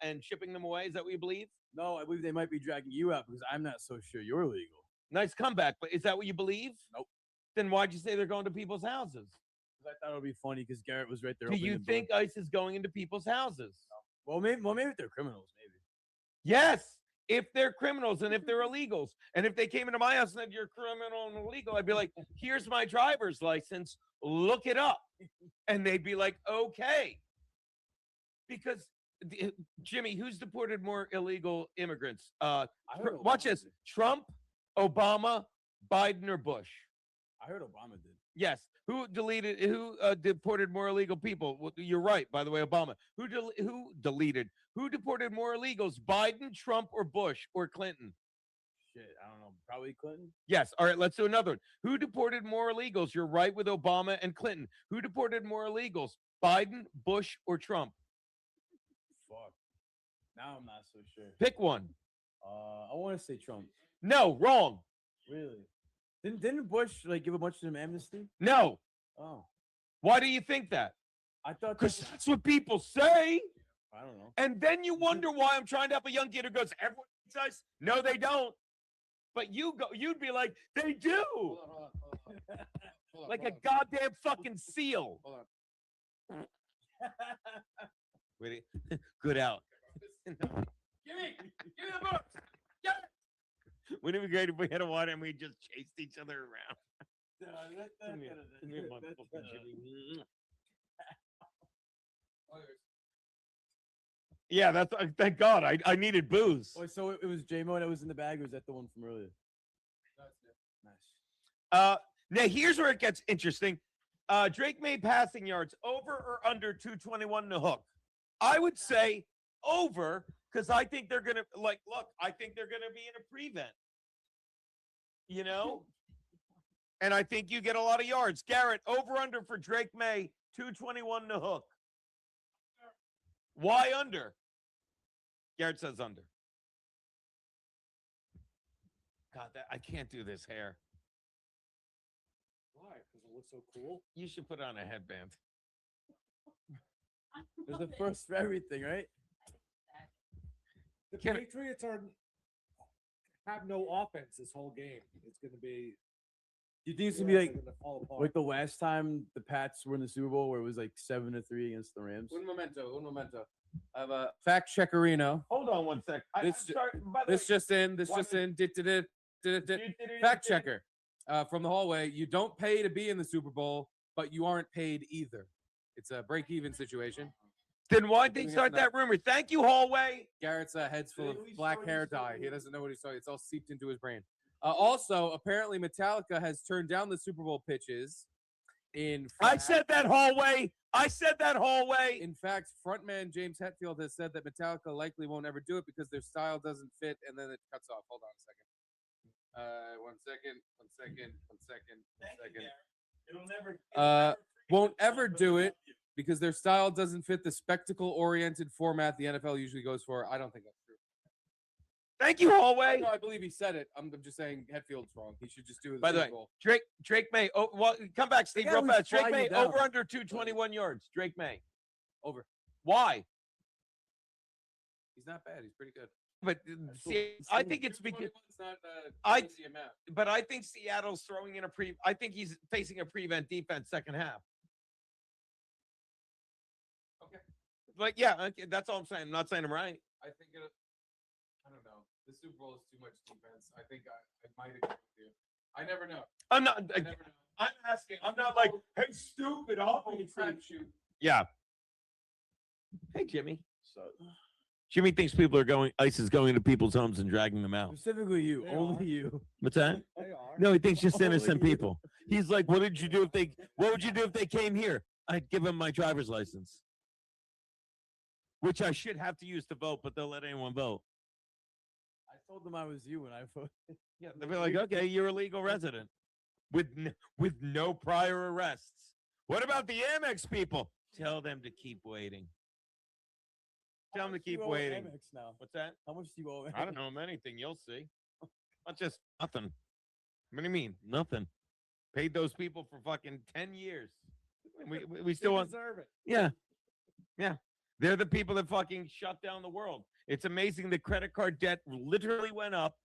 and shipping them away? Is that what you believe? No, I believe they might be dragging you out because I'm not so sure you're legal. Nice comeback, but is that what you believe? Nope. Then why'd you say they're going to people's houses? 'Cause I thought it would be funny because Garrett was right there. Do opening you the door. think ICE is going into people's houses? Well, maybe if they're criminals, maybe. Yes. If they're criminals and if they're illegals. And if they came into my house and said you're criminal and illegal, I'd be like, here's my driver's license. Look it up. And they'd be like, okay. Because Jimmy, who's deported more illegal immigrants? heard Watch Obama this. did. Trump, Obama, Biden, or Bush? I heard Obama did. Yes. Who deported more illegal people? Well, you're right, by the way, Obama. Who deported more illegals? Biden, Trump, or Bush, or Clinton? Shit, I don't know. Probably Clinton. Yes. All right, let's do another one. Who deported more illegals? You're right with Obama and Clinton. Who deported more illegals? Biden, Bush, or Trump? Fuck. Now I'm not so sure. Pick one. I want to say Trump. No, wrong. Really? Didn't Bush like give a bunch of them amnesty? No. Oh, Why do you think that? I thought Because that's what people say. I don't know. And then you wonder why I'm trying to help a young kid who goes, everyone hates us. No, they don't. But you'd be like, they do. Hold on, Like hold a goddamn fucking seal. Hold on. Wait, good out. Give me the book. Wouldn't it be great if we had a water and we just chased each other around? Come here, my fucking Jimmy. Yeah, that's thank God. I needed booze. Oh, so it was J-Mo that was in the bag, or was that the one from earlier? Nice. Now here's where it gets interesting. Drake made passing yards over or under 221 in the hook. I would say over because I think they're gonna I think they're gonna be in a prevent. You know, and I think you get a lot of yards. Garrett, over under for Drake May 221 in the hook. Why under? Garrett says under. God, I can't do this hair. Why? Because it looks so cool. You should put on a headband. There's a first for everything, right? The Can- Patriots have no offense this whole game. It's going to be. Do you think it's yeah, gonna be they're like gonna fall apart. like the last time the Pats were in the Super Bowl, where it was like 7-3 against the Rams? Un momento. I have a fact checkerino. Hold on one sec. This- By the This way, just in. This why just did- in. Fact checker from the hallway. You don't pay to be in the Super Bowl, but you aren't paid either. It's a break-even situation. Then why'd they Doing it start tonight. that rumor? Thank you, hallway. Garrett's head's full of Didn't we black show hair you dye. something? He doesn't know what he saw. It's all seeped into his brain. Also, apparently, Metallica has turned down the Super Bowl pitches. I said that hallway. In fact, frontman James Hetfield has said that Metallica likely won't ever do it because their style doesn't fit, and then it cuts off. Hold on a second. One second. It'll never. Won't ever do it because their style doesn't fit the spectacle-oriented format the NFL usually goes for. I don't think that's true. Thank you, hallway. No, I believe he said it. I'm just saying Hetfield's wrong. He should just do the By the Super way, Bowl. Drake May. Oh, well, come back, Steve, guy real was fast. Drake flying May you down. over under 221 yards. Drake May. Over. Why? He's not bad. He's pretty good. But see, I think it's because 221's not I- crazy amount. but I think Seattle's throwing in a I think he's facing a prevent defense second half. Okay. Like, yeah, okay, that's all I'm saying. I'm not saying I'm right. I think it. I don't know. The Super Bowl is too much defense. I think I might agree with you. I never know. I'm not. I never know. I'm asking. I'm not like, hey, stupid. I'll Oh, be crapshoot. Yeah. Hey, Jimmy. Jimmy thinks people are going. ICE is going to people's homes and dragging them out. Specifically you, They only are. you. What's that? They are. No, he thinks just Only innocent you. people. He's like, what would you do if they came here? I'd give them my driver's license, which I should have to use to vote, but they'll let anyone vote. I told them I was you when I voted. Yeah, they'll be like, okay, you're a legal resident with no prior arrests. What about the Amex people? Tell them to keep waiting. Tell them to keep waiting. Amex now. What's that? How much do you owe? I don't know him anything. You'll see. Not just nothing. What do you mean? Nothing. Paid those people for fucking 10 years. We still They want. deserve it. Yeah. Yeah. They're the people that fucking shut down the world. It's amazing the credit card debt literally went up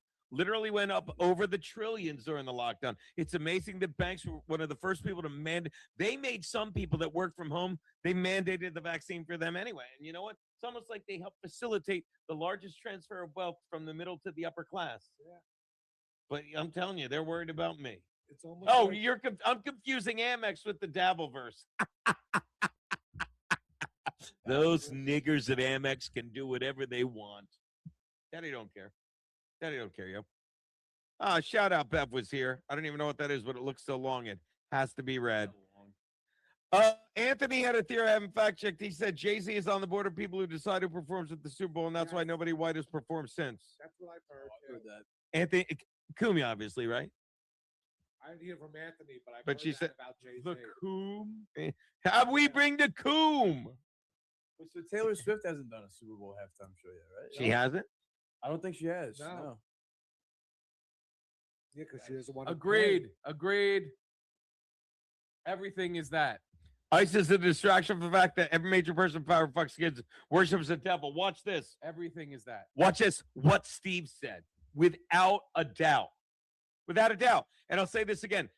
over the trillions during the lockdown. It's amazing that banks were one of the first people to they made some people that work from home, they mandated the vaccine for them anyway. And you know what? It's almost like they helped facilitate the largest transfer of wealth from the middle to the upper class. Yeah. But I'm telling you, they're worried about me. It's almost. Oh, like, I'm confusing Amex with the Dabbleverse. Those niggers at Amex can do whatever they want. Daddy don't care. Daddy don't care, yo. Shout out Bev was here. I don't even know what that is, but it looks so long. It has to be read. Anthony had a theory I haven't fact checked. He said Jay-Z is on the board of people who decide who performs at the Super Bowl, and that's why nobody white has performed since. that's what I've heard. I heard that. Anthony Kumi, obviously, right? I didn't hear from Anthony, but I've But heard she that said about Jay-Z. The Coom. Have we bring the Coom? So Taylor Swift hasn't done a Super Bowl halftime show yet, right? She hasn't? I don't think she has. No. No. Yeah, because she doesn't want to. Agreed. Everything is that. ICE is a distraction from the fact that every major person in power fucks kids worships the devil. Watch this. Everything is that. Watch this. What Steve said, without a doubt. Without a doubt. And I'll say this again.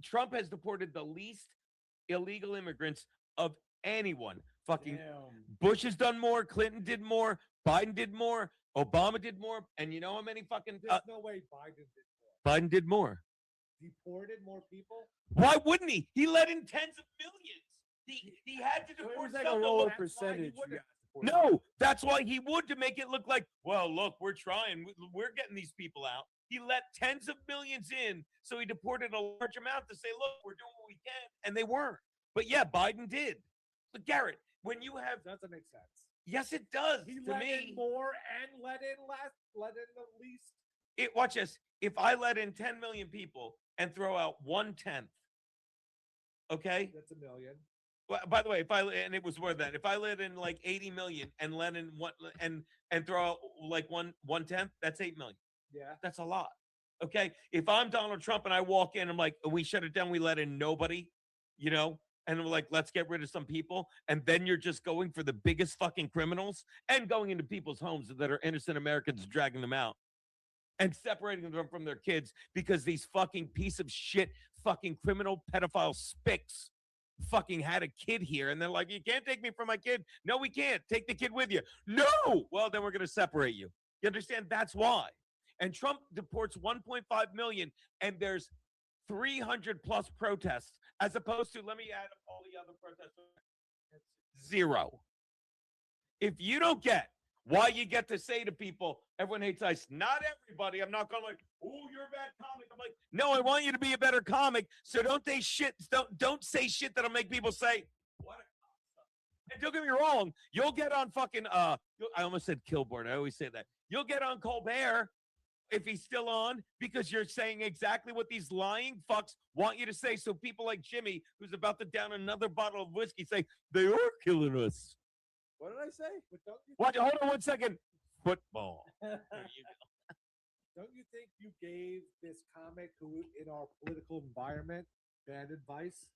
Trump has deported the least illegal immigrants of anyone. Fucking Bush has done more. Clinton did more. Biden did more. Obama did more. And you know how many fucking... There's no way Biden did more. Biden did more. Deported more people? Why wouldn't he? He let in tens of millions. He had to So it deport was like a some. lower That's why he percentage. wouldn't- you got deported. No, that's why he would, to make it look like, well, look, we're trying. We're getting these people out. He let tens of millions in, so he deported a large amount to say, look, we're doing what we can, and they weren't. But yeah, Biden did. But Garrett, when you have, Doesn't make sense. yes, it does. He To let me, in more and let in less, let in the least. watch this. If I let in 10 million people and throw out 1/10, okay? That's a million. Well, by the way, and it was more than that. If I let in like 80 million and let in one and throw out like 1/10, that's 8 million. Yeah. That's a lot. Okay. If I'm Donald Trump and I walk in, I'm like, we shut it down. We let in nobody, you know, and we're like, let's get rid of some people. And then you're just going for the biggest fucking criminals and going into people's homes that are innocent Americans, dragging them out and separating them from their kids because these fucking piece of shit, fucking criminal pedophile spicks fucking had a kid here. And they're like, you can't take me from my kid. No, we can't. Take the kid with you. No. Well, then we're going to separate you. You understand? That's why. And Trump deports 1.5 million and there's 300 plus protests as opposed to, let me add up all the other protests. 0. If you don't get why you get to say to people, everyone hates ICE, not everybody. I'm not going like, oh, you're a bad comic. I'm like, no, I want you to be a better comic. So don't say shit that'll make people say, what a comic. And don't get me wrong, you'll get on fucking I almost said Kilborn. I always say that. You'll get on Colbert if he's still on, because you're saying exactly what these lying fucks want you to say. So people like Jimmy, who's about to down another bottle of whiskey, say, they are killing us. What did I say? But don't you, Watch, hold on 1 second. Football. There you go. don't you think you gave this comic who in our political environment bad advice?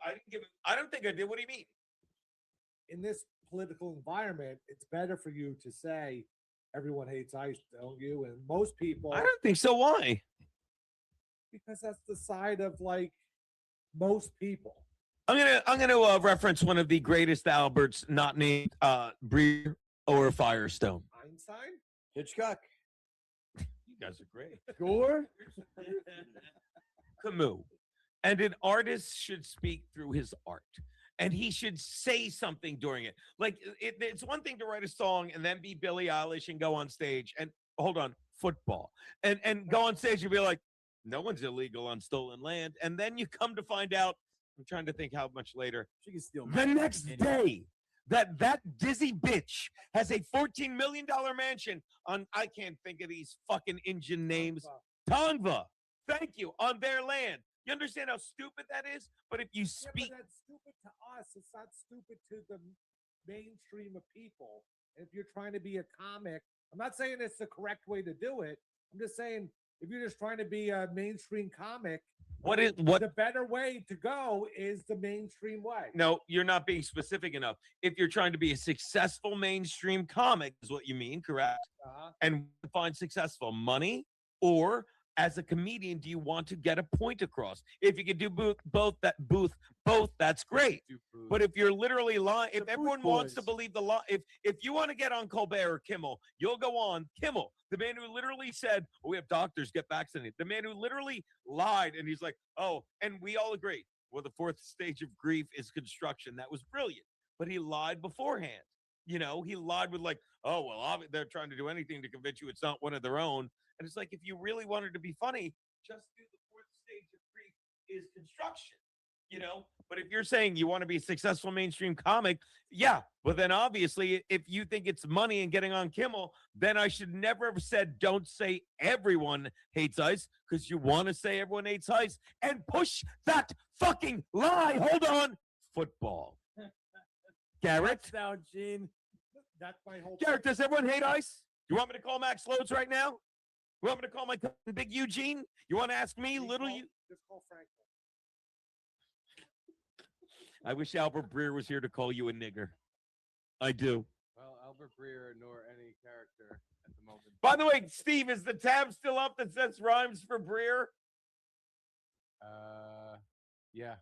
I don't think I did. What do you mean? In this political environment, it's better for you to say everyone hates ICE, don't you? And most people, I don't think so. Why? because that's the side of like most people. I'm gonna reference one of the greatest Alberts, not named Breer or Firestone. Einstein? Hitchcock. You guys are great. Gore. Camus. And an artist should speak through his art. And he should say something during it. Like, it's one thing to write a song and then be Billie Eilish and go on stage and, hold on, football. And go on stage and be like, no one's illegal on stolen land. And then you come to find out, I'm trying to think how much later, She can steal. the mine. next day, that dizzy bitch has a $14 million mansion on, I can't think of these fucking Indian names, Tongva. Thank you, on their land. You understand how stupid that is? But if you Yeah, speak, but that's stupid to us. It's not stupid to the mainstream of people. If you're trying to be a comic, I'm not saying it's the correct way to do it. I'm just saying if you're just trying to be a mainstream comic, what the better way to go is the mainstream way. no, you're not being specific enough. If you're trying to be a successful mainstream comic, is what you mean, correct? And find successful money, or as a comedian, do you want to get a point across? If you can do both, that's great. But if you're literally lying, if The everyone Booth wants to Boys. believe the lie, if you want to get on Colbert or Kimmel, you'll go on Kimmel, the man who literally said, we have doctors, get vaccinated. The man who literally lied, and he's like, oh, and we all agree. Well, the fourth stage of grief is construction. That was brilliant. But he lied beforehand. You know, he lied with like, oh, well, they're trying to do anything to convince you it's not one of their own. And it's like, if you really wanted to be funny, just do the fourth stage of grief is construction, you know? But if you're saying you want to be a successful mainstream comic, yeah. But then obviously, if you think it's money and getting on Kimmel, then I should never have said, don't say everyone hates ICE, because you want to say everyone hates ICE and push that fucking lie. Hold on. Football. Garrett? Touchdown, Gene. That's my whole Garrett, does everyone hate ICE? You want me to call Max Loads right now? You want me to call my cousin Big Eugene? You want to ask me, little you? Just call Franklin. I wish Albert Breer was here to call you a nigger. I do. Well, Albert Breer nor any character at the moment. By the way, Steve, is the tab still up that says rhymes for Breer? Yeah.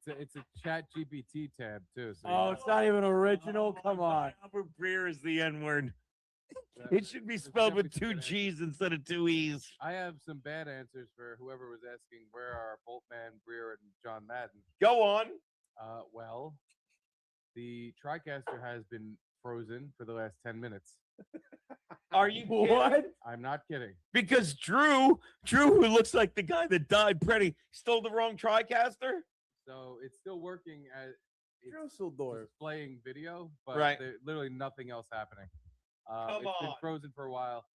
It's a Chat GPT tab too. So Oh, it's not even original. Come on. Albert Breer is the N word. that- It should be it's spelled with definitely 2 some bad answers. G's instead of 2 E's. I have some bad answers for whoever was asking where are Boltman, Breer, and John Madden. Go on. Well, the TriCaster has been frozen for the last 10 minutes. Are you kidding? What? I'm not kidding. Because Drew, who looks like the guy that died, Pretty, stole the wrong TriCaster? So it's still working as it's Dusseldorf. displaying video, but Right. there's literally nothing else happening. Come It's been on. frozen for a while.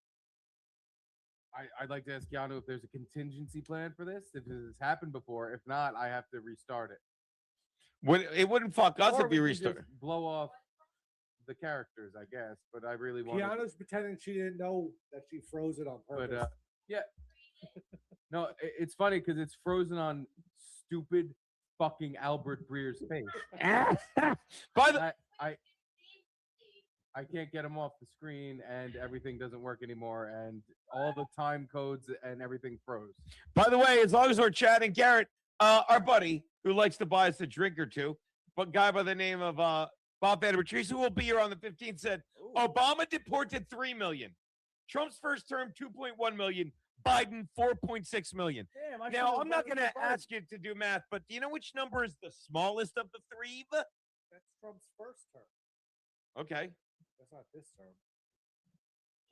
I'd like to ask Keanu if there's a contingency plan for this, if this has happened before. If not, I have to restart it. It wouldn't fuck us Or if we you could restart. just blow off the characters, I guess. But I really want Keanu's pretending she didn't know that she froze it on purpose. But yeah, no, it's funny because it's frozen on stupid fucking Albert Breer's face. By the I can't get him off the screen, and everything doesn't work anymore, and all the time codes and everything froze. By the way, as long as we're chatting, Garrett, our buddy who likes to buy us a drink or two, but guy by the name of Bob Van Patrice, who will be here on the 15th, said Obama deported 3 million, Trump's first term 2.1 million, Biden 4.6 million. Damn, I Now should've I'm not going voted to for Biden. ask you to do math, but do you know which number is the smallest of the three? That's Trump's first term. Okay. That's not this term.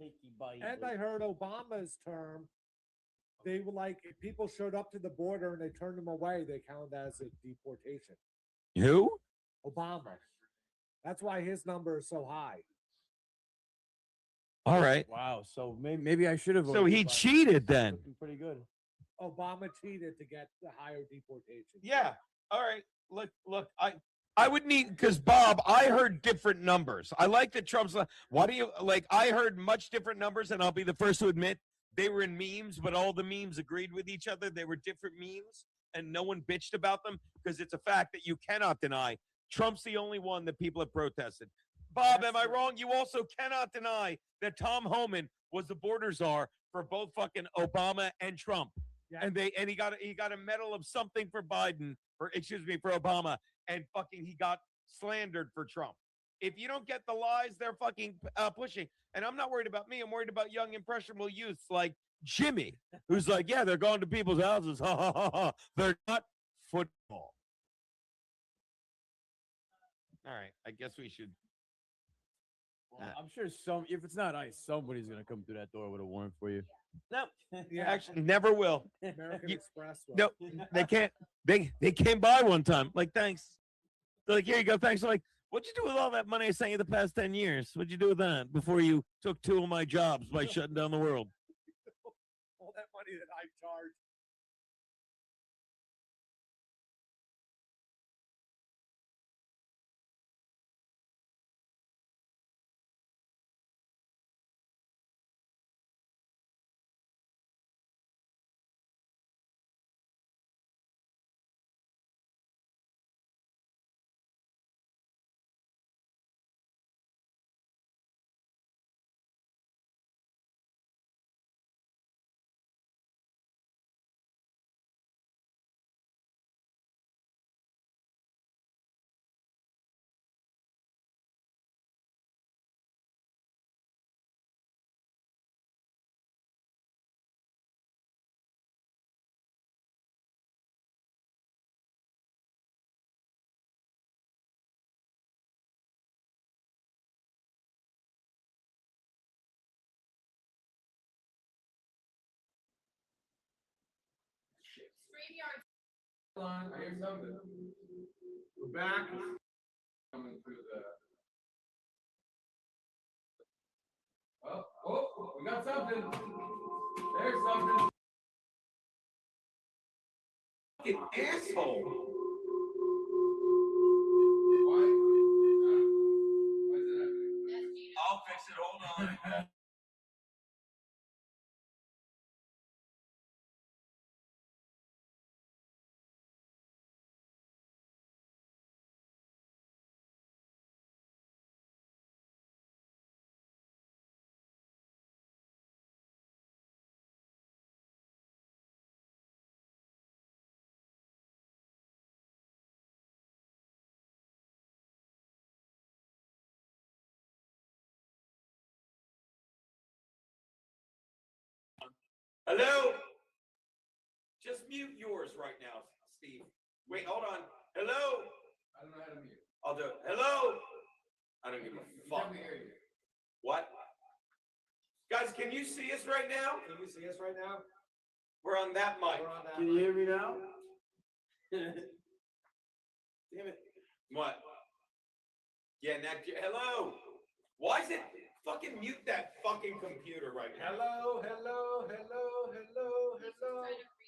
Cakey bite. And I heard Obama's term, they were like, if people showed up to the border and they turned them away, they count as a deportation. Who? Obama. That's why his number is so high. All right. Wow. So maybe I should have. So voted he for Biden. cheated then. Looking pretty good. Obama cheated to get the higher deportation. Yeah. All right. Look, I would need, because Bob, I heard different numbers. I like that Trump's why do you like I heard much different numbers, and I'll be the first to admit they were in memes, but all the memes agreed with each other. They were different memes, and no one bitched about them because it's a fact that you cannot deny. Trump's the only one that people have protested. Bob, am I wrong? You also cannot deny that Tom Homan was the border czar for both fucking Obama and Trump. Yeah. And he got a medal of something for Biden, for Obama, and fucking he got slandered for Trump. If you don't get the lies they're fucking pushing, and I'm not worried about me, I'm worried about young impressionable youths like Jimmy, who's like, yeah, they're going to people's houses. Ha ha ha ha. They're not football. All right, I guess we should. Well, I'm sure if it's not ice, somebody's gonna come through that door with a warrant for you. No, Yeah. actually, never will. American You- Express. was. No, they can't. They came by one time. Like, thanks. They're like, here you go. Thanks. I'm like, what'd you do with all that money I sent you the past 10 years? What'd you do with that before you took 2 of my jobs by shutting down the world? All that money that I charged. We're back. Coming through the. We got something. There's something. Fucking asshole. Why? Why is that happening? I'll fix it. Hold on. Hello? Just mute yours right now, Steve. Wait, hold on. Hello? I don't know how to mute. I'll do it. Hello? I don't give a fuck. What? Guys, can you see us right now? Can you see us right now? We're on that mic. We're on that Can you hear me now? Damn it. What? Yeah, next year. Hello? Why is it fucking mute that fucking computer right now? Hello, hello, hello, hello, hello.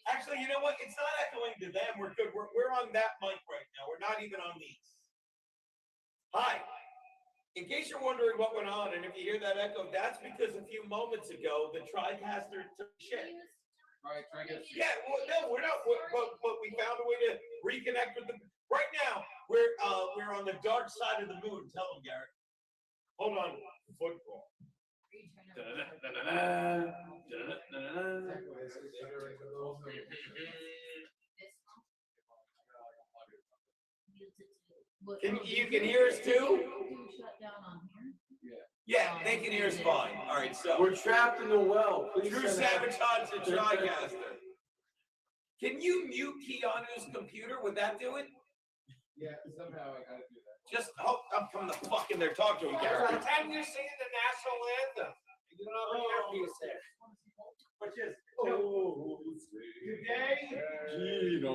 Actually, you know what? It's not echoing to them. We're good. We're on that mic right now. We're not even on these. Hi. In case you're wondering what went on, and if you hear that echo, that's because a few moments ago the TriCaster took shit. All right, try again. Yeah, well, no, we're not. But we found a way to reconnect with them. Right now, we're on the dark side of the moon. Tell them, Garrett. Hold on. Football. You can hear us too? Yeah, they can hear us fine. All right, so We're trapped in the well. Please True send help. sabotage to TriCaster. Can you mute Keanu's computer? Would that do it? Yeah, somehow I gotta do that. Just I'm from the fucking there. Talk to him, Garrett. Pretend you're singing the national anthem. You don't have an earpiece there. Which is Today, Gino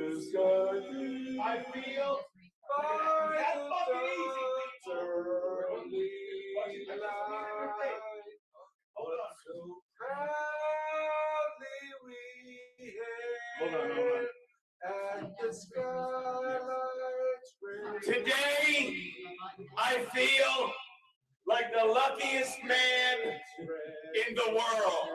is guiding I feel That's fucking easy. Hold on. so proudly we Hold on. hail at the skylight's rays. Today, I feel like the luckiest man in the world.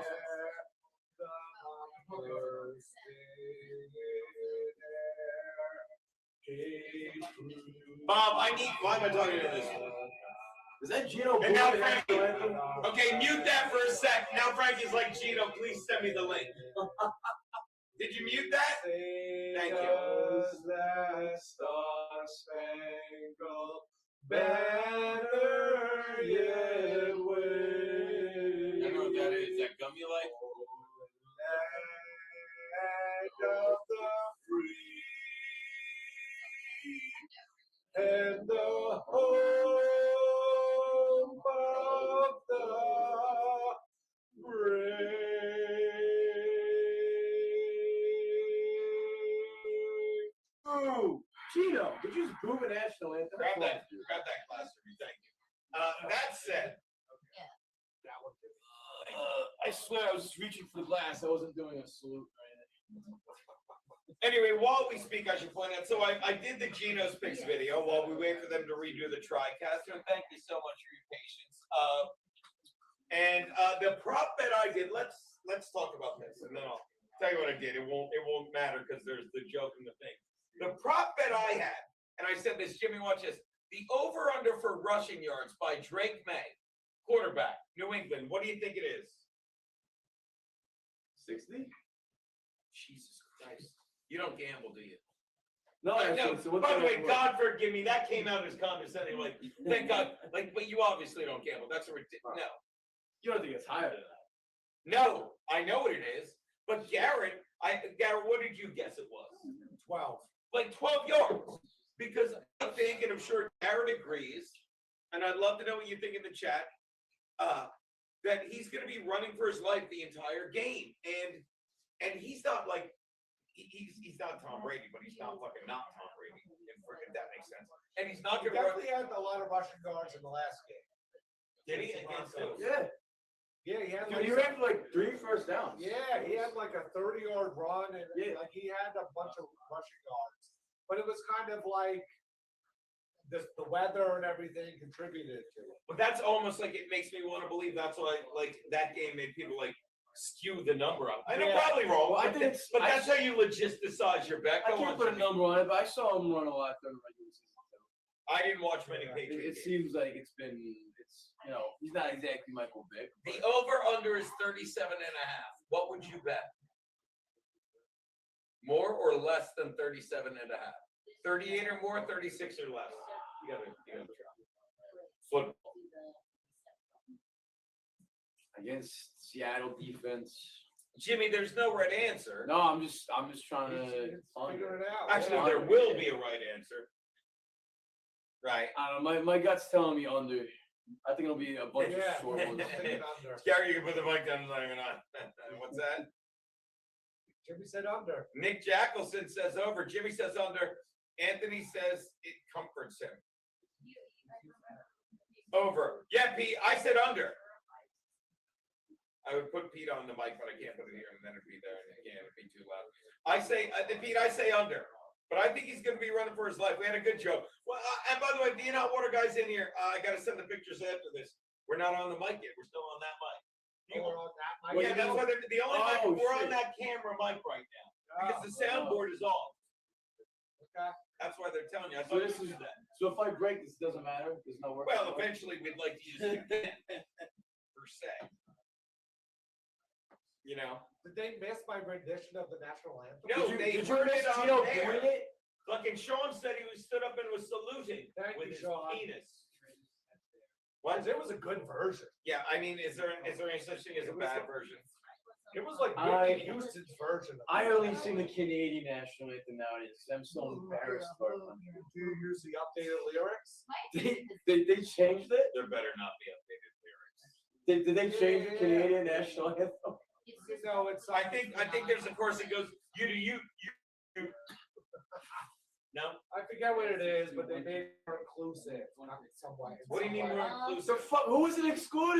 Bob, why am I talking to this? Is that Gino? And now Boone? Frankie. Okay, mute that for a sec. Now Frankie's like, Gino, please send me the link. Did you mute that? Thank you. That star-spangled banner yet waving. I know what that is. Is that gum you like? Land of the free and the home of the brave. Ooh, Gino, did you just boom a national anthem? Grab that glass for me. Thank you. That said, I swear I was just reaching for the glass. I wasn't doing a salute or anything. anyway, while we speak, I should point out, so I did the Geno's Picks video while we wait for them to redo the TriCaster, and thank you so much for your patience. And the prop bet I did, let's talk about this, and then I'll tell you what I did. It won't matter because there's the joke and the thing. The prop bet I had, and I said this, Jimmy, watch this. The over-under for rushing yards by Drake May, quarterback, New England. What do you think it is? 60? Jesus Christ. You don't gamble, do you? No, Like, actually, no. so what's By the that way, worth? God forgive me. That came out as condescending. Like, thank God. Like, but you obviously don't gamble. That's a ridiculous. No. You don't think it's higher than that? No, I know what it is. But Garrett, what did you guess it was? 12. Like 12 yards. Because I think, and I'm sure Garrett agrees, and I'd love to know what you think in the chat, that he's going to be running for his life the entire game. And he's not like, he's not Tom Brady, but he's not fucking not Tom Brady, if that makes sense. And he's not He going to run. definitely had a lot of rushing yards in the last game. Did he? Against who? Yeah. Yeah, he had Dude, he ran for like 3 first downs. Yeah, he had like a 30-yard run, and Yeah. like he had a bunch of rushing yards. But it was kind of like the weather and everything contributed to it. But that's almost like it makes me want to believe that's why like that game made people like skew the number up. And I'm Yeah. probably wrong. Well, I but think but that's how you logisticize your bet. I Go can't on, put a Jimmy. number on it, but I saw him run a lot during the regular season. I didn't watch many It Patriots. seems like it's he's not exactly Michael Vick. The over-under is 37.5. What would you bet? More or less than 37.5? 38 or more, 36 or less? You gotta try. Football. Against Seattle defense, Jimmy, there's no right answer. No, I'm just trying to Figure it out. Actually, yeah. there will be a right answer. Right. I don't know. My gut's telling me under. I think it'll be a bunch Yeah, of short I'm ones. thinking under. Gary, you can put the mic down. It's not even on. What's that? Jimmy said under. Nick Jackelson says over. Jimmy says under. Anthony says it comforts him. Over. Yeah, Pete. I said under. I would put Pete on the mic, but I can't put it here, and then it'd be there, and again, it'd be too loud. I say, Pete, I say under, but I think he's going to be running for his life. We had a good joke. Well, and by the way, the hot water guys in here, I got to send the pictures after this. We're not on the mic yet. We're still on that mic. We're on that mic. Yeah, that's why the only mic Oh, we're on shit. that camera mic right now because the Oh, soundboard is off. okay. That's why they're telling you. I So thought this you is knew that. so if I break this, doesn't matter. There's no work. Well, eventually we'd like to use it per se. You know. Did they miss my rendition of the national anthem? No, they did you heard miss it on Tito there. doing it? Fucking Sean said he was stood up and was saluting Thank with you, his Sean. penis. What? It was a good version. Yeah, I mean, is there any such thing as a bad version? It was like I- Whitney Houston's version. Of I it. only sing the Canadian national anthem nowadays. I'm so embarrassed by it. Do you use the updated lyrics? They changed it. There better not be updated lyrics. Did they change the Canadian national anthem? No, it's. I think there's a chorus that goes you to you. No. I forget what it is, but they made it more inclusive in some way. What do you mean more The inclusive? fuck? Who was it excluded?